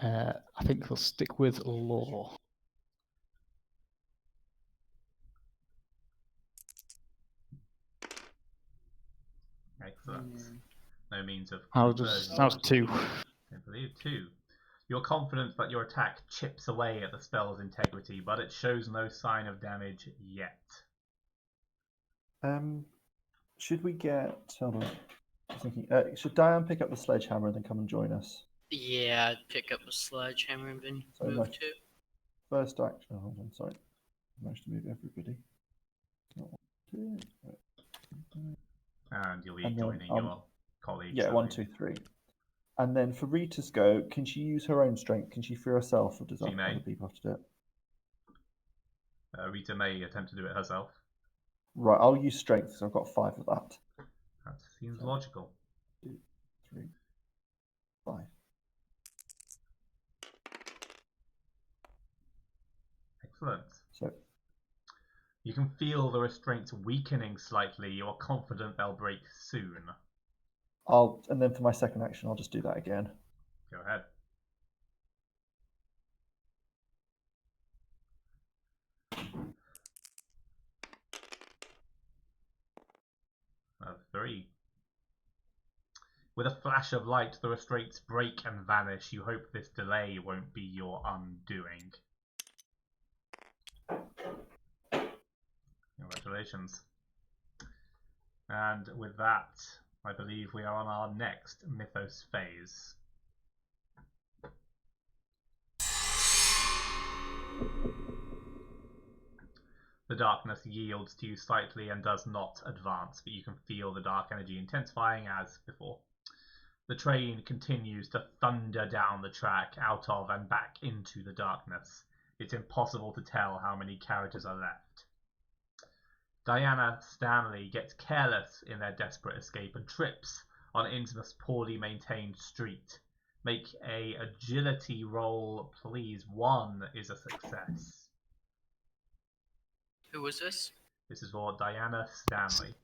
I think we'll stick with law. Excellent. No means of That was 2. I believe 2. You're confident that your attack chips away at the spell's integrity, but it shows no sign of damage yet. Should we get? Hold on. I was thinking, should Diane pick up the sledgehammer and then come and join us? Yeah, I'd pick up a sledgehammer and then Sorry, move Mike. to. First action. Oh, hold on, sorry. I managed to move everybody. Not 1, 2. And you'll be And then, joining your colleagues. Yeah, 1, 2, 3. And then for Rita's go, can she use her own strength? Can she free herself, or does She may. other people have to do it? Rita may attempt to do it herself. Right, I'll use strength because I've got 5 of that. That seems logical. 2, 3, 5. Excellent. So you can feel the restraints weakening slightly. You're confident they'll break soon. and then for my second action, I'll just do that again. Go ahead. A 3. With a flash of light, the restraints break and vanish. You hope this delay won't be your undoing. Congratulations. And with that, I believe we are on our next Mythos phase. The darkness yields to you slightly and does not advance, but you can feel the dark energy intensifying as before. The train continues to thunder down the track, out of and back into the darkness. It's impossible to tell how many carriages are left. Diana Stanley gets careless in their desperate escape and trips into this poorly maintained street. Make a agility roll, please. 1 is a success. Who was this? This is for Diana Stanley.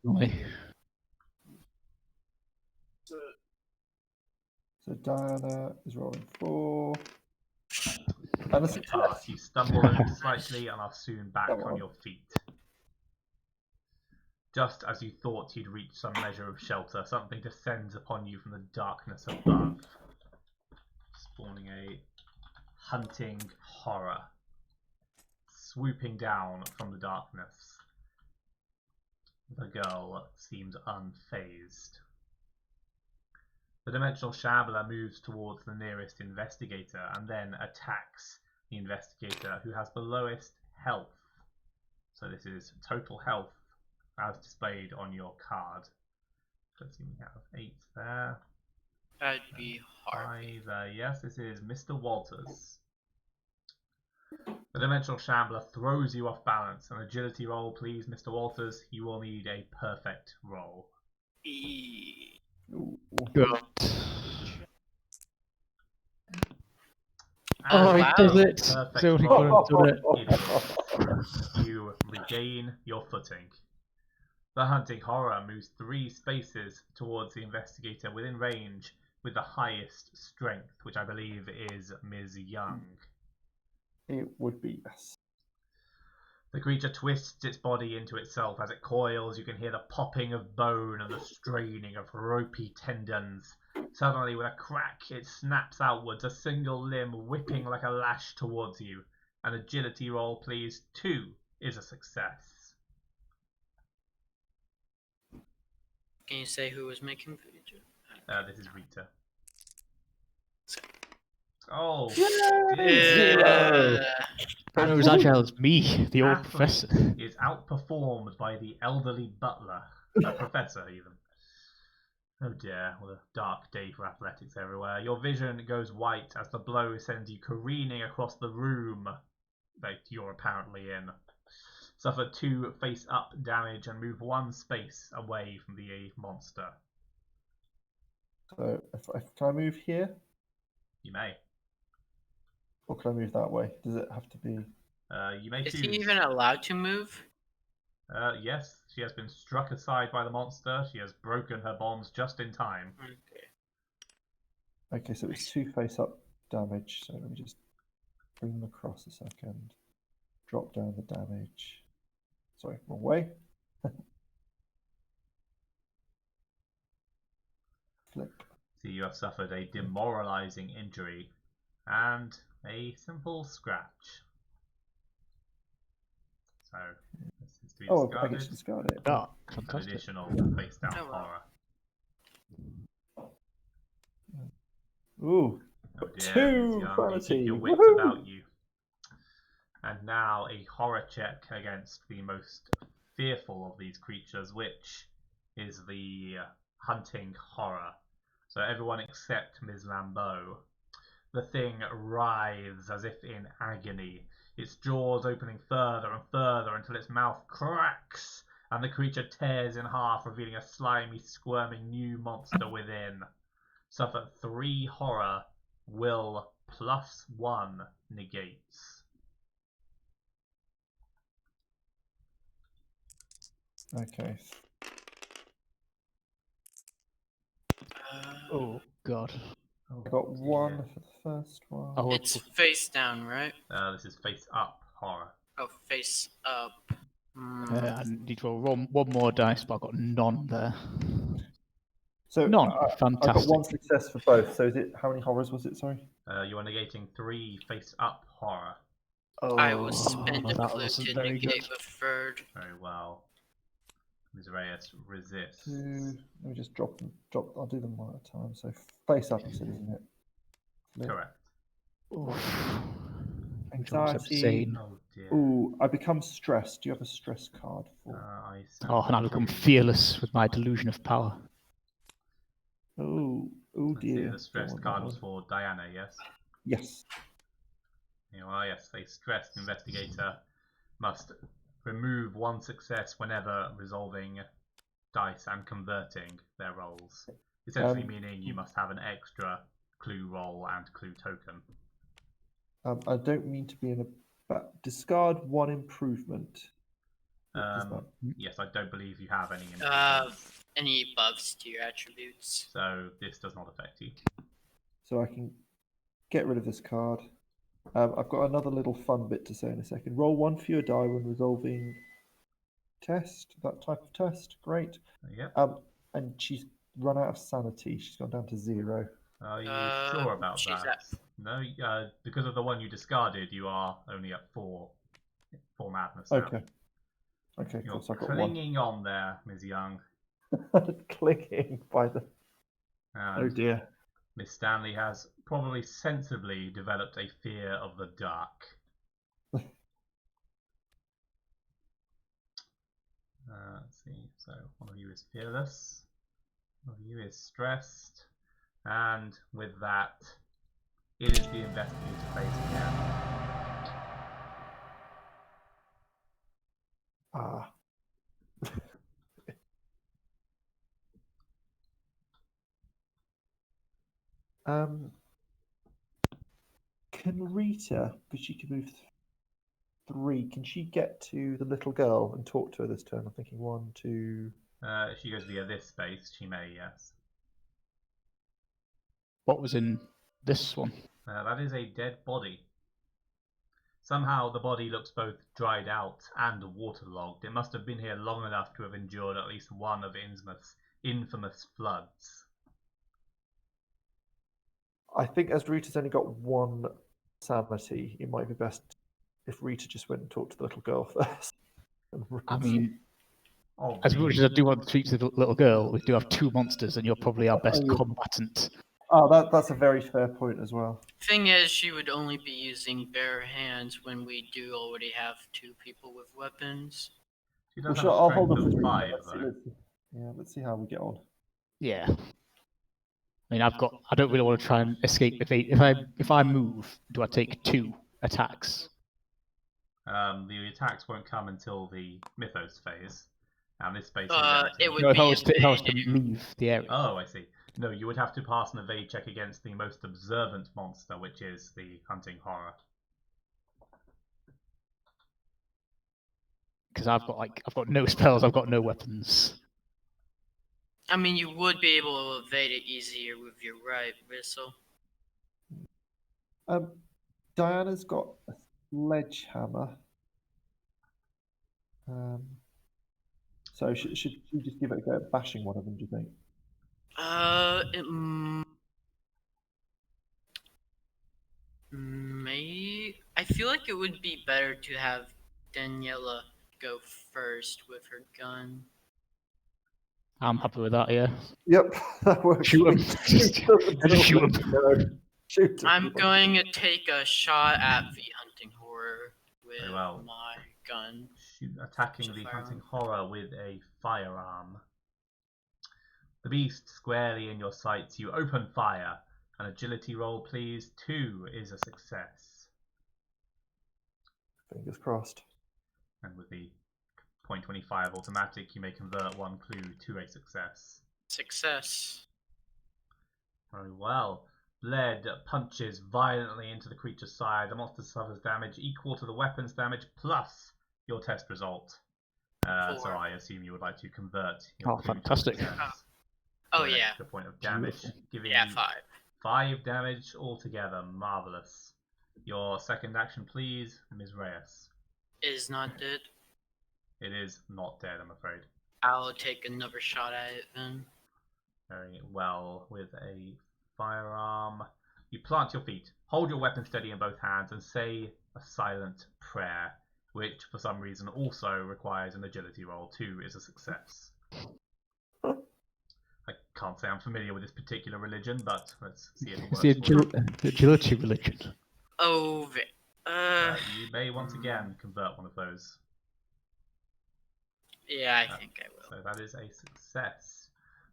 So Diana is rolling 4. And a You success. pass. You stumble only slightly and are soon back Come on on. your feet. Just as you thought you'd reached some measure of shelter, something descends upon you from the darkness above, spawning a hunting horror, swooping down from the darkness. The girl seems unfazed. The dimensional shambler moves towards the nearest investigator and then attacks the investigator, who has the lowest health. So this is total health as displayed on your card. Let's see, we have 8 there. That'd be hard. 5 yes, this is Mr. Walters. The dimensional shambler throws you off balance. An agility roll, please, Mr. Walters. You will need a perfect roll. Ooh. God. And Oh, he wow. does a it. perfect So he roll. could have done it. You regain your footing. The hunting horror moves 3 spaces towards the investigator within range with the highest strength, which I believe is Ms. Young. It would be yes. The creature twists its body into itself. As it coils, you can hear the popping of bone and the straining of ropey tendons. Suddenly, with a crack, it snaps outwards, a single limb whipping like a lash towards you. An agility roll, please. 2 is a success. Can you say who was making the video? This is Rita. Oh, Zero. Oh, no, it was actually it was me, the old Athlete professor. is outperformed by the elderly butler, a professor even. Oh dear, what a dark day for athletics everywhere. Your vision goes white as the blow sends you careening across the room that you're apparently in. Suffer 2 face-up damage and move 1 space away from the monster. So can I move here? You may. Or can I move that way? Does it have to be... You may Is choose. he even allowed to move? Yes, she has been struck aside by the monster. She has broken her bonds just in time. Okay, so it's 2 face-up damage. So let me just bring them across a second. Drop down the damage. Sorry, wrong way. Flip. So you have suffered a demoralizing injury and a simple scratch. So this is to be Oh, I discarded. get to discard it. Oh, An fantastic. additional face down Oh, wow. horror. Ooh, Oh dear, 2 Ms. Young, you quality. keep your wits Woohoo! about you. And now a horror check against the most fearful of these creatures, which is the hunting horror. So everyone except Ms. Lambeau. The thing writhes as if in agony, its jaws opening further and further until its mouth cracks and the creature tears in half, revealing a slimy, squirming new monster within. Suffer 3 horror, will +1 negates. Okay. Oh, God. Oh, I got dear. 1 for the first one. Oh, It's face down, right? This is face up horror. Oh, face up. I need to roll one more dice, but I've got none there. So None. I got Fantastic. 1 success for both. So is it, how many horrors was it? Sorry. You are negating 3 face up horror. Oh, I will spend a that clue wasn't to very negate good. the third. Very well. Ms. Reyes resists. 2. Let me just drop them. I'll do them one at a time. So face up, you said, isn't it? Flip. Correct. Anxiety. Insane. Oh dear. Ooh, I become stressed. Do you have a stress card for? I Oh, and I become fearless with my delusion of power. Oh Let's see, dear. the stressed Don't card want was that for Diana, yes? one. Yes. Yes, a stressed investigator must remove 1 success whenever resolving dice and converting their rolls. Essentially meaning you must have an extra clue roll and clue token. I don't mean to be in a... But discard 1 improvement. What does that... Yes, I don't believe you have any improvements. Any buffs to your attributes. So this does not affect you. So I can get rid of this card. I've got another little fun bit to say in a second. Roll 1 fewer die when resolving test, that type of test. Great. Yep. And she's run out of sanity. She's gone down to 0. Are you sure about she's that? No, because of the one you discarded, you are only at 4 madness now. Okay. Okay, You're cool. So I've got 1. clinging on there, Ms. Young. Clinging by the... And Oh dear. Miss Stanley has probably sensibly developed a fear of the dark. Let's see. So one of you is fearless. One of you is stressed. And with that, it is the investigator phase again. Ah. Can Rita, because she can move 3, can she get to the little girl and talk to her this turn? I'm thinking 1, 2... If she goes via this space, she may, yes. What was in this one? That is a dead body. Somehow the body looks both dried out and waterlogged. It must have been here long enough to have endured at least one of Innsmouth's infamous floods. I think as Rita's only got 1 sanity, it might be best if Rita just went and talked to the little girl first. I mean, as much as I do want to speak to the little girl, we do have 2 monsters, and you're probably our best combatant. Oh, that's a very fair point as well. Thing is, she would only be using bare hands when we do already have 2 people with weapons. She does Well, have I'll a hold strength on for of 5, Rita. though. Let's see how we get on. Yeah. I mean, I don't really want to try and escape. If I move, do I take 2 attacks? The attacks won't come until the Mythos phase. And this space is It empty. would No, be if I was to leave the area. Oh, I see. No, you would have to pass an evade check against the most observant monster, which is the hunting horror. Because I've got no spells, I've got no weapons. I mean, you would be able to evade it easier with your right whistle. Diana's got a sledgehammer. So should she just give it a go at bashing one of them, do you think? I feel like it would be better to have Daniela go first with her gun. I'm happy with that, yeah. Yep, that works. Shoot him. Just shoot him. Shoot him. I'm going to take a shot at the hunting horror with Very well. my gun. Attacking the hunting horror with a firearm. The beast squarely in your sights, you open fire. An agility roll, please. 2 is a success. Fingers crossed. And with the 0.25 automatic, you may convert 1 clue to a success. Success. Very well. Bled punches violently into the creature's side. The monster suffers damage equal to the weapon's damage plus your test result. So I assume you would like to convert your clue fantastic. to a success. Oh, For an yeah. extra point of damage, giving Yeah, you 5. 5 damage altogether. Marvelous. Your second action, please, Ms. Reyes. Is not dead. It is not dead, I'm afraid. I'll take another shot at it then. Very well. With a firearm, you plant your feet, hold your weapon steady in both hands, and say a silent prayer, which for some reason also requires an agility roll. 2 is a success. I can't say I'm familiar with this particular religion, but let's see if it works. The agility religion. Oh, you may once again convert one of those. yeah, I think I will. So that is a success.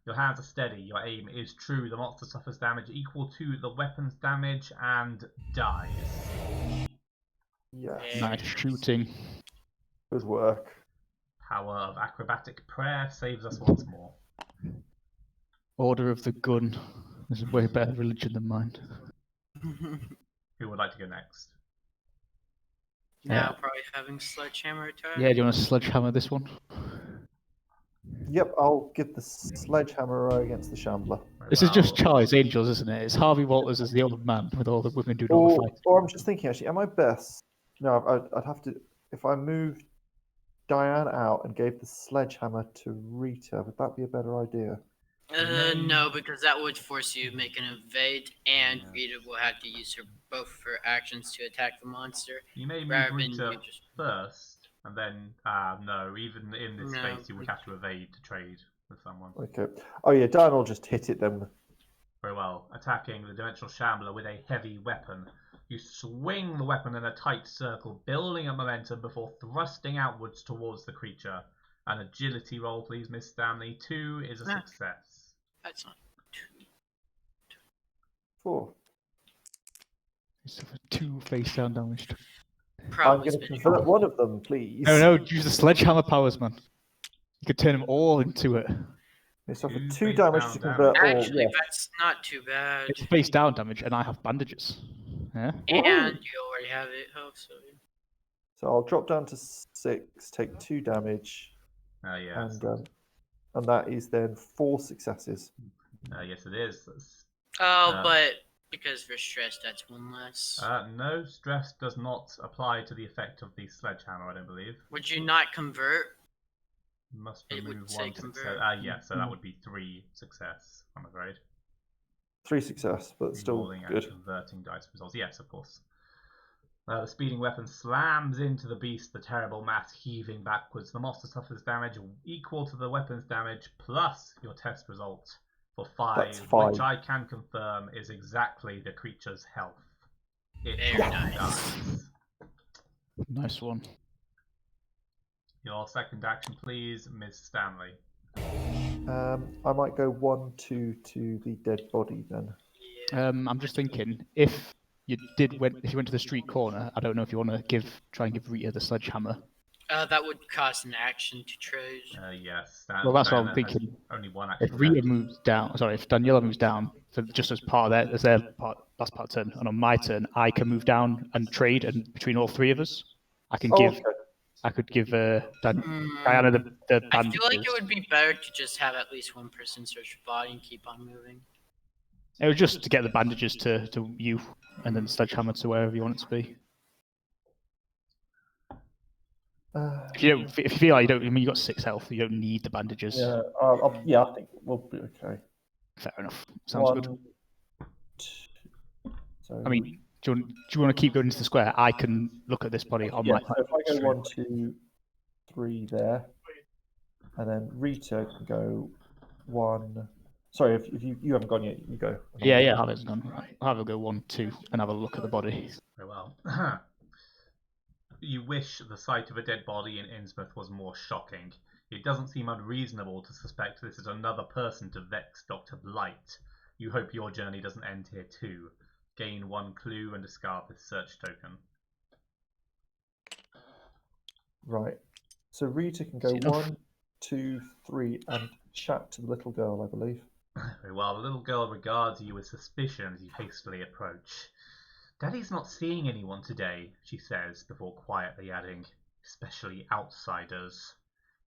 Your hands are steady, your aim is true. The monster suffers damage equal to the weapon's damage and dies. Yes. Nice shooting. Good work. Power of acrobatic prayer saves us once more. Order of the Gun. This is way better religion than mine. Who would like to go next? Now Yeah. probably having Sledgehammer attack. Yeah, do you want to sledgehammer this one? Yep, I'll give the sledgehammer row against the shambler. Very This is just well. Charlie's Angels, isn't it? It's Harvey Walters as the old man with all the women doing all the fighting. Or I'm just thinking, actually, am I best? No, I'd have to. If I moved Diane out and gave the sledgehammer to Rita, would that be a better idea? No, because that would force you to make an evade, and Yeah. Rita will have to use both of her actions to attack the monster. You may move rather than Rita you just- first, and then no. Even in this No. space, you would have to evade to trade with someone. Okay. Oh yeah, Diane will just hit it then. Very well. Attacking the dimensional shambler with a heavy weapon. You swing the weapon in a tight circle, building up momentum before thrusting outwards towards the creature. An agility roll, please, Miss Stanley. 2 is a Ah. success. That's not too. 4. You suffer 2 face down damage. I'm Probably going to spinning. convert one of them, please. No, use the sledgehammer powers, man. You could turn them all into it. They suffer 2 2 face damage down to damage. convert all. Actually, Yeah. that's not too bad. It's face down damage, and I have bandages. Yeah. And you already have it health, so So I'll drop down to 6, take 2 damage, Yes. and that is then 4 successes. Yes, it is. but because we're stressed, that's one less. No, stress does not apply to the effect of the sledgehammer, I don't believe. Would you not convert? Must It would remove say 1 success. convert. Yeah, so that would be 3 success, I'm afraid. 3 success, but still Rolling and good. converting dice results. Yes, of course. The speeding weapon slams into the beast, the terrible mass heaving backwards. The monster suffers damage equal to the weapon's damage plus your test result for 5, That's 5. which I can confirm is exactly the creature's health. It Very nice. dies. Nice one. Your second action, please, Ms. Stanley. I might go 1-2 to the dead body then. Yeah. I'm just thinking, if you went to the street corner, I don't know if you want to try and give Rita the sledgehammer. That would cost an action to trade. Yes. Well, that's what I'm Diana has thinking. Only 1 If action Rita left. moves down, if Daniela moves down, just as part of their last part turn, and on my turn, I can move down and trade, and between all 3 of us, I can Okay. I could give Diana the I bandages. feel like it would be better to just have at least one person search your body and keep on moving. It was just to get the bandages to you, and then sledgehammer to wherever you want it to be. If you feel like you don't, I mean, you got 6 health, you don't need the bandages. Yeah, I think we'll be okay. Fair enough. Sounds good. 1, 2. I mean, do you want to keep going into the square? I can look at this body on yeah. my. So if I go 1, 2, 3 there, and then Rita can go 1. Sorry, if you haven't gone yet, you go. Yeah, have it gone. I'll have a go 1, 2, and have a look at the body. Very well. You wish the sight of a dead body in Innsmouth was more shocking. It doesn't seem unreasonable to suspect this is another person to vex Dr. Blight. You hope your journey doesn't end here too. Gain 1 clue and discard this search token. Right. So Rita can go That's enough. 1, 2, 3, and chat to the little girl, I believe. Very well. The little girl regards you with suspicion as you hastily approach. Daddy's not seeing anyone today, she says, before quietly adding, especially outsiders.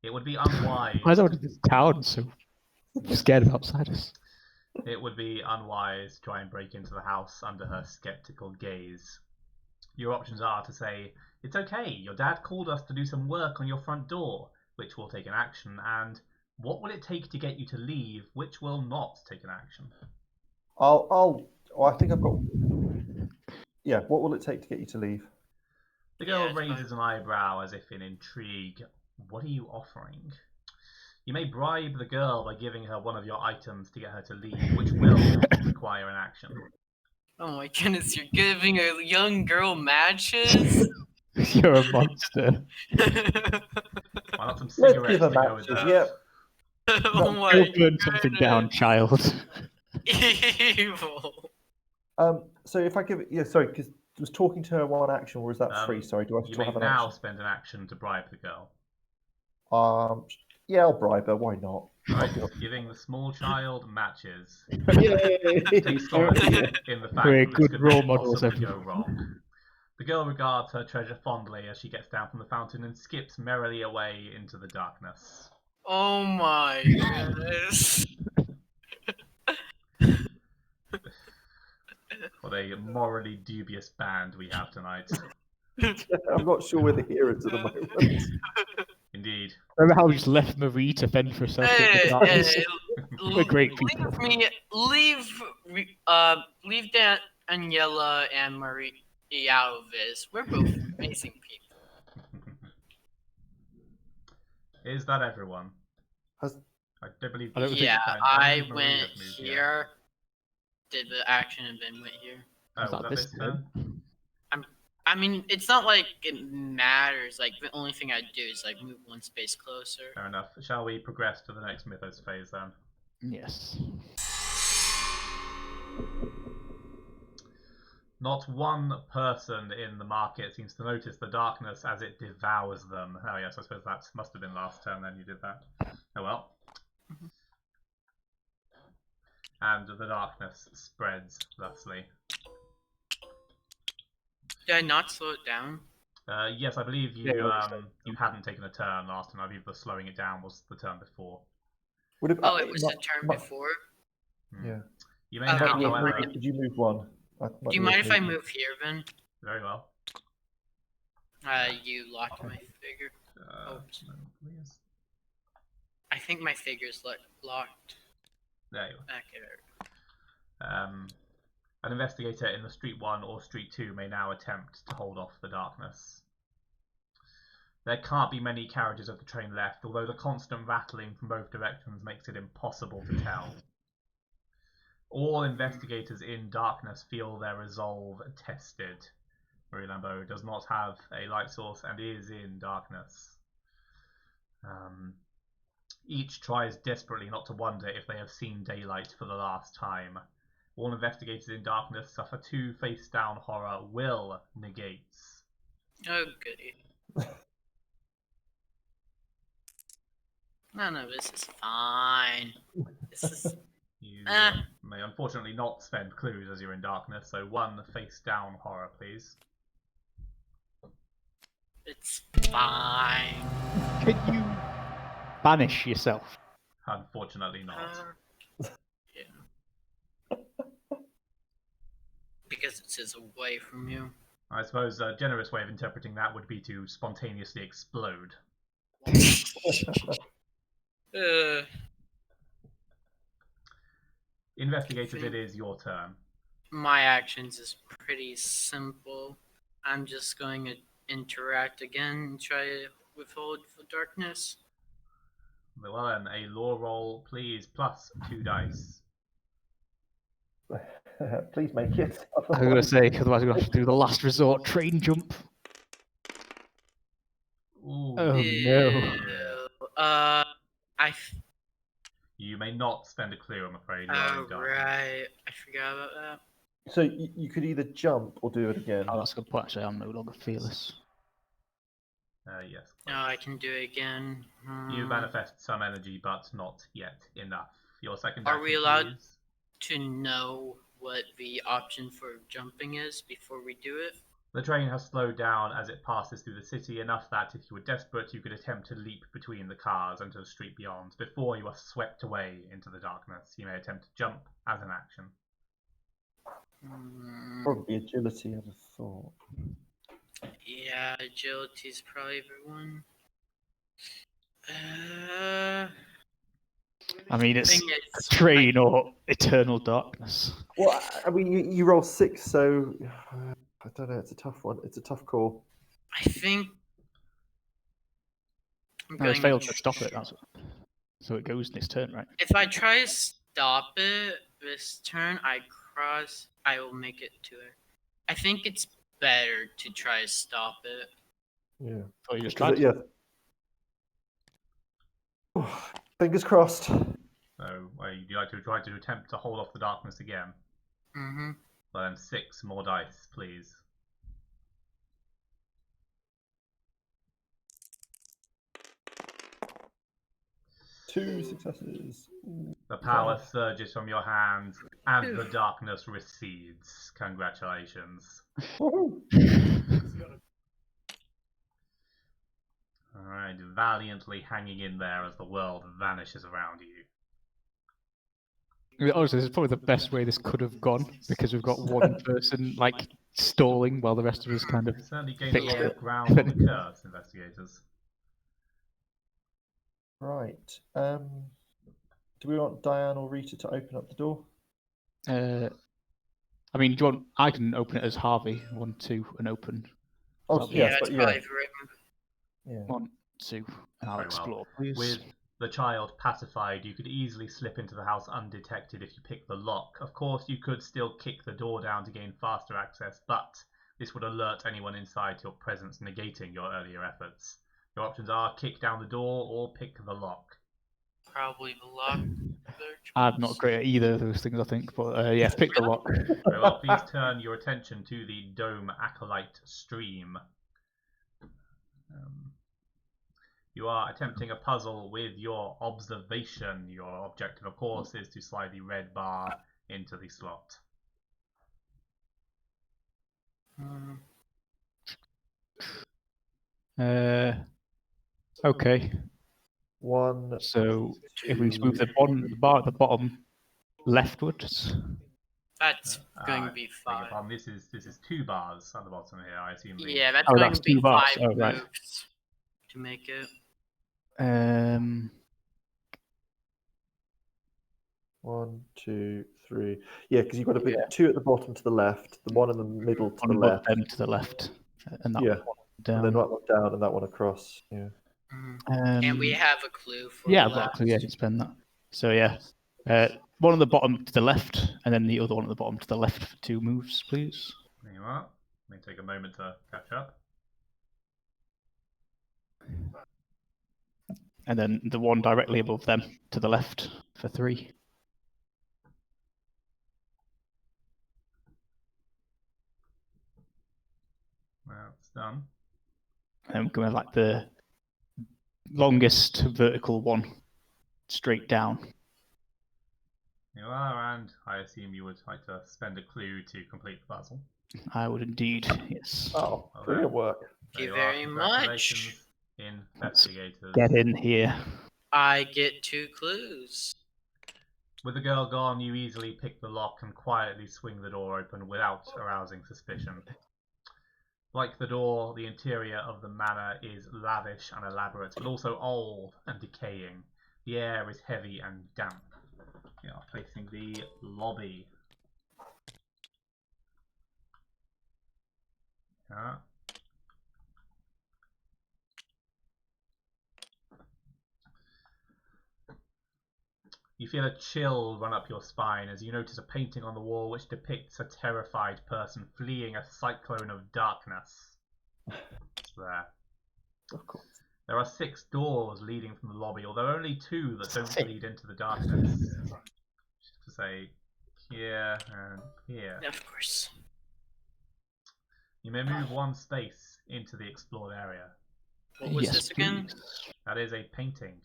It would be unwise. Why is everyone in this town so scared of outsiders? It would be unwise to try and break into the house under her skeptical gaze. Your options are to say, it's okay, your dad called us to do some work on your front door, which will take an action, and what will it take to get you to leave, which will not take an action? I think I've got. Yeah, what will it take to get you to leave? The girl Yeah, raises an eyebrow as if in intrigue. What are you offering? You may bribe the girl by giving her one of your items to get her to leave, which will not require an action. Oh my goodness, you're giving a young girl matches? You're a monster. Why not some Let's cigarettes give her to go with matches. that? Yep. Oh my Go burn something down, child. Evil. So if I give it, sorry, because was talking to her 1 action, or is that free? Sorry, do I You still may have an now action? spend an action to bribe the girl. Yeah, I'll bribe her. Why not? Right, giving the small child matches. Yay! Take solace in the fact We're that this good could role not models, possibly go everyone. wrong. The girl regards her treasure fondly as she gets down from the fountain and skips merrily away into the darkness. Oh my goodness. What a morally dubious band we have tonight. I'm not sure we're the heroes at the moment. Indeed. Remember how we just left Marie to fend for herself in the darkness? We're great people. Leave Daniela and Marie out of this. We're both amazing people. Is that everyone? Has- I don't believe. I don't think- Yeah, don't I believe Marie went has moved yet. here, did the action, and then went here. Oh, Is was that this turn? I mean, it's not like it matters. Like, the only thing I do is, like, move one space closer. Fair enough. Shall we progress to the next Mythos phase then? Yes. Not one person in the market seems to notice the darkness as it devours them. Oh yes, I suppose that must have been last turn then you did that. Oh well. And the darkness spreads thusly. Did I not slow it down? Yes, I believe you you hadn't taken a turn last time. I believe the slowing it down was the turn before. Would it, Oh, it was the turn before? Yeah. You may Okay, now, do you however... Could you move one? Do you mind if I move here, then? Very well. You locked my figure. Oops. Moment, please. I think my figure's locked. There you are. Okay, there. An investigator in the Street 1 or Street 2 may now attempt to hold off the darkness. There can't be many carriages of the train left, although the constant rattling from both directions makes it impossible to tell. All investigators in darkness feel their resolve tested. Marie Lambeau does not have a light source and is in darkness. Each tries desperately not to wonder if they have seen daylight for the last time. All investigators in darkness suffer 2 face-down horror will negates. Oh, goody. No, this is fine. This is... You may unfortunately not spend clues as you're in darkness, so 1 face-down horror, please. It's fine. Can you banish yourself? Unfortunately not. Yeah. Because it says away from you. I suppose a generous way of interpreting that would be to spontaneously explode. Investigators, it is your turn. My actions is pretty simple. I'm just going to interact again and try to withhold for darkness. Well then, a law roll, please, plus 2 dice. Please make it. I was going to say, otherwise we're going to have to do the last resort train jump. Ooh. Oh no. You may not spend a clue, I'm afraid. You are in darkness. Right. I forgot about that. So you could either jump or do it again. Oh, that's a good point. Actually, I'm no longer fearless. Yes. No, I can do it again. You manifest some energy, but not yet enough. Your second Are action, we allowed please. to know what the option for jumping is before we do it? The train has slowed down as it passes through the city, enough that if you were desperate, you could attempt to leap between the cars and to the street beyond. Before you are swept away into the darkness, you may attempt to jump as an action. Probably agility, I'd have thought. Yeah, agility's probably everyone. I mean, it's Thing is, train or eternal darkness. Well, I mean, you roll 6, so I don't know. It's a tough one. It's a tough call. I think I'm No, it's going failed to stop it. That's so it goes in its turn, right? If I try to stop it this turn, I will make it to it. I think it's better to try to stop it. Yeah. Oh, you just tried. Yeah. Fingers crossed. So, would you like to try to attempt to hold off the darkness again? Mm-hmm. Well, then 6 more dice, please. 2 successes. Ooh. The power surges from your hands and the darkness recedes. Congratulations. Woohoo! Alright, valiantly hanging in there as the world vanishes around you. I mean, honestly, this is probably the best way this could have gone because we've got one person like stalling while the rest of us kind of. You certainly gained a lot fixed of ground on the curse, investigators. Right. Do we want Diane or Rita to open up the door? I mean, do you want? I can open it as Harvey. 1, 2, and open. Oh, That'll be- yes, that's but probably yeah. right. Yeah. 1, 2, and I'll Very well. explore, please. With the child pacified, you could easily slip into the house undetected if you pick the lock. Of course, you could still kick the door down to gain faster access, but this would alert anyone inside to your presence, negating your earlier efforts. Your options are kick down the door or pick the lock. Probably the lock. I'm not great at either of those things, I think, but yeah, pick the lock. Very well, please turn your attention to the Dome Acolyte stream. You are attempting a puzzle with your observation. Your objective, of course, is to slide the red bar into the slot. Okay. 1. So if we move the bar at the bottom leftwards. That's going to be Beg your 5. pardon, this is 2 bars at the bottom here. I assume. Yeah, that's Oh, going that's to be 2 bars. 5 Oh, right. moves to make it. 1, 2, 3. Yeah, because you've got to put 2 at the bottom to the left, the 1 in the middle to One the above left, them to the left, and that Yeah. one down. and then that one down and that one across. Yeah. And we have a clue for yeah, the I've got a last. clue. Yeah, I can spend that. So yeah, one on the bottom to the left, and then the other one at the bottom to the left for 2 moves, please. There you are. May take a moment to catch up. And then the one directly above them to the left for 3. That's done. And we're going to have like the longest vertical one straight down. You are, and I assume you would like to spend a clue to complete the puzzle. I would indeed, yes. Oh, Well, brilliant work. Thank you There are. very Congratulations, much. investigators. Get in here. I get 2 clues. With the girl gone, you easily pick the lock and quietly swing the door open without arousing suspicion. Like the door, the interior of the manor is lavish and elaborate, but also old and decaying. The air is heavy and damp. We are facing the lobby. Yeah. You feel a chill run up your spine as you notice a painting on the wall which depicts a terrified person fleeing a cyclone of darkness. It's there. Of course. There are 6 doors leading from the lobby, although only 2 that don't lead into the darkness. Just to say, here and here. Of course. You may move 1 space into the explored area. What was Yes, this again? please. That is a painting.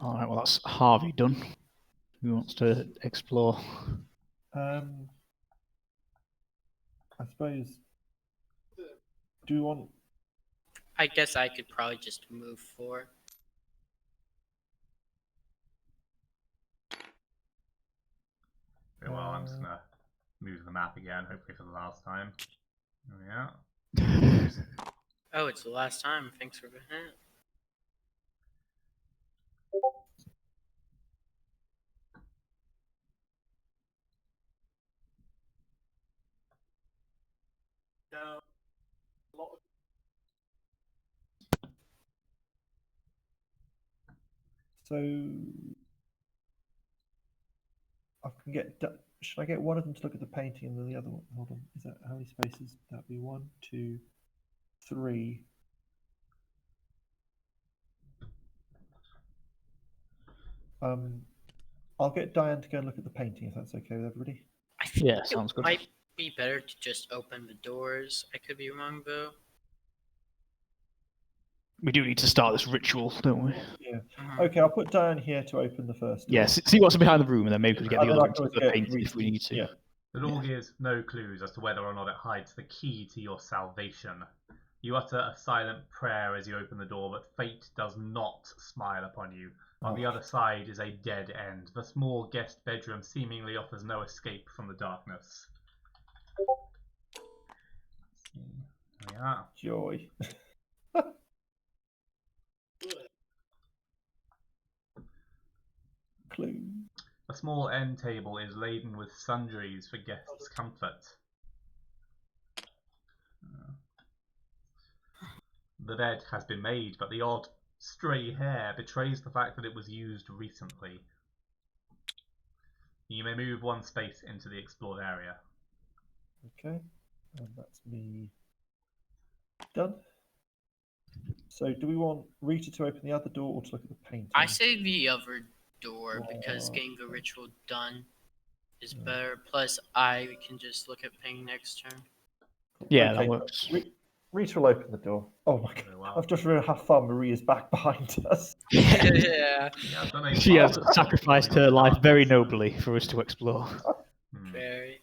All right, well, that's Harvey done. Who wants to explore? I suppose. Do you want? I guess I could probably just move 4. Very well, I'm just gonna move the map again, hopefully for the last time. There we are. Oh, it's the last time. Thanks for the hint. So I can get. Should I get one of them to look at the painting and then the other one? Hold on. Is that how many spaces? That'd be 1, 2, 3. I'll get Diane to go and look at the painting if that's okay with everybody. I think Yeah, sounds good. might be better to just open the doors. I could be wrong though. We do need to start this ritual, don't we? Yeah. Mhm. Okay, I'll put Diane here to open the first door. Yes. See what's behind the room, and then maybe we can get And the then other I can ones to always get paint if we need to. Yeah. The door gives no clues as to whether or not it hides the key to your salvation. You utter a silent prayer as you open the door, but fate does not smile upon you. On the other side is a dead end. The small guest bedroom seemingly offers no escape from the darkness. Let's see. There we are. Joy. Clue. A small end table is laden with sundries for guests' comfort. The bed has been made, but the odd stray hair betrays the fact that it was used recently. You may move one space into the explored area. Okay. And that's me done. So do we want Rita to open the other door or to look at the painting? I say the other door because Oh, getting the ritual done is Yeah. better. Plus, I can just look at ping next turn. Yeah, Okay, that works. Rita will open the door. Oh my god. Very well. I've just realised how far Maria's back behind us. Yeah, She has done a She has marvelous job sacrificed of avoiding her the life very darkness. nobly for us to explore. very.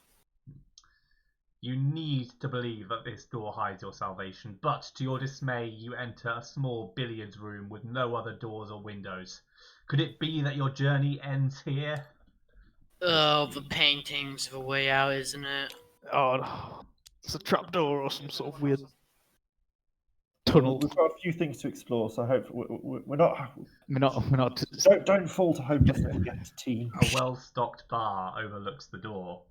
You need to believe that this door hides your salvation, but to your dismay, you enter a small billiards room with no other doors or windows. Could it be that your journey ends here? Oh, the painting's the way out, isn't it? Oh, no. It's a trapdoor or some sort of weird tunnel. We've got a few things to explore, so hopefully we're not. We're not. Don't fall to hopelessness yet, team. A well-stocked bar overlooks the door.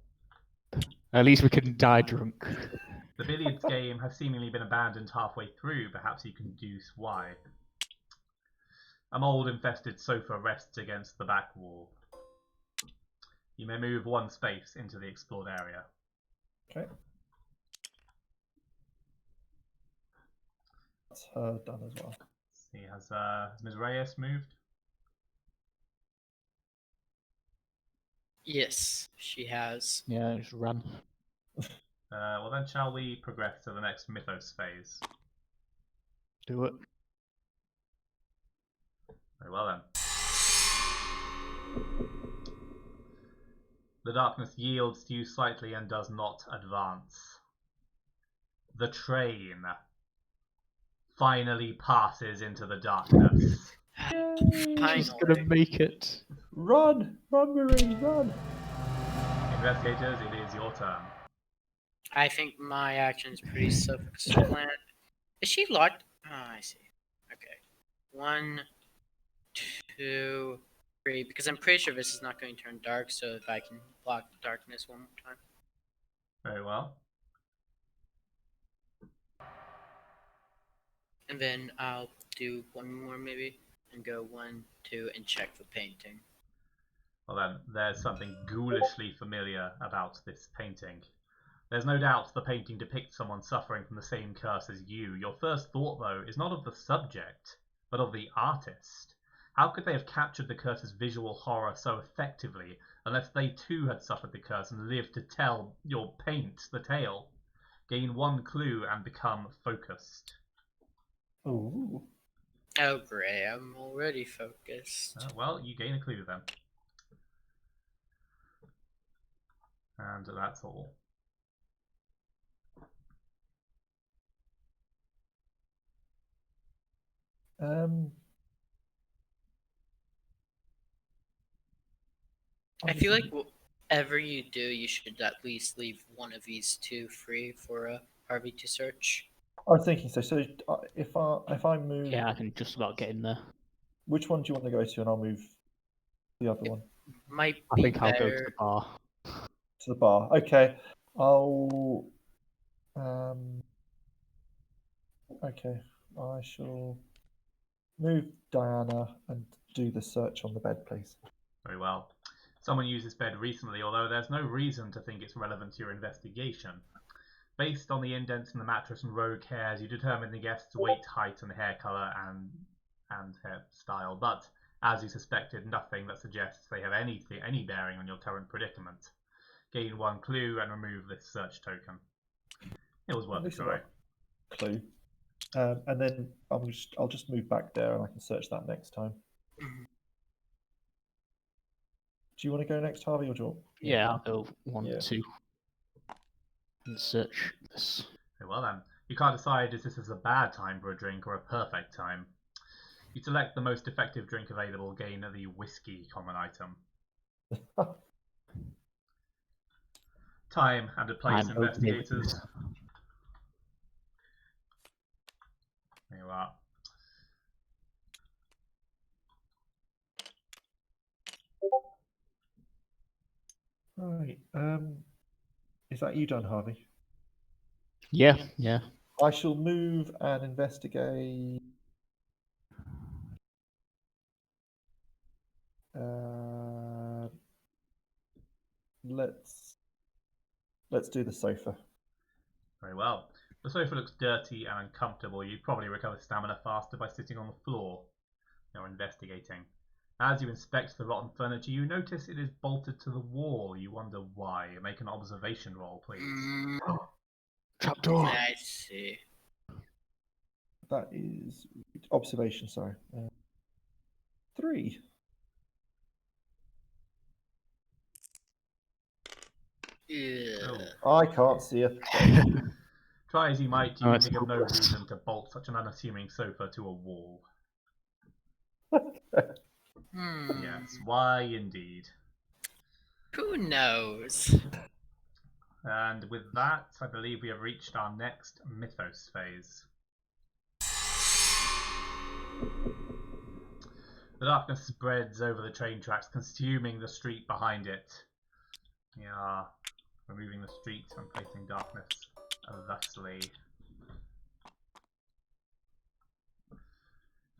At least we can die drunk. The billiards game has seemingly been abandoned halfway through. Perhaps you can deduce why. A mold-infested sofa rests against the back wall. You may move one space into the explored area. Okay. That's her done as well. See, has Ms. Reyes moved? Yes, she has. Yeah, just run. Well then, shall we progress to the next mythos phase? Do it. Very well then. The darkness yields to you slightly and does not advance. The train finally passes into the darkness. She's gonna make it. Run, Marie, run! Investigators, it is your turn. I think my action's pretty self-explanatory. Is she locked? Oh, I see. Okay. 1, 2, 3. Because I'm pretty sure this is not going to turn dark, so if I can block the darkness one more time. Very well. And then I'll do one more maybe, and go 1, 2, and check the painting. Well then, there's something ghoulishly familiar about this painting. There's no doubt the painting depicts someone suffering from the same curse as you. Your first thought, though, is not of the subject, but of the artist. How could they have captured the curse's visual horror so effectively unless they too had suffered the curse and lived to tell your paint the tale? Gain one clue and become focused. Ooh. Oh great, I'm already focused. Well, you gain a clue then. And that's all. I feel like whatever you do, you should at least leave one of these two free for Harvey to search. I was thinking so. So if I move, Yeah, I can just about get in there. which one do you want to go to, and I'll move the other one Might I be think I'll go to better. the bar. to the bar. Okay, I'll. Okay, I shall move Diana and do the search on the bed, please. Very well. Someone used this bed recently, although there's no reason to think it's relevant to your investigation. Based on the indents in the mattress and rogue hairs, you determine the guest's weight, height, and hair color and hairstyle, but as you suspected, nothing that suggests they have any bearing on your current predicament. Gain one clue and remove this search token. It was worth At a least I try. got a clue. And then I'll just move back there, and I can search that next time. Mhm. Do you want to go next, Harvey, or do you want... Yeah, I'll go 1, Yeah. 2, and search this. Very well then. You can't decide if this is a bad time for a drink or a perfect time. You select the most effective drink available, gain the whiskey common item. Time and a place, I'm okay with investigators. this. There you are. Right. Is that you done, Harvey? Yeah, yeah. I shall move and investigate. Let's do the sofa. Very well. The sofa looks dirty and uncomfortable. You'd probably recover stamina faster by sitting on the floor. You're investigating. As you inspect the rotten furniture, you notice it is bolted to the wall. You wonder why. Make an observation roll, please. Trapdoor. I see. That is observation. Sorry, 3. Yeah. Oh. I can't see a thing. Try as you might, you Oh, can it's think of no hopeless. reason to bolt such an unassuming sofa to a wall. Yes, why indeed. Who knows? And with that, I believe we have reached our next mythos phase. The darkness spreads over the train tracks, consuming the street behind it. We are removing the street and placing darkness thusly.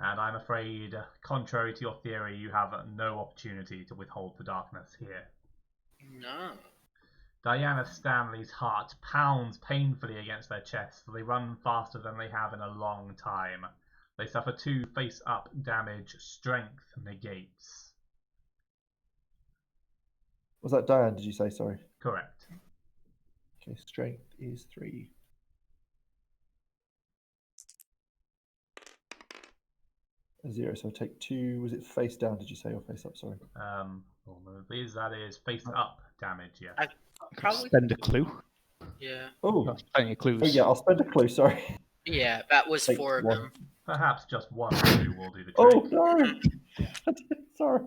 And I'm afraid, contrary to your theory, you have no opportunity to withhold the darkness here. No. Diana Stanley's heart pounds painfully against their chest. They run faster than they have in a long time. They suffer 2 face-up damage. Strength negates. Was that Diane? Did you say? Sorry. Correct. Okay, strength is 3. A 0. So I take 2. Was it face down? Did you say, or face up? Sorry. That is face-up damage. Yes. I probably. Spend a clue. Yeah. Oh, That's plenty of clues. oh yeah. I'll spend a clue. Sorry. Yeah, that was Take 4 of 1. them. Perhaps just one clue will do the trick. Oh no! Sorry.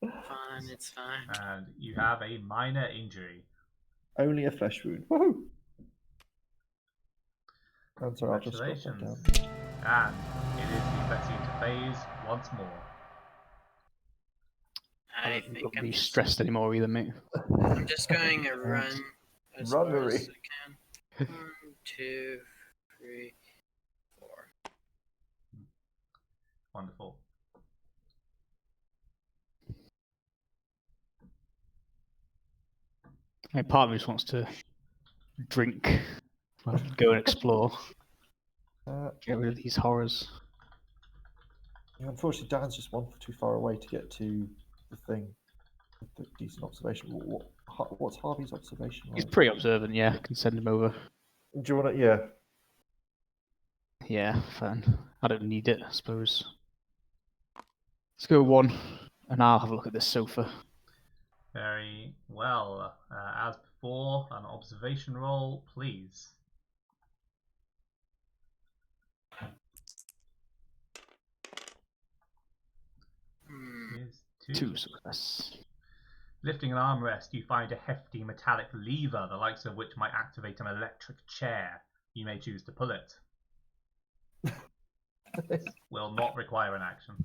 Fine, it's fine. And you have a minor injury. Only a flesh wound. Woohoo! I'm sorry. I'll just drop that Congratulations. down. And it is the Betsy phase once more. I don't think I'm be just, stressed anymore either, mate. I'm just going to run as far Runnery. as I can. 1, 2, 3, 4. Wonderful. I mean, part of me just wants to drink, rather than go and explore, get rid of these horrors. Yeah, unfortunately, Dan's just one too far away to get to the thing. The decent observation. What's Harvey's observation He's like? pretty observant, yeah. Can send him over. Do you want to? Yeah. Yeah, fine. I don't need it, I suppose. Let's go 1, and I'll have a look at this sofa. Very well. As before, an observation roll, please. Is 2 success. Lifting an armrest, you find a hefty metallic lever, the likes of which might activate an electric chair. You may choose to pull it. This will not require an action.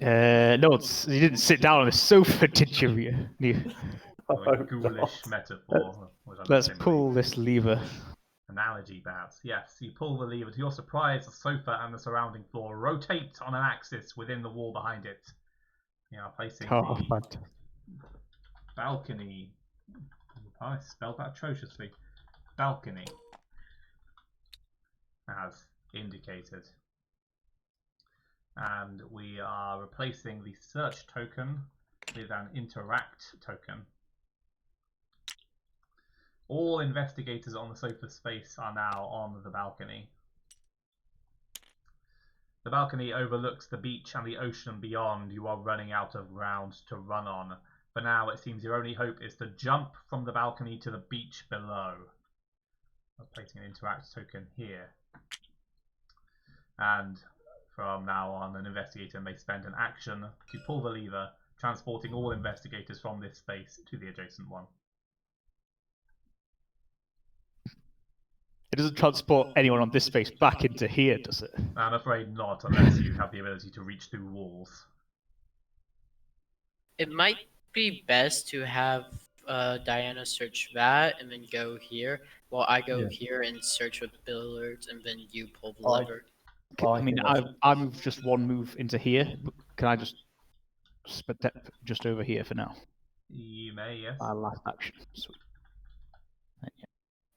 No, you didn't sit down on the sofa, did you? A ghoulish metaphor. Let's pull this lever. Analogy, perhaps. Yes, you pull the lever. To your surprise, the sofa and the surrounding floor rotate on an axis within the wall behind it. You are placing the balcony. I spelled that atrociously. Balcony, as indicated. And we are replacing the search token with an interact token. All investigators on the sofa space are now on the balcony. The balcony overlooks the beach and the ocean beyond. You are running out of ground to run on. For now, it seems your only hope is to jump from the balcony to the beach below. I'm placing an interact token here. And from now on, an investigator may spend an action to pull the lever, transporting all investigators from this space to the adjacent one. It doesn't transport anyone on this space back into here, does it? I'm afraid not, unless you have the ability to reach through walls. It might be best to have Diana search that and then go here, while I go Yeah. here and search with billiards, and then you pull the I- lever. I mean, think that's- I moved just one move into here. But can I just step just over here for now? You may, yes. Last action. Sweet.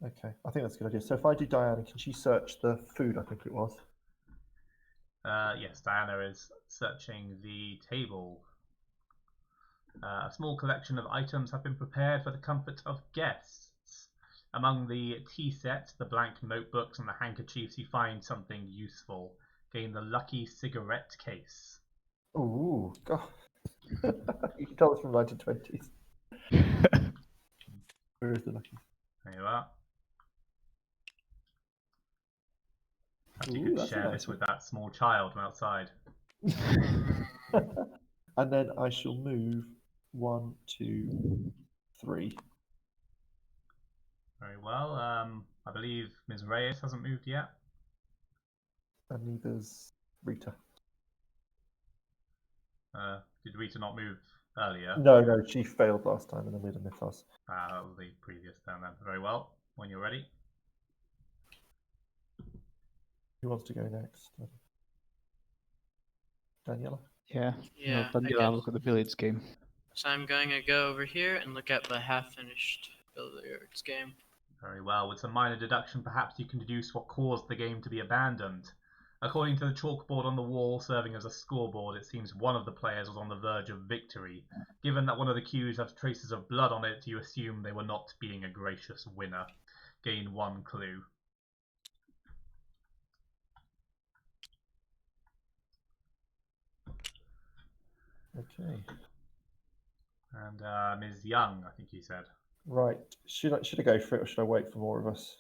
Okay, I think that's a good idea. So if I do Diana, can she search the food? I think it was. Yes, Diana is searching the table. A small collection of items have been prepared for the comfort of guests. Among the tea set, the blank notebooks, and the handkerchiefs, you find something useful. Gain the lucky cigarette case. Ooh, God. You can tell it's from 1920s. Where is the lucky? There you are. Perhaps you Ooh, could that's a share nice this one. with that small child from outside. And then I shall move 1, 2, 3. Very well. I believe Ms. Reyes hasn't moved yet. And neither's Rita. Did Rita not move earlier? No, she failed last time and then we had a mythos. That was the previous turn then. Very well. When you're ready. Who wants to go next? Daniela? Yeah. Yeah, Then I you'll have a guess. look at the billiards game. So I'm going to go over here and look at the half-finished billiards game. Very well. With some minor deduction, perhaps you can deduce what caused the game to be abandoned. According to the chalkboard on the wall serving as a scoreboard, it seems one of the players was on the verge of victory. Given that one of the cues has traces of blood on it, you assume they were not being a gracious winner. Gain 1 clue. Okay. And Ms. Young, I think you said. Right. Should I go for it or should I wait for more of us?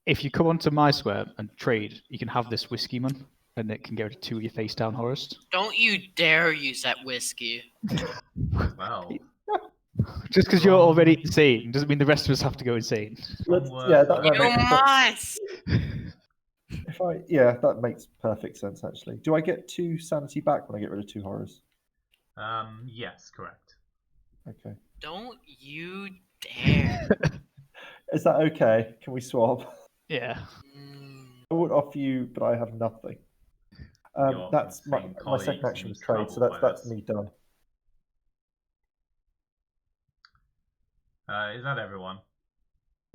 If you come onto my square and trade, you can have this whiskey man, and it can go to 2 of your face down horrors. Don't you dare use that whiskey. Well, Just because you're already insane doesn't mean the rest of us have to go insane. Yeah, that You makes must! that makes perfect sense actually. Do I get 2 sanity back when I get rid of 2 horrors? yes, correct. Okay. Don't you dare. Is that okay? Can we swap? Yeah. I would offer you, but I have nothing. Your That's my insane second colleagues action was need trade, so trouble by that's this. me done. Is that everyone?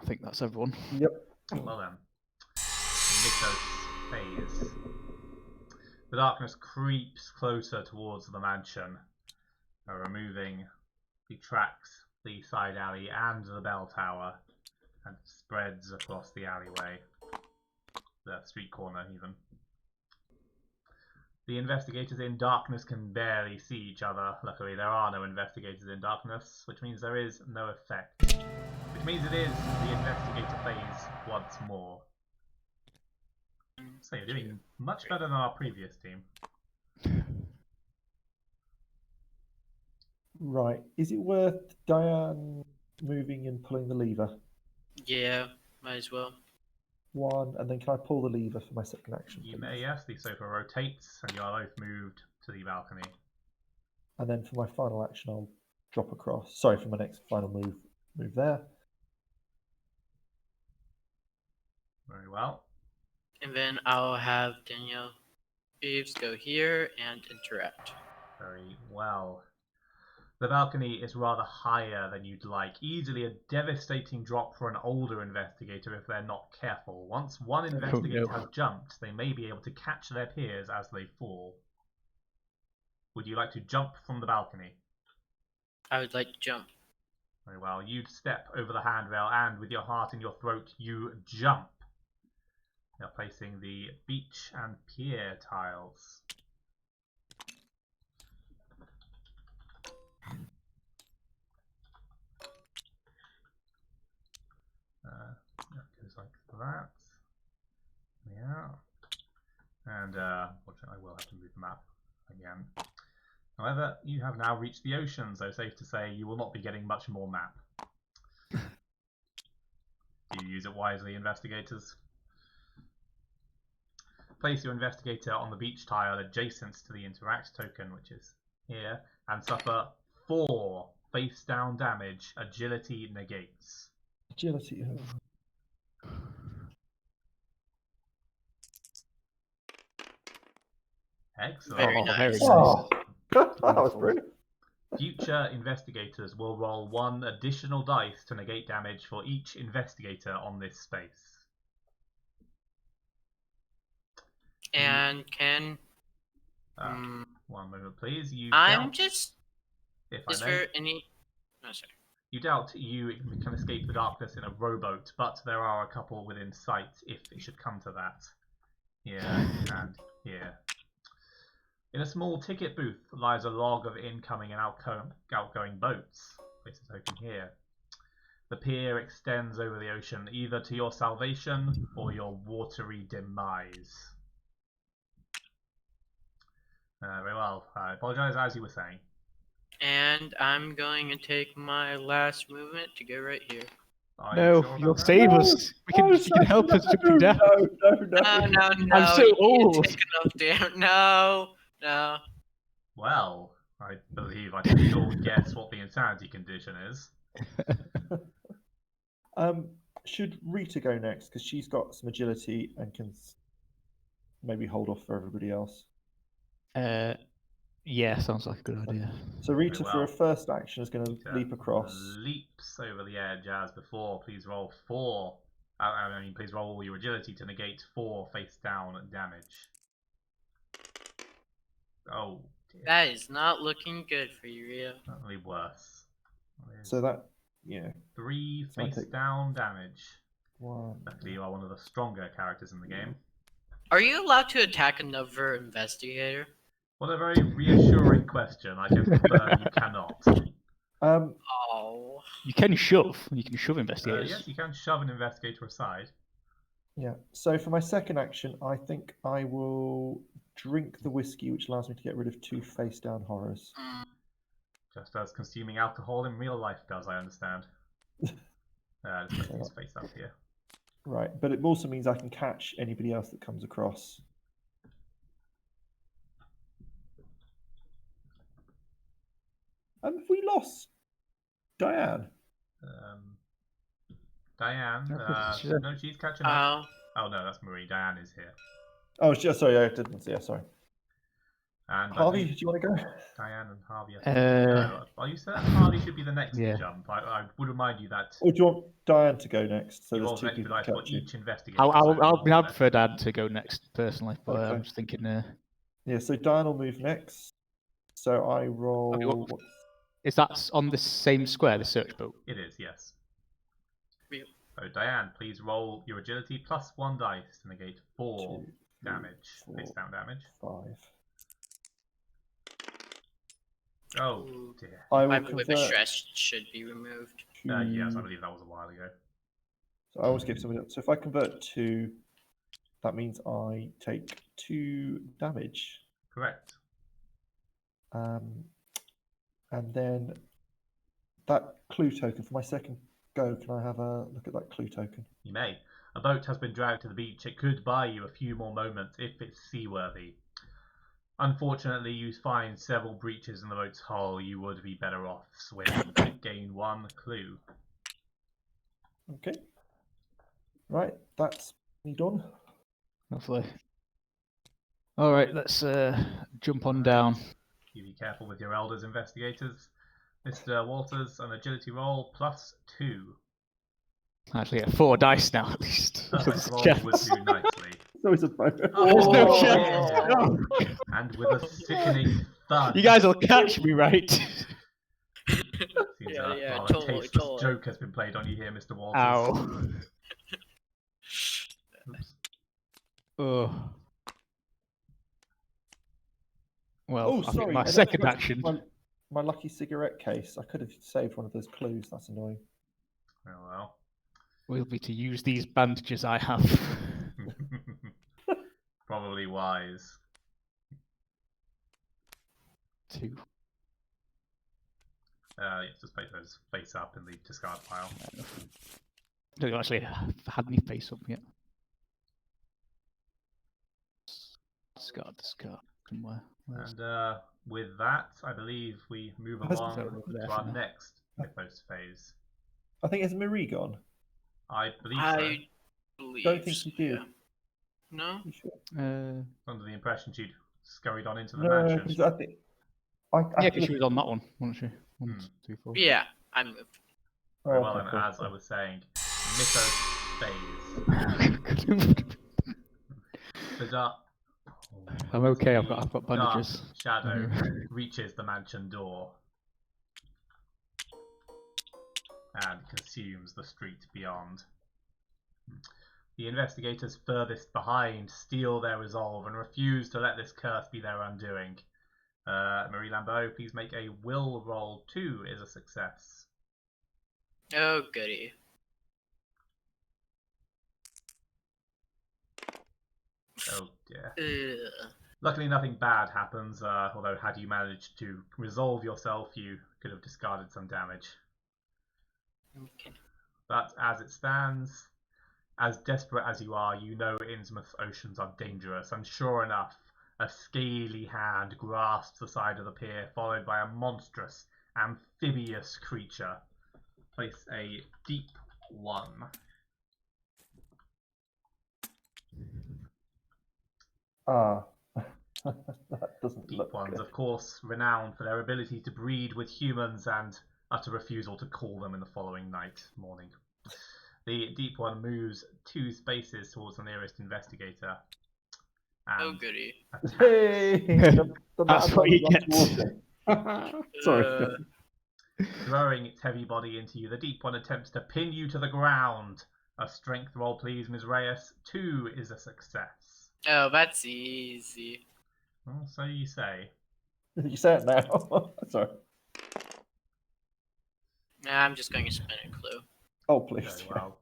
I think that's everyone. Yep. Well then. Mythos phase. The darkness creeps closer towards the mansion, removing the tracks, the side alley, and the bell tower, and spreads across the alleyway, the street corner even. The investigators in darkness can barely see each other. Luckily, there are no investigators in darkness, which means there is no effect. Which means it is the investigator phase once more. So you're doing much better than our previous team. Right. Is it worth Diane moving and pulling the lever? Yeah, might as well. 1, and then can I pull the lever for my second action, You please? may, yes, the sofa rotates, and you are both moved to the balcony. And then for my final action, I'll drop across. Sorry, for my next final move there. Very well. And then I'll have Danielle Eves go here and interact. Very well. The balcony is rather higher than you'd like, easily a devastating drop for an older investigator if they're not careful. Once one investigator has jumped, they may be able to catch their peers as they fall. Would you like to jump from the balcony? I would like to jump. Very well. You'd step over the handrail and with your heart in your throat, you jump. Now placing the beach and pier tiles. That goes like that. Yeah. And unfortunately I will have to move the map again. However, you have now reached the ocean, so safe to say you will not be getting much more map. Do you use it wisely, investigators? Place your investigator on the beach tile adjacent to the interact token, which is here, and suffer 4 face down damage. Agility negates. Agility. Excellent. Very Oh, nice. very nice. Oh, that was brilliant. Future investigators will roll 1 additional dice to negate damage for each investigator on this space. And can One moment, please. You I'm doubt, just if is I may, there any no sorry. you doubt you can escape the darkness in a rowboat, but there are a couple within sight if it should come to that. Here and here. In a small ticket booth lies a log of incoming and outgoing boats. Place a token here. The pier extends over the ocean, either to your salvation or your watery demise. Very well. I apologise, as you were saying. And I'm going to take my last movement to go right here. Are you No, sure about you'll that? save us. You can help us jumping down. No. I'm so you old. Take enough damn. No. Well, I believe I can still guess what the insanity condition is. Should Rita go next because she's got some agility and can maybe hold off for everybody else? Yeah, sounds like a good idea. So Rita, Very for well. her first action, is going to leap across. Leaps over the edge as before. Please roll 4. Please roll all your agility to negate 4 face down damage. Oh dear. That is not looking good for you, Rio. Certainly worse. So that, yeah. 3 So I face take- down damage. 1. Luckily, you are one of the stronger characters in the game. Are you allowed to attack another investigator? What a very reassuring question. I can confirm you cannot. Oh. You can shove. You can shove investigators. Yes, you can shove an investigator aside. Yeah. So for my second action, I think I will drink the whiskey, which allows me to get rid of 2 face down horrors. Just as consuming alcohol in real life does, I understand. Let's put his face up here. Right, but it also means I can catch anybody else that comes across. Have we lost Diane? Diane, She's no, she's catching up. Oh. Oh no, that's Marie. Diane is here. Oh, sorry, I didn't see. Sorry. And Harvey, do you want to go? Diane and Harvey. Are you certain Harvey should be the next Yeah. jump? I would remind you that Or do you want Diane to go next? So you there's roll 2 next people dice to for catch you. each investigator. I prefer Dad to go next personally, but Okay. I'm just thinking. Yeah, so Diane will move next. So I roll. Is that on the same square, the search boat? It is, yes. Real. So Diane, please roll your agility plus 1 dice to negate 4 2, damage. 4, Face down damage. 5. Oh Ooh. dear. I My will whip of convert. stress should be removed. Yes, I believe that was a while ago. So I always give somebody else. So if I convert 2, that means I take 2 damage. Correct. And then that clue token for my second go. Can I have a look at that clue token? You may. A boat has been dragged to the beach. It could buy you a few more moments if it's seaworthy. Unfortunately, you find several breaches in the boat's hull. You would be better off swimming. Gain 1 clue. Okay. Right, that's me done. Lovely. All right, let's jump on down. You be careful with your elders, investigators. Mr. Walters, an agility roll plus 2. Actually, get 4 dice now at least. Perfect roll Chance. would do nicely. So it's a bonus. There's no Oh, chance. yeah. No. And with a sickening thud. You guys will catch me, right? Seems Yeah, a rather totally, tasteless totally. joke has been played on you here, Mr. Walters. Ow. Oops. Oh. Well, Oh, I think sorry. my I don't second press action. My lucky cigarette case. I could have saved one of those clues. That's annoying. Oh well. Will be to use these bandages I have. Probably wise. 2. You just place those face up in the discard pile. Fair enough. Don't actually had any face up yet. Discard. Somewhere. And with that, I believe we move Has- along over there to for our now. next mythos phase. I think it's Marie gone. I believe so. I believe. Don't think you so, did. yeah. No. You sure? Under the impression she'd scurried on into the No, mansion. because I think I Yeah, because she was on that one, wasn't she? 1, Hmm. 2, 4. Yeah, I moved. Oh, Well, okay, and cool. as I was saying, mythos phase. The dark. I'm okay. I've the got dark bandages. shadow reaches the mansion door and consumes the street beyond. The investigators furthest behind steal their resolve and refuse to let this curse be their undoing. Marie Lambeau, please make a will roll. 2 is a success. Oh goody. Oh dear. Ugh. Luckily, nothing bad happens, although had you managed to resolve yourself, you could have discarded some damage. Okay. But as it stands, as desperate as you are, you know Innsmouth's oceans are dangerous, and sure enough, a scaly hand grasps the side of the pier, followed by a monstrous, amphibious creature. Place a deep 1. That doesn't Deep look ones, good. of course, renowned for their ability to breed with humans and utter refusal to call them in the following morning. The deep one moves 2 spaces towards the nearest investigator. Oh And goody. attacks. Hey, That's what you get. Sorry. Throwing its heavy body into you, the deep one attempts to pin you to the ground. A strength roll, please, Ms. Reyes. 2 is a success. Oh, that's easy. Well, so you say. You say it now. Sorry. Nah, I'm just going to spin a clue. Oh, please. Very well.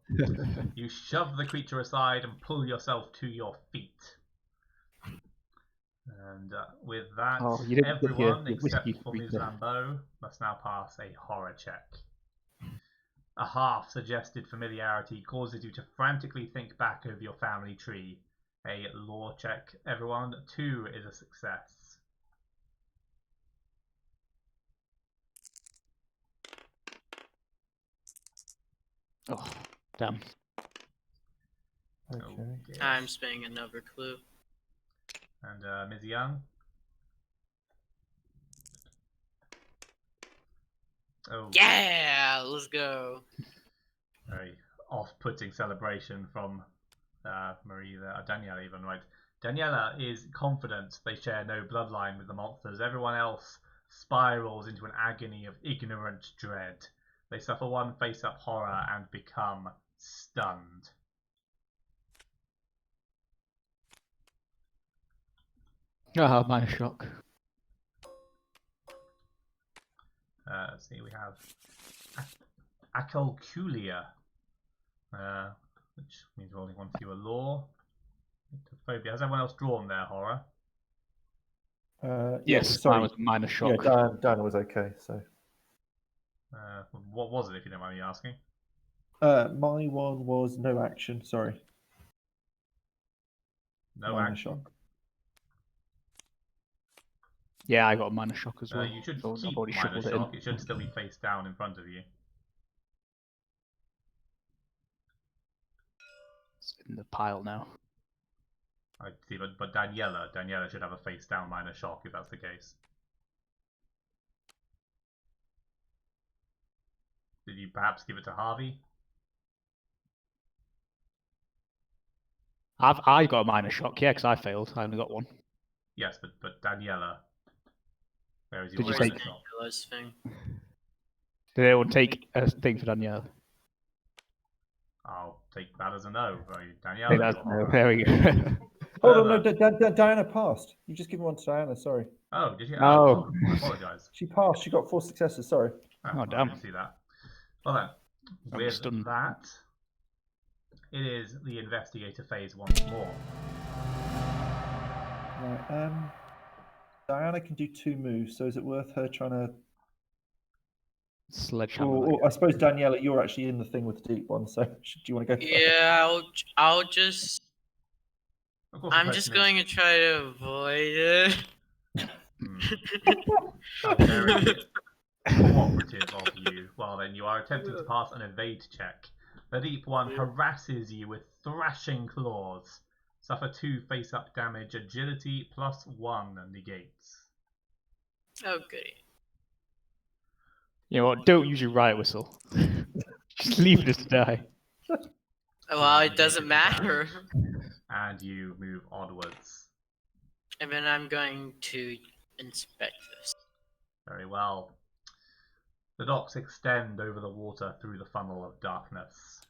You shove the creature aside and pull yourself to your feet. And with that, Oh, you didn't put everyone your except whiskey for Ms. there. Lambeau must now pass a horror check. A half-suggested familiarity causes you to frantically think back over your family tree. A lore check, everyone. 2 is a success. Oh, damn. Okay. Oh, dear. I'm spinning another clue. And Ms. Young? Oh, Yeah, let's go. very off-putting celebration from Marie there. Daniela even, right? Daniela is confident they share no bloodline with the monsters. Everyone else spirals into an agony of ignorant dread. They suffer one face-up horror and become stunned. Ah, minor shock. Let's see, we have Acalculia, which means rolling one fewer lore. Phobia. Has everyone else drawn their horror? Yes, sorry. mine was a minor shock. Yeah, Dan was okay. So What was it, if you don't mind me asking? my one was no action. Sorry, No minor action. shock. Yeah, I got a minor shock as well. You should so keep I've already minor shuffled shock. it It should still be face down in front of you. It's in the pile now. I see, but Daniela should have a face down minor shock if that's the case. Did you perhaps give it to Harvey? I got a minor shock, yeah, because I failed. I only got one. Yes, but Daniela. Where is Did your you Where's minor say- shock? Daniela's thing? Did anyone take a thing for Danielle? I'll take that as a no. I think Daniela, that's your no. horror. There we go. Hold on, no, Further. Diana passed. You just given one to Diana, sorry. Oh, did you? Oh. I apologise. She passed, she got 4 successes, sorry. Oh, I damn. didn't see that. Well then, I'll be with stunned. that, it is the investigator phase once more. Right, Diana can do 2 moves, so is it worth her trying to... Sledgehammer. I suppose, Daniela, you're actually in the thing with the deep one, so do you want to go first? Yeah, I'll just. Of course, the I'm just question is, going to try to avoid it. how very cooperative of you. Well then, you are attempting to pass an evade check. The deep one harasses you with thrashing claws. Suffer 2 face-up damage. Agility +1 negates. Oh, goody. You know what? Don't use your riot whistle. Just leave it to die. Well, it Negated doesn't the matter. damage, and you move onwards. And then I'm going to inspect this. Very well. The docks extend over the water through the funnel of darkness.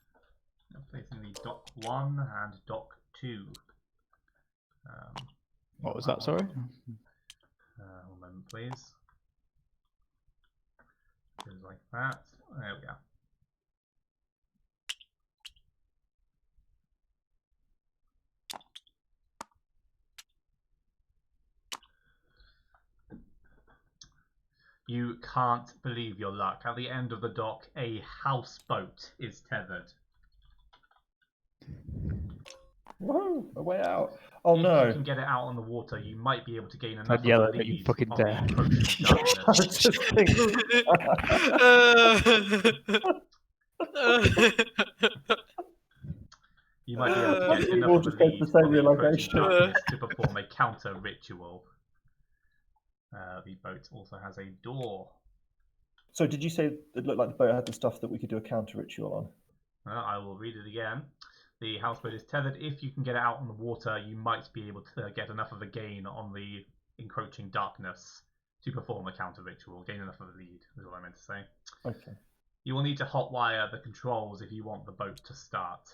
I'm placing the dock 1 and dock 2. What was that, sorry? 1 moment, please. Goes like that. There we go. You can't believe your luck. At the end of the dock, a houseboat is tethered. Woohoo! A way out. Oh If no! you can get it out on the water, you might be able to gain enough of a Daniela, don't you lead fucking on the dare. encroaching I was darkness. just thinking. You might be able to Some get people enough of a just go to lead the same on the encroaching realization. darkness to perform a counter ritual. The boat also has a door. So did you say it looked like the boat had the stuff that we could do a counter ritual on? I will read it again. The houseboat is tethered. If you can get it out on the water, you might be able to get enough of a gain on the encroaching darkness to perform a counter ritual. Gain enough of a lead, is what I meant to say. Okay. You will need to hotwire the controls if you want the boat to start.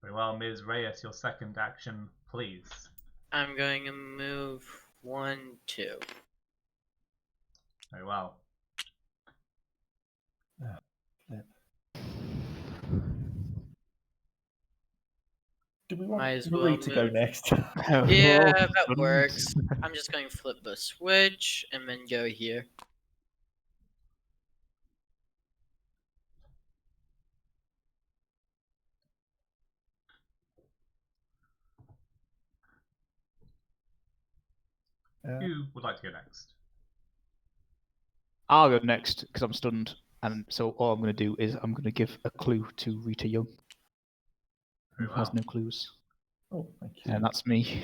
Very well, Ms. Reyes, your second action, please. I'm going to move 1, 2. Very well. Do we want Might as Marie well to go move. next? Yeah, Oh, that stunned. works. I'm just going to flip the switch and then go here. Who would like to go next? I'll go next because I'm stunned. And so all I'm going to do is I'm going to give a clue to Rita Young, who Very has well. no clues. Oh, thank you. And that's me.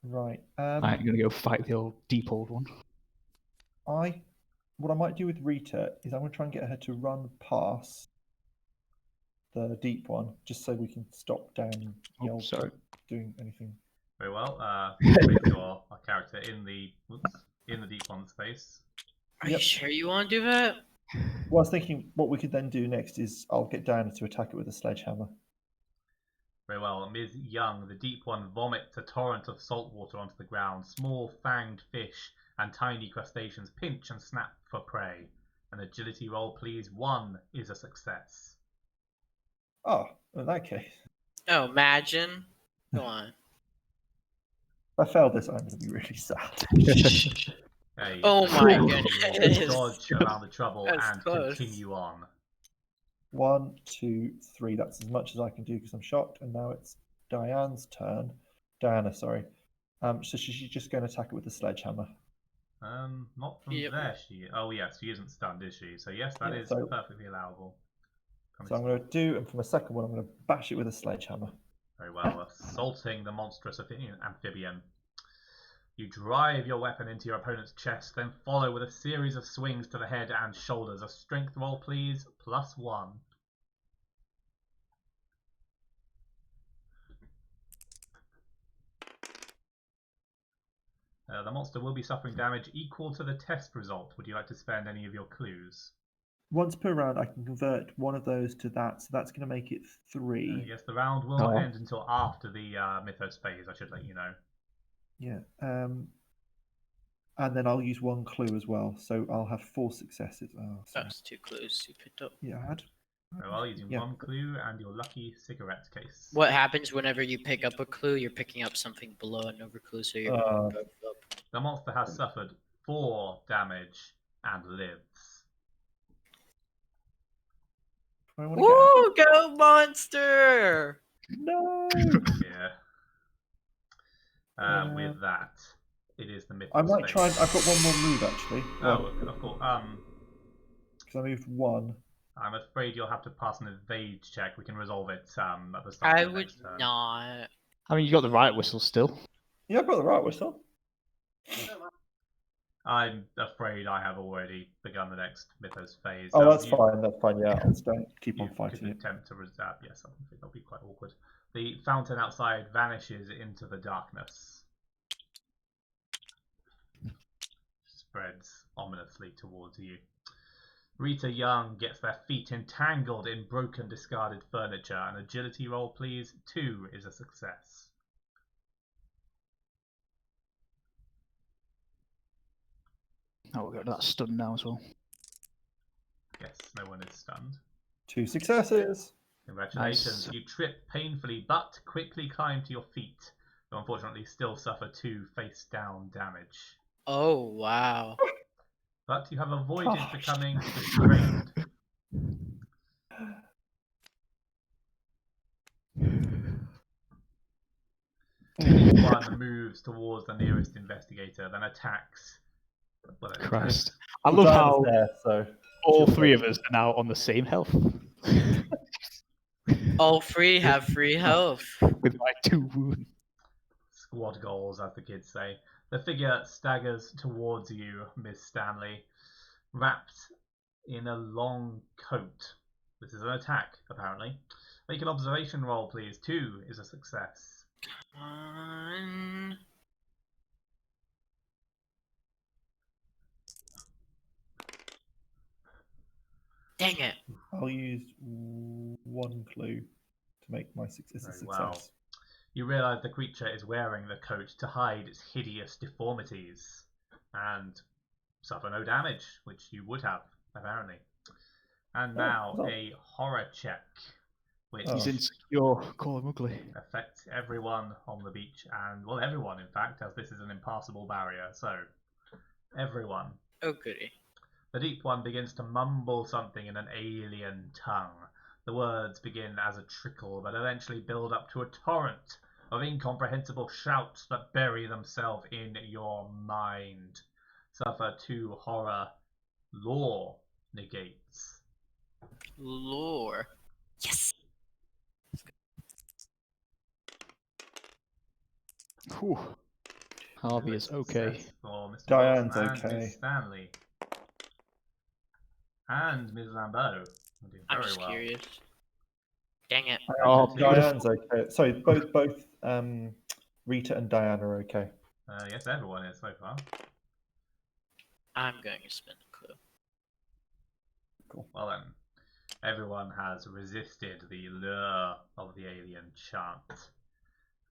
Right. I'm going to go fight the deep old one. What I might do with Rita is I'm going to try and get her to run past the deep one, just so we can stop down the Oh, old sorry. doing anything. Very well. Place your character in the deep one space. Are you sure you want to do that? Well, I was thinking what we could then do next is I'll get Diana to attack it with a sledgehammer. Very well. Ms. Young, the deep one vomits a torrent of salt water onto the ground. Small fanged fish and tiny crustaceans pinch and snap for prey. An agility roll, please. 1 is a success. Oh, in that case, Oh, imagine. Go on. if I fail this, I'm going to be really sad. Hey, Oh my you goodness. dodge around the trouble That's and close. continue on. 1, 2, 3. That's as much as I can do because I'm shocked. And now it's Diane's turn. Diana, sorry. So she's just going to attack it with a sledgehammer. Not from Yep. there. Oh yes, she isn't stunned, is she? So yes, that Yeah, is so- perfectly allowable. So I'm going to do, and for my second one, I'm going to bash it with a sledgehammer. Very well, assaulting the monstrous amphibian. You drive your weapon into your opponent's chest, then follow with a series of swings to the head and shoulders. A strength roll, please, +1. The monster will be suffering damage equal to the test result. Would you like to spend any of your clues? once per round, I can convert one of those to that, so that's going to make it I 3. guess the round will not Oh. end until after the Mythos phase, I should let you know. Yeah. And then I'll use 1 clue as well, so I'll have 4 successes. Oh, sorry. That's 2 clues you picked up. Yeah, I had. Very well, using Yeah. 1 clue and your lucky cigarette case. What happens whenever you pick up a clue? You're picking up something below another clue, so you're Uh, both up. The monster has suffered 4 damage and lives. I want to get out. Woo! Go monster! No. Yeah. With that, it is the Mythos I might phase. try. I've got one more move actually. Oh, of course. Because I moved 1. I'm afraid you'll have to pass an evade check. We can resolve it at the start I of the would next turn. not. I mean, you got the right whistle still. Yeah, I've got the right whistle. I'm afraid I have already begun the next Mythos phase. Oh, that's You fine. That's fine. Yeah, I'll stay. Keep on could fighting it. attempt to reserve. Yes, I think that'll be quite awkward. The fountain outside vanishes into the darkness. Spreads ominously towards you. Rita Young gets their feet entangled in broken, discarded furniture. An agility roll, please. 2 is a success. Oh, we've got that stun now as well. Yes, no one is stunned. 2 successes. Congratulations. Nice. You trip painfully, but quickly climb to your feet. You unfortunately still suffer 2 face-down damage. Oh, wow. But you have avoided Gosh. becoming restrained. One moves towards the nearest investigator, then attacks. Well, it Christ. attacks. I Well, love Diana's how there, so all she'll 3 go. of us are now on the same health. All 3 have free health. With my 2 wounds. Squad goals, as the kids say. The figure staggers towards you, Miss Stanley, wrapped in a long coat. This is an attack, apparently. Make an observation roll, please. 2 is a success. One. Dang it. I'll use 1 clue to make my success a Very success. well. You realise the creature is wearing the coat to hide its hideous deformities and suffer no damage, which you would have, apparently. And now no. a horror check, which He's insecure. Call him ugly. affects everyone on the beach, and, well, everyone, in fact, as this is an impassable barrier, so everyone. Oh, goody. The deep one begins to mumble something in an alien tongue. The words begin as a trickle, but eventually build up to a torrent of incomprehensible shouts that bury themselves in your mind. Suffer 2 horror. Law negates. Lore. Yes. Whew. Harvey is okay. Success for Mr. Diane's Wilson and okay. Miss Stanley. And Ms. Lambeau. I'm Very just well. curious. Dang it. Oh, Diane's okay. Sorry, both Rita and Diane are okay. Yes, everyone is so far. I'm going to spin a clue. Cool. Well then, everyone has resisted the lure of the alien chant.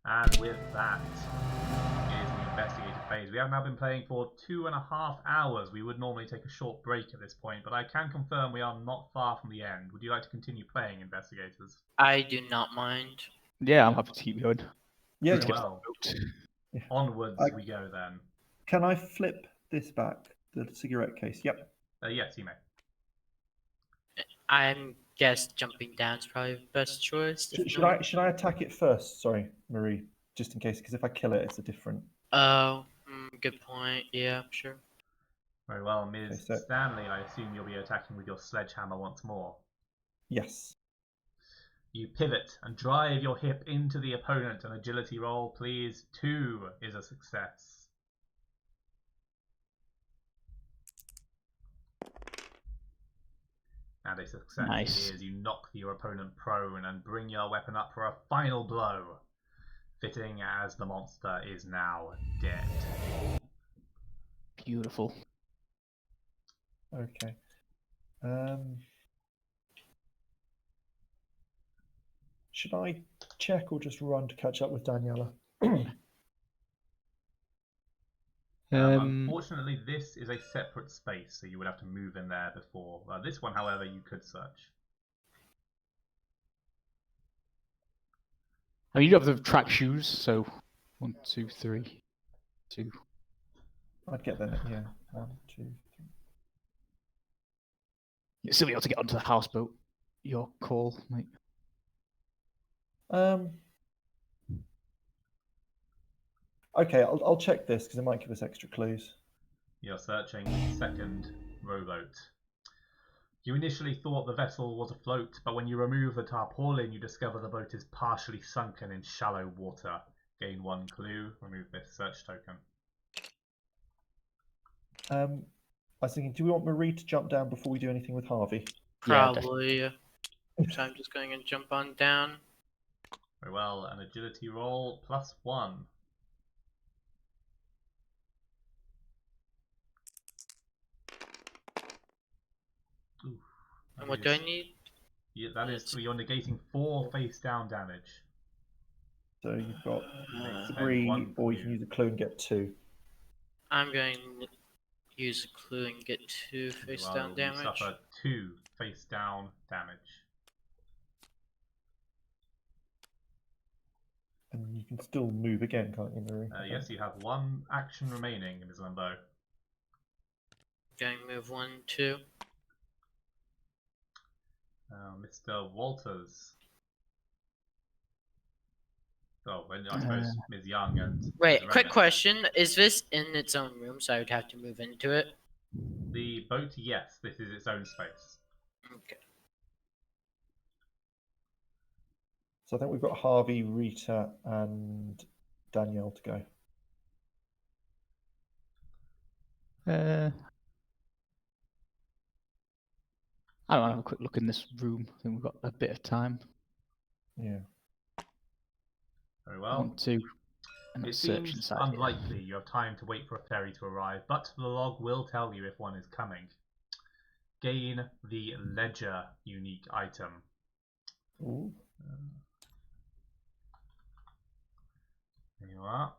And with that, it is the investigative phase. We have now been playing for 2.5 hours. We would normally take a short break at this point, but I can confirm we are not far from the end. Would you like to continue playing, investigators? I do not mind. Yeah, I'm happy to keep going. Yeah. Very well. Yeah. Onwards I- we go then. Can I flip this back? The cigarette case. Yep. Yes, you may. I'm guess jumping down is probably the best choice. if Should I attack it first? Sorry, Marie, just in case, because if I kill it, it's a different. Oh, good point. Yeah, sure. Very well, Ms. Okay, so- Stanley, I assume you'll be attacking with your sledgehammer once more. Yes. You pivot and drive your hip into the opponent. An agility roll, please. 2 is a success. And a success Nice. is you knock your opponent prone and bring your weapon up for a final blow. Fitting as the monster is now dead. Beautiful. Okay. Should I check or just run to catch up with Daniela? Unfortunately, this is a separate space, so you would have to move in there before. This one, however, you could search. I mean, you have the track shoes, so 1, 2, 3, 2. I'd get there, yeah. 1, 2, You'll still be able to get onto the houseboat. Your call, mate. 3. Okay, I'll check this because it might give us extra clues. You're searching the second rowboat. You initially thought the vessel was afloat, but when you remove the tarpaulin, you discover the boat is partially sunken in shallow water. Gain 1 clue. Remove this search token. I was thinking, do we want Marie to jump down before we do anything with Harvey? Probably. So I'm just going to jump on down. Very well. An agility roll +1. Oof, And what do I need? Yeah, that is. You're negating 4 face down damage. So you've got Spend 3, 1 or you can clue. use a clue and get 2. I'm going to use a clue and get 2 face down You damage. suffer 2 face down damage. And you can still move again, can't you, Marie? Yes, you have 1 action remaining in Ms. Limbo. Going to move 1, 2. Mr. Walters. Oh, I suppose Ms. Young and... Wait, Ms. quick Raymond. question. Is this in its own room, so I would have to move into it? The boat, yes. This is its own space. Okay. So I think we've got Harvey, Rita, and Danielle to go. I don't know, have a quick look in this room. I think we've got a bit of time. Yeah. Very well. 1, 2. And It let's search seems inside here. unlikely you have time to wait for a ferry to arrive, but the log will tell you if one is coming. Gain the ledger unique item. Ooh. There you are.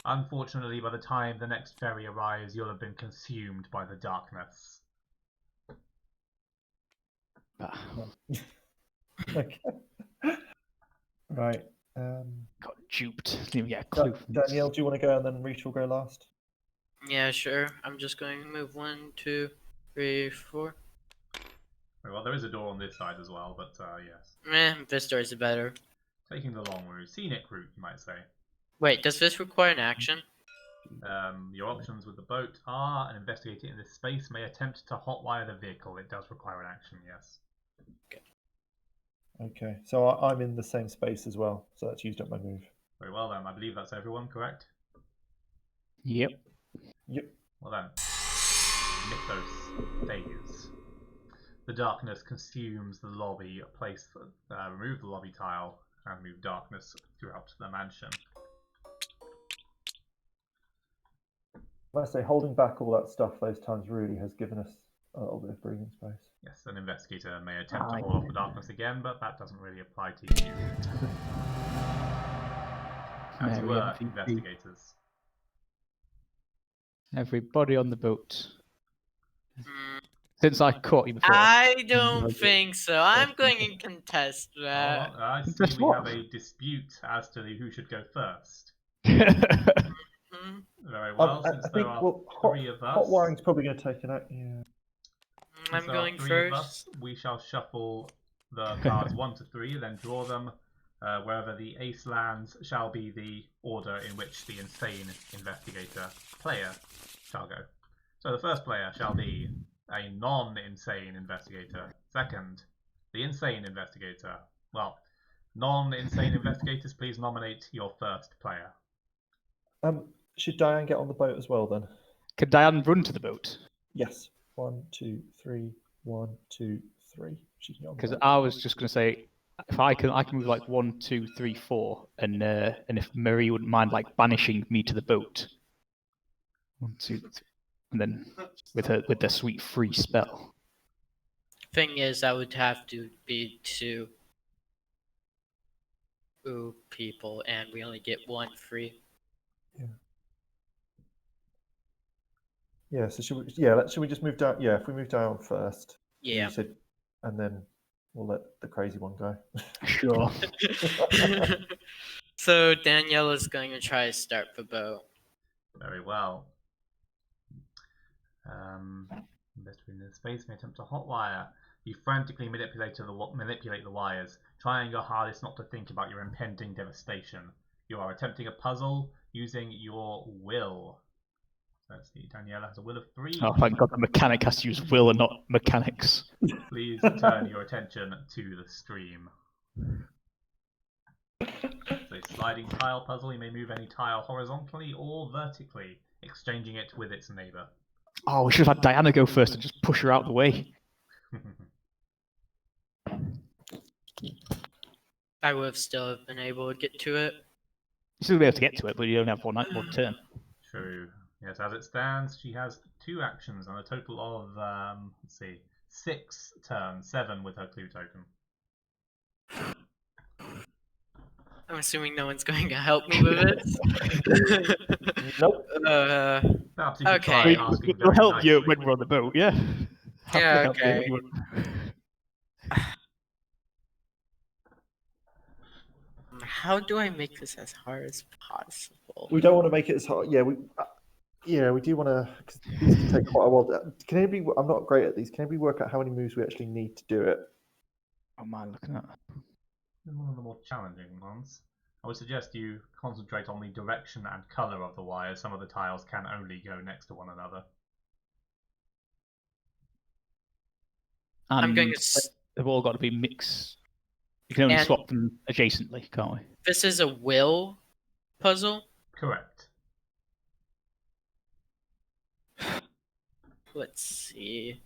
Unfortunately, by the time the next ferry arrives, you'll have been consumed by the darkness. Okay. Right. Got duped. Didn't even get a clue. from this. Danielle, do you want to go and then Rita will go last? Yeah, sure. I'm just going to move 1, 2, 3, 4. Very well, there is a door on this side as well, but yes. This door is better. Taking the long route, scenic route, you might say. Wait, does this require an action? Your options with the boat are: an investigator in this space may attempt to hotwire the vehicle. It does require an action, yes. Okay, so I'm in the same space as well, so that's used up my move. Very well then, I believe that's everyone, correct? Yep. Yep. Well then, Mythos phase. The darkness consumes the lobby, remove the lobby tile, and move darkness throughout the mansion. I say holding back all that stuff those times really has given us a little bit of breathing space. Yes, an investigator may attempt to hold off the darkness again, but that doesn't really apply to you. As you Mary were, MVP. investigators. Everybody on the boat. Mm, Since I caught you before. I don't think so. I'm going to contest that. Oh, I see Just we what? have a dispute as to who should go first. Hmm? Very well, since there are 3 of us. Hot wiring's probably going to take an act. Yeah. I'm Since there are going 3 of first. us, we shall shuffle the cards 1 to 3, then draw them. Wherever the ace lands shall be the order in which the insane investigator player shall go. So the first player shall be a non-insane investigator. Second, the insane investigator. Well, non-insane investigators, please nominate your first player. Should Diane get on the boat as well then? Could Diane run to the boat? Yes. 1, 2, 3. 1, 2, 3. She can get on the Because boat. I was just going to say, if I can move like 1, 2, 3, 4, and if Marie wouldn't mind like banishing me to the boat. 1, 2, 3, and then with the sweet free spell. Thing is, that would have to be 2 people, and we only get 1 free. Yeah. So should we just move down? Yeah. If we move down first. Yeah. You said, and then we'll let the crazy one go. Sure. So Danielle is going to try to start the bow. Very well. Between the space, may attempt to hotwire. You frantically manipulate the wires, trying your hardest not to think about your impending devastation. You are attempting a puzzle using your will. Let's see, Daniela has a will of 3. Oh, thank God the mechanic has to use will and not mechanics. Please turn your attention to the stream. So, sliding tile puzzle, you may move any tile horizontally or vertically, exchanging it with its neighbour. Oh, we should have had Diana go first and just push her out of the way. I would have still been able to get to it. You still be able to get to it, but you only have one turn. True. Yes, as it stands, she has 2 actions and a total of, let's see, 6 turns, 7 with her clue token. I'm assuming no one's going to help me with it. Nope. Perhaps you could Okay. try asking We'll very help you nicely. when we're on the boat, yeah? Yeah, Help you okay. when you're- How do I make this as hard as possible? We don't want to make it as hard. Yeah. We do want to. Cause these can take quite a while. Can anybody? I'm not great at these. Can anybody work out how many moves we actually need to do it? Oh man, looking at One of the more challenging ones. I would suggest you concentrate on the direction and colour of the wires. Some of the tiles can only go next to one another. I'm going And to. they've all got to be mixed. You can only And- swap them adjacently, can't we? This is a will puzzle. Correct. Let's see.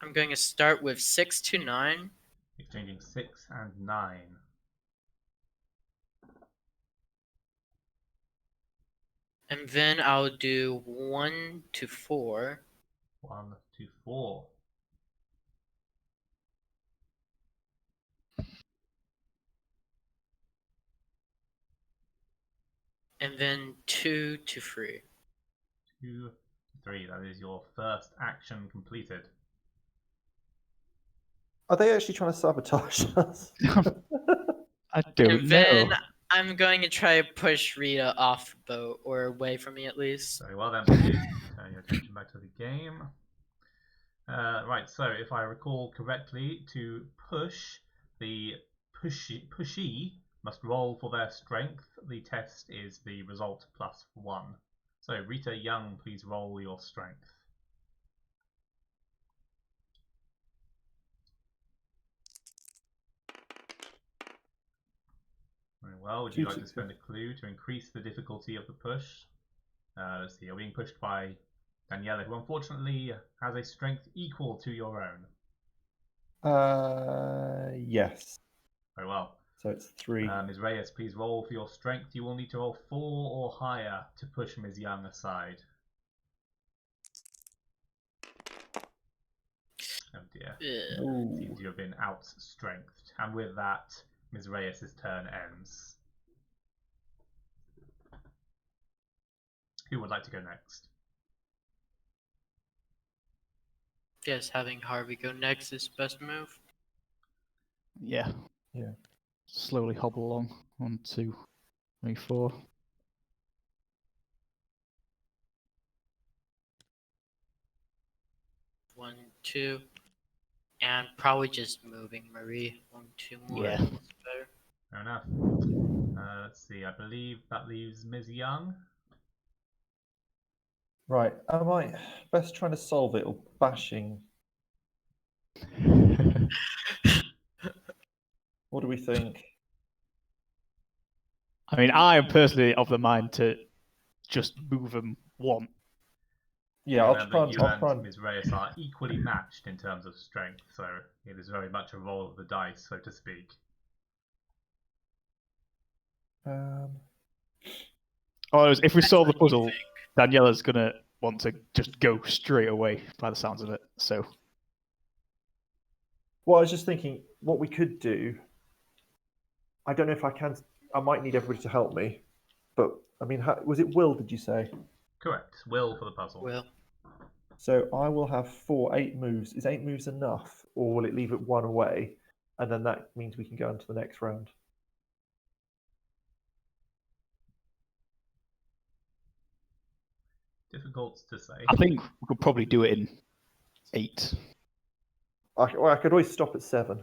I'm going to start with 6 to 9. Exchanging 6 and 9. And then I'll do 1 to 4. 1 to 4. And then 2 to 3. 2, 3. That is your first action completed. Are they actually trying to sabotage us? I don't And know. then I'm going to try to push Rita off the boat, or away from me at least. Very well then, please turn your attention back to the game. Right, so if I recall correctly, to push, the pushy must roll for their strength. The test is the result plus 1. So Rita Young, please roll your strength. Very well. Would you like to spend a clue to increase the difficulty of the push? Let's see. You're being pushed by Daniela, who unfortunately has a strength equal to your own. Yes. Very well. So it's 3. Ms. Reyes, please roll for your strength. You will need to roll 4 or higher to push Ms. Young aside. Oh dear. Ugh. Seems you have been out-strengthed. And with that, Ms. Reyes' turn ends. Who would like to go next? Guess having Harvey go next is best move. Yeah. Yeah. Slowly hobble along. 1, 2, 3, 4. One, 2. And probably just moving Marie 1, 2 more. Yeah. That's better. Fair enough. Let's see. I believe that leaves Ms. Young. Right. Am I best trying to solve it or bashing? What do we think? I mean, I am personally of the mind to just move them one. Yeah, I'll Remember, try and. you I'll try and and Ms. Reyes are equally matched in terms of strength, so it is very much a roll of the dice, so to speak. Oh, if we That's solve the what you puzzle, think. Daniela's gonna want to just go straight away by the sounds of it. So Well, I was just thinking what we could do. I don't know if I can. I might need everybody to help me, but I mean, was it Will? Did you say? Correct. Will for the puzzle. Well, So I will have 8 moves. Is 8 moves enough, or will it leave it 1 away, and then that means we can go into the next round? Difficult to say. I think we could probably do it in 8. I could always stop at 7.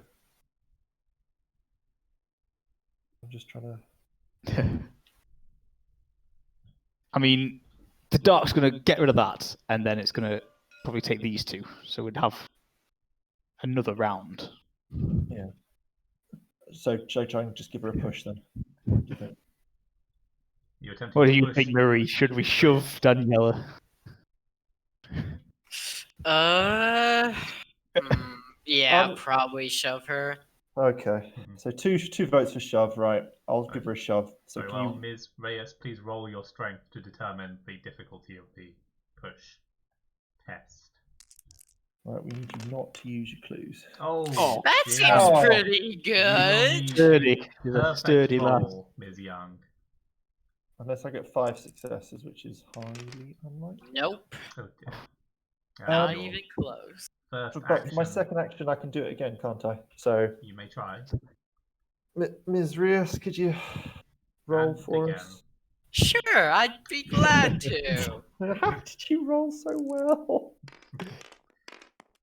I'm just trying to. I mean, the dark's going to get rid of that, and then it's going to probably take these 2. So we'd have another round. Yeah. So should I try and just give her a push then? Do you think? You're attempting What to do you push think, Murray? Should we shove Daniela? yeah, probably shove her. Okay. So two votes for shove, right? I'll give her a shove. So Very can well, you? Ms. Reyes, please roll your strength to determine the difficulty of the push test. Right, we need you not to use your clues. Oh, That dear. seems pretty You will good. need Sturdy. a He's a perfect sturdy lad. roll, Ms. Young. Unless I get 5 successes, which is highly unlikely. Nope, Oh dear. not Your even close. First But for my action, second action, I can do it again, can't I? So, you may try. Ms. Rios, could you roll And for again. us? Sure, I'd be glad to. How did you roll so well?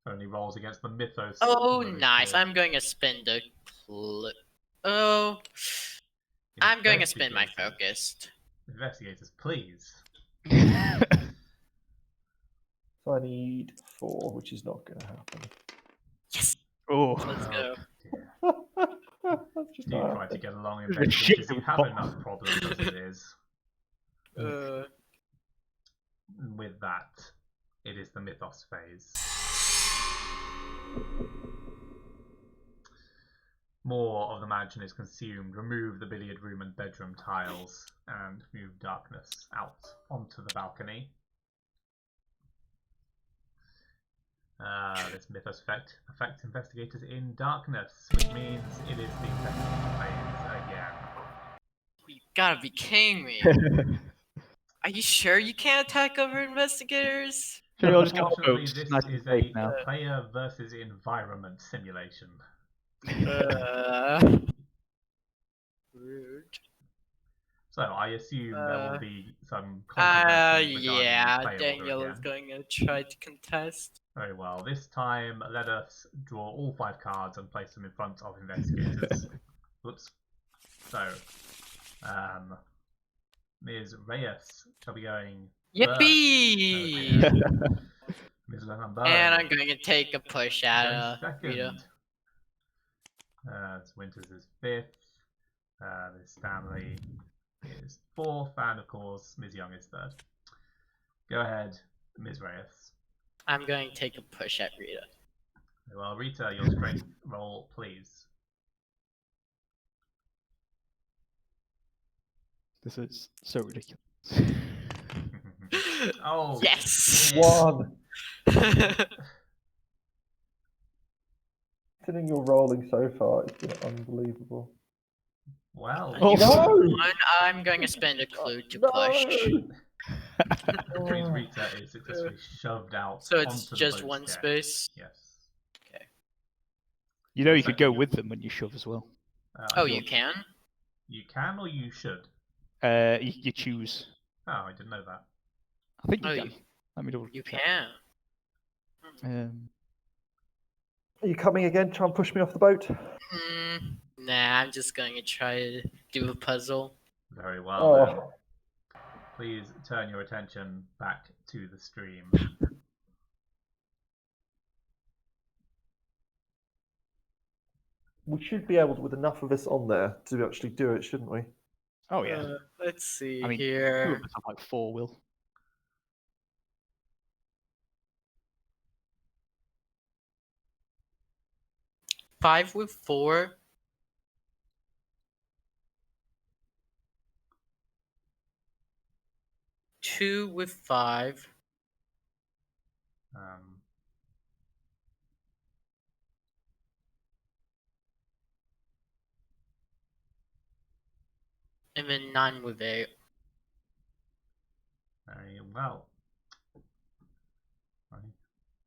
Only rolls against the mythos. Oh, that is nice. good. I'm going to spin the Oh, I'm going to spin my Investigators. focus. Investigators, please. So I need 4, which is not going to happen. Yes, Oh, let's go. Dear. That's just Do not try to happening. get along, The shit investigators. You with have Bob. enough problems as it is. With that, it is the mythos phase. More of the mansion is consumed. Remove the billiard room and bedroom tiles and move darkness out onto the balcony. This mythos effect affects investigators in darkness, which means it is the investigator phase again. You gotta be kidding me. Are you sure you can't attack other investigators? should we all just get our Unfortunately, votes? this Nice is and safe a now. player versus environment simulation. Rude. So I assume there will be some controversy regarding Yeah, the play order Daniel is again. going to try to contest. Very well. This time, let us draw all 5 cards and place them in front of investigators. Whoops. So, Ms. Reyes shall be going Yippee! first. Ms. Lamberto And I'm going to take a push going at Rita. second. Winters is 5th. This Stanley is 4th, and of course, Ms. Young is 3rd. Go ahead, Ms. Reyes. I'm going to take a push at Rita. Very well, Rita, your strength roll, please. This is so ridiculous. Oh, Yes! dear. 1. Considering you're rolling so far, it's been unbelievable. Well, Oh, No! I'm going to spend a clue to No! push. which means Rita is successfully shoved out So it's onto just the one boat's deck. space. Yes. You know, you could go with them when you shove as well. Oh, you can? You can or you should? You choose. Oh, I didn't know that. I think you Oh, can. Let me double You check. can. Are you coming again? Try and push me off the boat? Nah, I'm just going to try to do a puzzle. Very well. Then. Oh, Please turn your attention back to the stream. we should be able to, with enough of us on there, to actually do it, shouldn't we? Oh yeah. Let's see I mean, 2 here. of us have like 4 will. Five with 4. 2 with 5. And then 9 with 8. Very well. I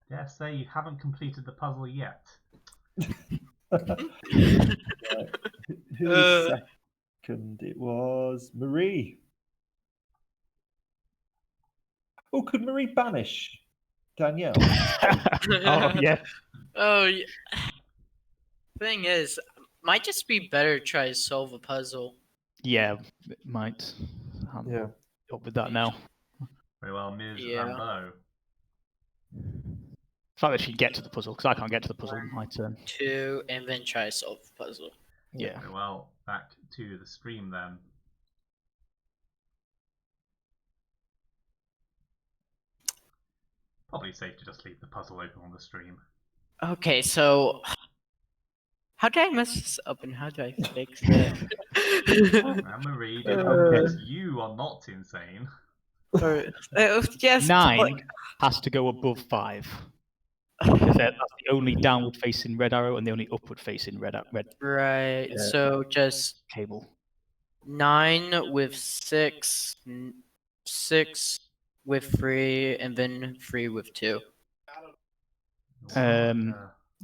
dare say you haven't completed the puzzle yet. Right. Who was second? It was Marie. Oh, could Marie banish Danielle? Oh, yeah. Oh, yeah. Thing is, might just be better to try to solve a puzzle. Yeah, it might. I'm Yeah. up with that now. Very well, Ms. Yeah. Rambeau. In fact, I should get to the puzzle, because I can't get to the puzzle. My turn. 2, and then try to solve the puzzle. Yeah. Very well, back to the stream then. Probably safe to just leave the puzzle open on the stream. Okay, so how did I mess this up and how do I fix it? And Marie, because you are not insane. Yes. 9 has to go above 5. Because that's the only downward facing red arrow and the only upward facing red Right. So just cable. 9 with 6, 6 with 3, and then 3 with 2.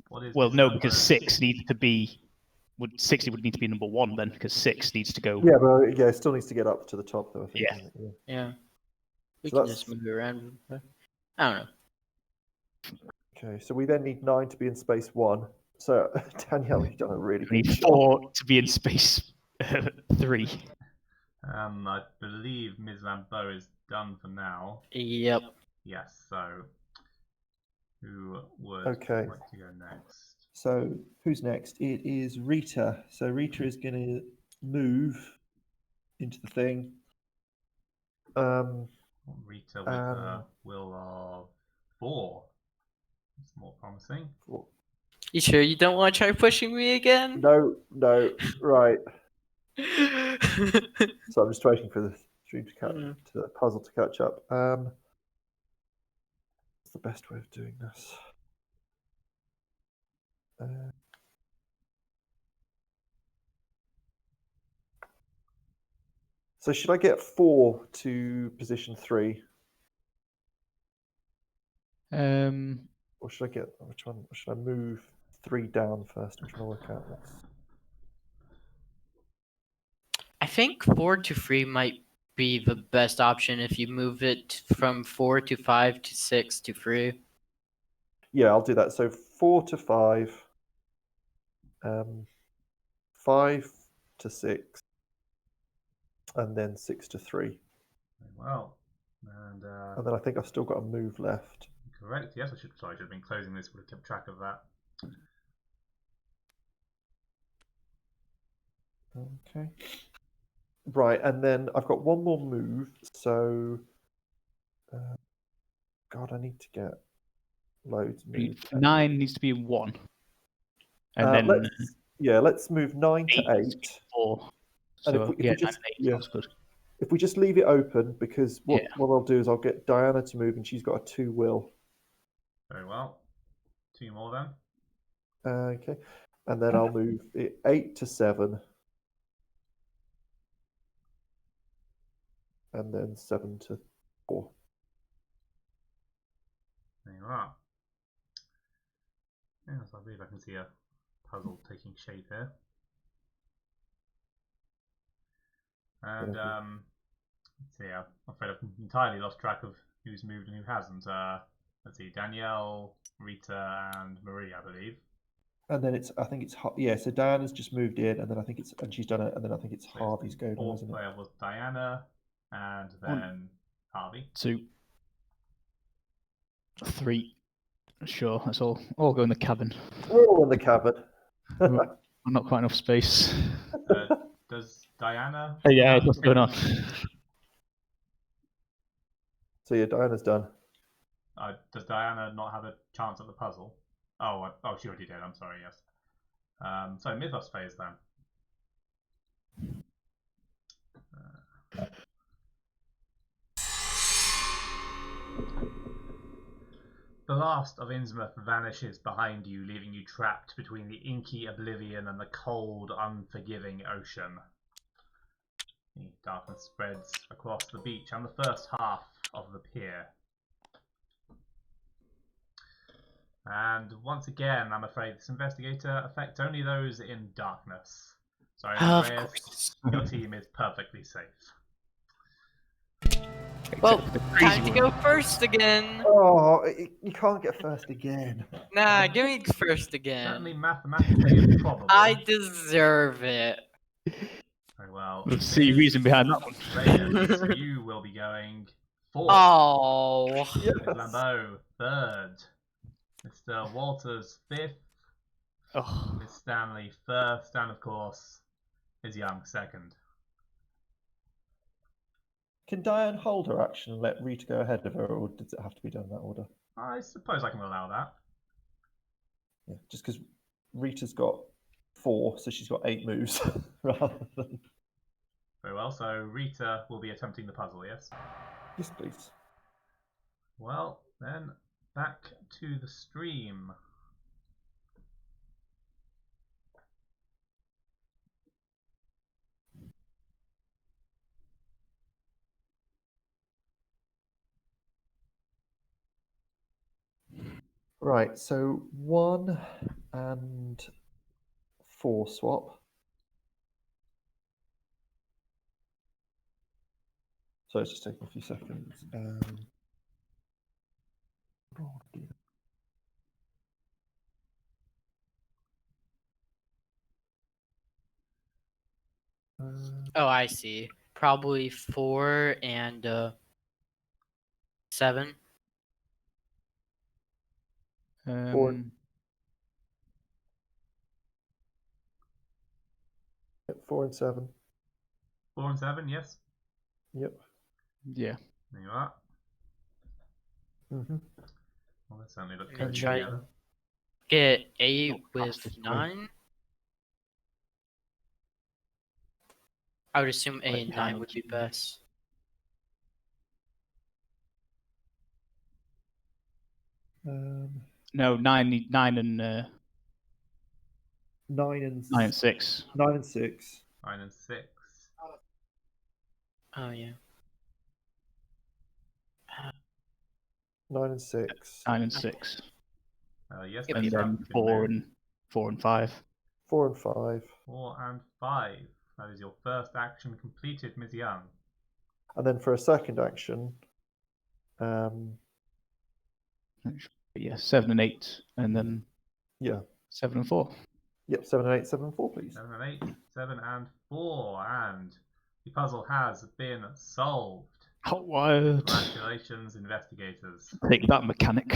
What is Well, Ms. no, Rambeau? because 6 needs to be. 60 would need to be number 1 then, because 6 needs to go. Yeah, but yeah, it still needs to get up to the top though, I think. Yeah. Doesn't it? Yeah. We So can that's- just move it around. I don't know. Okay, so we then need 9 to be in space 1. So Danielle, you've done a really We good need job. 4 to be in space 3. I believe Ms. Rambeau is done for now. Yep. Yes, so who would Okay. like to go next? So who's next? It is Rita. So Rita is going to move into the thing. Rita with a will of 4. It's more promising. You sure you don't want to try pushing me again? No, right. So I'm just waiting for the stream to to the puzzle to catch up. What's the best way of doing this? So should I get 4 to position 3? Or should I get which one? Should I move 3 down first? I'm trying to work out what's. I think 4 to 3 might be the best option if you move it from 4 to 5 to 6 to 3. Yeah, I'll do that. So 4 to 5, 5 to 6, and then 6 to 3. Well, and then I think I've still got a move left. Correct. Yes, I should have been closing this. Would have kept track of that. Okay. Right, and then I've got one more move. So, God, I need to get loads moved. 9 needs to be in 1. And then let's move 9 to 8. 4. And So, if we just, 9 and 8 sounds good. If we just leave it open, because what I'll do is I'll get Diana to move, and she's got a 2 will. Very well. 2 more then. Okay, and then I'll move it 8 to 7, and then 7 to 4. There you are. Yes, I believe I can see a puzzle taking shape here. And let's see, I'm afraid I've entirely lost track of who's moved and who hasn't. Let's see, Danielle, Rita, and Marie, I believe. And then I think it's so Diana's just moved in, and then and she's done it, and then I think it's Harvey's go now, isn't it? Player was Diana, and then Harvey. 2, 3. Sure, that's all. All go in the cabin. All in the cabin. Not quite enough space. Does Diana? Yeah, what's going on? So yeah, Diana's done. Does Diana not have a chance at the puzzle? Oh, she already did. I'm sorry. Yes. So Mythos phase then. The last of Innsmouth vanishes behind you, leaving you trapped between the inky oblivion and the cold, unforgiving ocean. The darkness spreads across the beach and the first half of the pier. And once again, I'm afraid this investigator affects only those in darkness. Sorry, Of Andreas, course. your team is perfectly safe. Well, Except for the crazy time to one. go first again. Oh, you can't get first again. Nah, give me first again. Certainly mathematically improbable. I deserve it. Very well. Let's see reason behind that one. Reyes, you will be going fourth. Oh. Yes. Miss Lambeau, third. Mr. Walters, fifth. Oh, Miss Stanley, first. And of course, Ms. Young, second. Can Diane hold her action and let Rita go ahead of her, or does it have to be done in that order? I suppose I can allow that. Yeah, just because Rita's got 4, so she's got 8 moves rather than. Very well, so Rita will be attempting the puzzle, yes? Yes, please. Well, then, back to the stream. Right, so 1 and 4 swap. So it's just taking a few seconds. Oh, I see. Probably 4 and 7. 4 and 7. 4 and 7, yes? Yep. yeah. There you are. Mm-hmm. Well, that certainly looks Gonna good try together. get 8 Not with past this point. 9. I would assume 8 and 9 would be best. No, 9 and 9 and 9 and 6. 9 and 6. 9 and 6. Oh, yeah. 9 and 6. 9 and 6. Yes, Yep, And that's yep. then good 4 move. and 4 and 5. 4 and 5. 4 and 5. That is your first action completed, Ms. Young. And then for a second action, Yeah, 7 and 8, and then yeah. 7 and 4. Yep, 7 and 8, 7 and 4, please. 7 and 8, 7 and 4. And the puzzle has been solved. Hot wild. Congratulations, investigators. Take that, mechanic.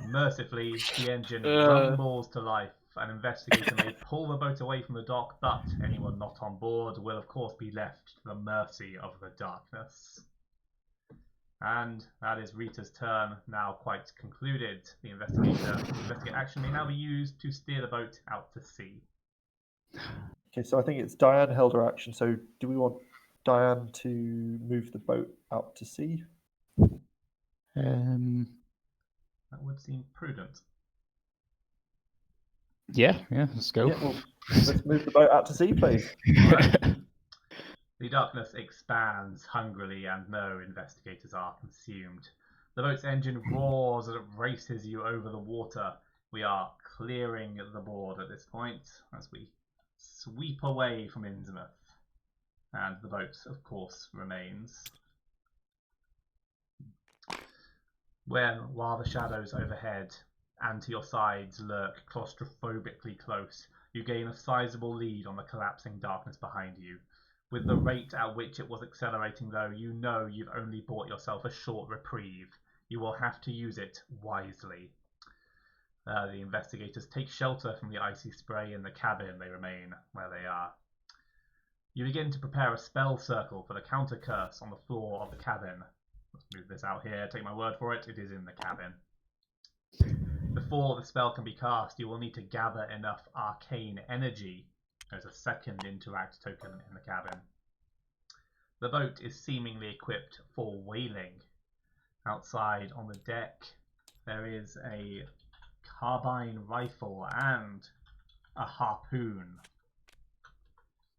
Mercifully, the engine Uh. rumbles to life. An investigator may pull the boat away from the dock, but anyone not on board will, of course, be left to the mercy of the darkness. And that is Rita's turn, now quite concluded. The investigate action may now be used to steer the boat out to sea. Okay, so I think it's Diane held her action. So do we want Diane to move the boat out to sea? That would seem prudent. Yeah, let's go. Yeah, well, let's move the boat out to sea, please. The darkness expands hungrily and no investigators are consumed. The boat's engine roars as it races you over the water. We are clearing the board at this point as we sweep away from Innsmouth. And the boat, of course, remains. While the shadows overhead and to your sides lurk claustrophobically close, you gain a sizable lead on the collapsing darkness behind you. With the rate at which it was accelerating, though, you know you've only bought yourself a short reprieve. You will have to use it wisely. The investigators take shelter from the icy spray in the cabin. They remain where they are. You begin to prepare a spell circle for the counter curse on the floor of the cabin. Let's move this out here. Take my word for it. It is in the cabin. Before the spell can be cast, you will need to gather enough arcane energy. There's a second interact token in the cabin. The boat is seemingly equipped for whaling. Outside on the deck, There is a carbine rifle and a harpoon.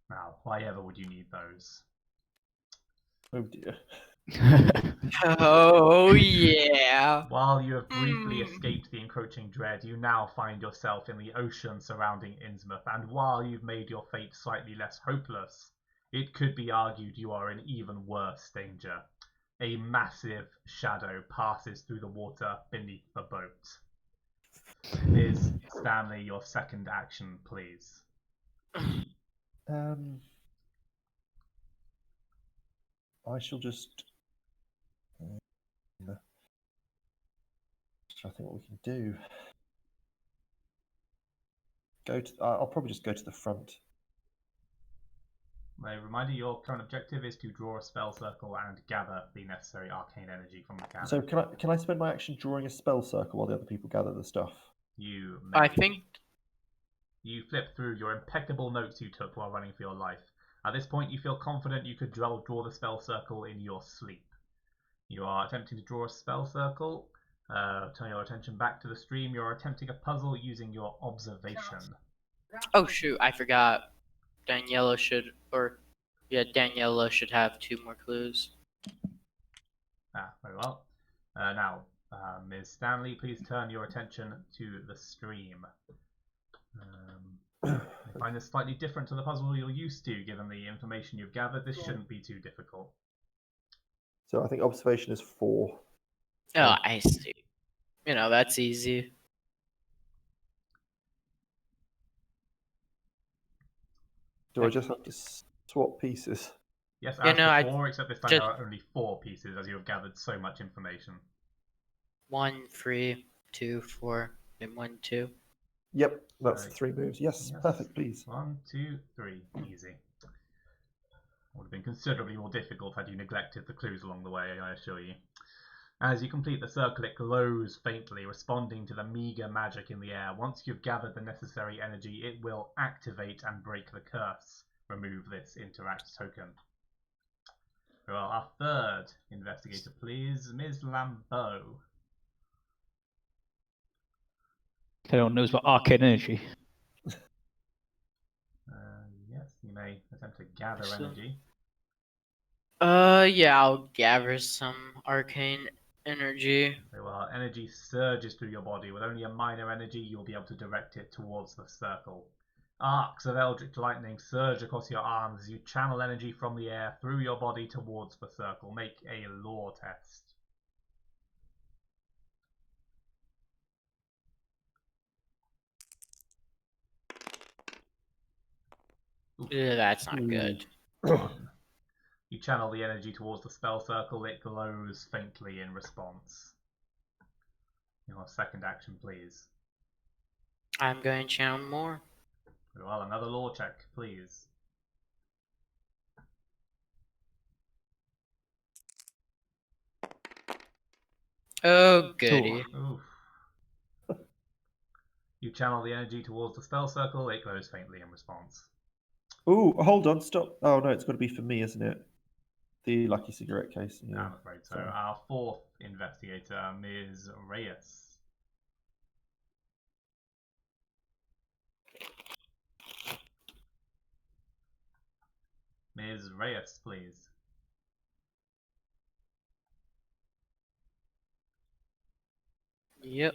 Now, why ever would you need those? Oh dear. Oh yeah. While you have briefly escaped the encroaching dread, you now find yourself in the ocean surrounding Innsmouth, and while you've made your fate slightly less hopeless, it could be argued you are in even worse danger. A massive shadow passes through the water beneath the boat. Ms. Stanley, your second action, please. I shall just try to think what we can do. I'll probably just go to the front. A reminder, your current objective is to draw a spell circle and gather the necessary arcane energy from the cannon. So can I spend my action drawing a spell circle while the other people gather the stuff? You may. I think You flip through your impeccable notes you took while running for your life. At this point, you feel confident you could draw the spell circle in your sleep. You are attempting to draw a spell circle. Turn your attention back to the stream. You're attempting a puzzle using your observation. Oh shoot, I forgot. Daniela should have 2 more clues. Very well. Now, Ms. Stanley, please turn your attention to the stream. I find this slightly different to the puzzle you're used to, given the information you've gathered. This shouldn't be too difficult. So I think observation is 4. Oh, I see. That's easy. Do I just have to swap pieces? Yes, Yeah, as no, before, except this time there are only 4 pieces, as you have gathered so much information. 1, 3, 2, 4, and 1, 2. Yep, that's 3 moves. Yes, perfect, please. 1, 2, 3, easy. It would have been considerably more difficult had you neglected the clues along the way, I assure you. As you complete the circle, it glows faintly, responding to the meager magic in the air. Once you've gathered the necessary energy, it will activate and break the curse. Remove this interact token. Well, our third investigator, please, Ms. Lambeau. If anyone knows about arcane energy. Yes, you may attempt to gather energy. Yeah, I'll gather some arcane energy. Very well. Energy surges through your body. With only a minor energy, you'll be able to direct it towards the circle. Arcs of eldritch lightning surge across your arms as you channel energy from the air through your body towards the circle. Make a lore test. Yeah, that's not good. 1. You channel the energy towards the spell circle. It glows faintly in response. Your second action, please. I'm going to channel more. Very well. Another lore check, please. Oh, goody. Oof. You channel the energy towards the spell circle. It glows faintly in response. Ooh, hold on, stop. Oh no, it's got to be for me, isn't it? The lucky cigarette case. Yeah. I'm afraid so. Sorry. Our fourth investigator, Ms. Reyes. Ms. Reyes, please. Yep.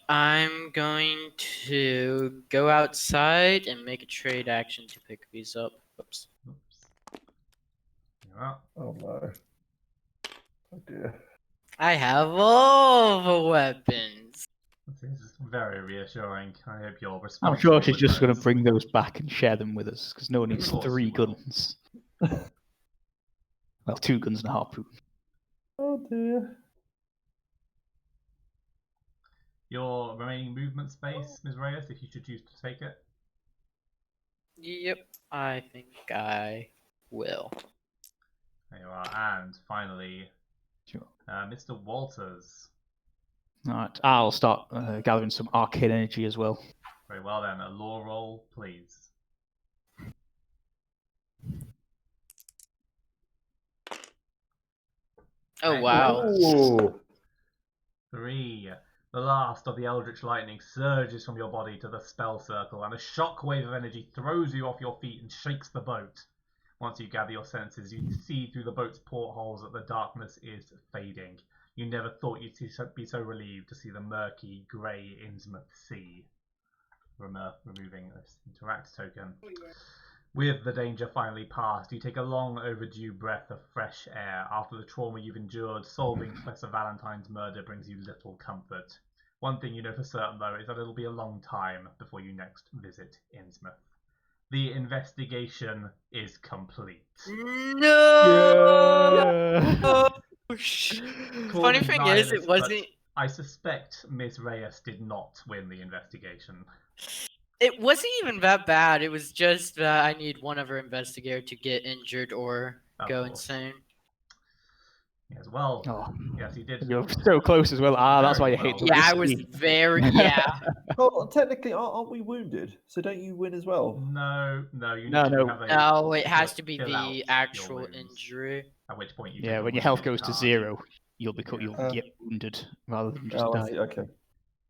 I'm going to go outside and make a trade action to pick these up. Oops. Oops. You're up. Oh no. Oh dear. I have all the weapons. This is very reassuring. I hope you're responsible. I'm sure she's with just going to those. bring those back and share them with us, because no one needs Of course 3 you will. guns. Well, 2 guns and a harpoon. Oh dear. Your remaining movement space, Ms. Reyes, if you should choose to take it. Yep, I think I will. There you are. And finally, Sure. Mr. Walters. Alright, I'll start gathering some arcane energy as well. Very well then. A lore roll, please. Oh, wow. Oh. 3. The last of the Eldritch Lightning surges from your body to the spell circle, and a shockwave of energy throws you off your feet and shakes the boat. Once you gather your senses, you see through the boat's portholes that the darkness is fading. You never thought you'd be so relieved to see the murky, grey Innsmouth Sea. Removing this interact token. With the danger finally past, you take a long overdue breath of fresh air. After the trauma you've endured, solving Professor Valentine's murder brings you little comfort. One thing you know for certain, though, is that it'll be a long time before you next visit Innsmouth. The investigation is complete. No! Yeah. Funny thing is, it wasn't. I suspect Miss Reyes did not win the investigation. It wasn't even that bad. It was just that I need one other investigator to get injured or go insane. Yes, well, Oh. yes, he did. You're so close as well. That's why you hate the Yeah, I was whiskey. very. Yeah. Well, technically, aren't we wounded? So don't you win as well? No, you No, need to no. have a. No, it has to be fill out the your actual wounds, injury. At which point you Yeah, take a when your health wounded goes to card. 0, you'll Yeah. get wounded rather than just Oh, I die. see. Okay.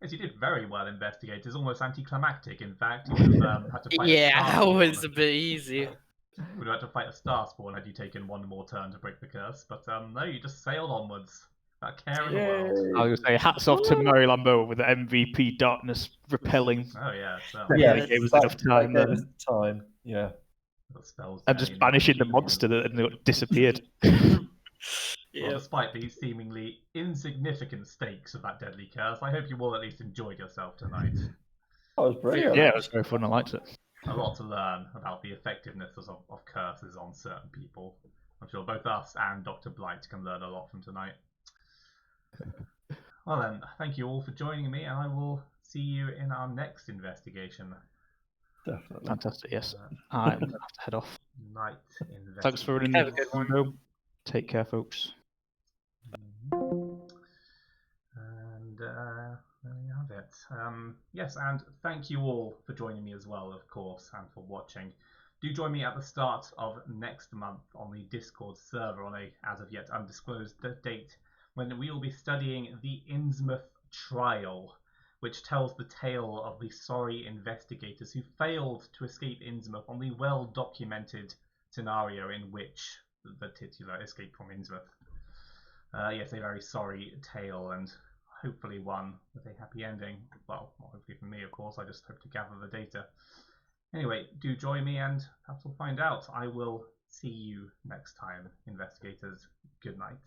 Yes, you did very well, investigators. Almost anticlimactic, in fact. You would have had to fight a Yeah, star that spawn. was a bit easy. You would have had to fight a star spawn had you taken one more turn to break the curse. But no, you just sailed onwards. That care in the world. I was going to say, hats off to Murray Lambeau with the MVP darkness repelling. Oh yeah, Yeah, Really gave us enough time that there. gave us time. Yeah. Spells And just banishing the monster that disappeared. Well, despite the seemingly insignificant stakes of that deadly curse, I hope you all at least enjoyed yourself tonight. That was brilliant. Yeah, it was very fun. I liked it. A lot to learn about the effectiveness of curses on certain people. I'm sure both us and Dr. Blight can learn a lot from tonight. Well then, thank you all for joining me, and I will see you in our next investigation. Definitely. Fantastic, yes. I'm going to have to head off. Night investigation. Thanks for running Have a good one. Take care, folks. And there we have it. Yes, and thank you all for joining me as well, of course, and for watching. Do join me at the start of next month on the Discord server on a as of yet undisclosed date, when we will be studying the Innsmouth Trial, which tells the tale of the sorry investigators who failed to escape Innsmouth on the well-documented scenario in which the titular escaped from Innsmouth. Yes, a very sorry tale, and hopefully one with a happy ending. Well, not hopefully for me, of course. I just hope to gather the data. Anyway, do join me, and perhaps we'll find out. I will see you next time, investigators. Good night.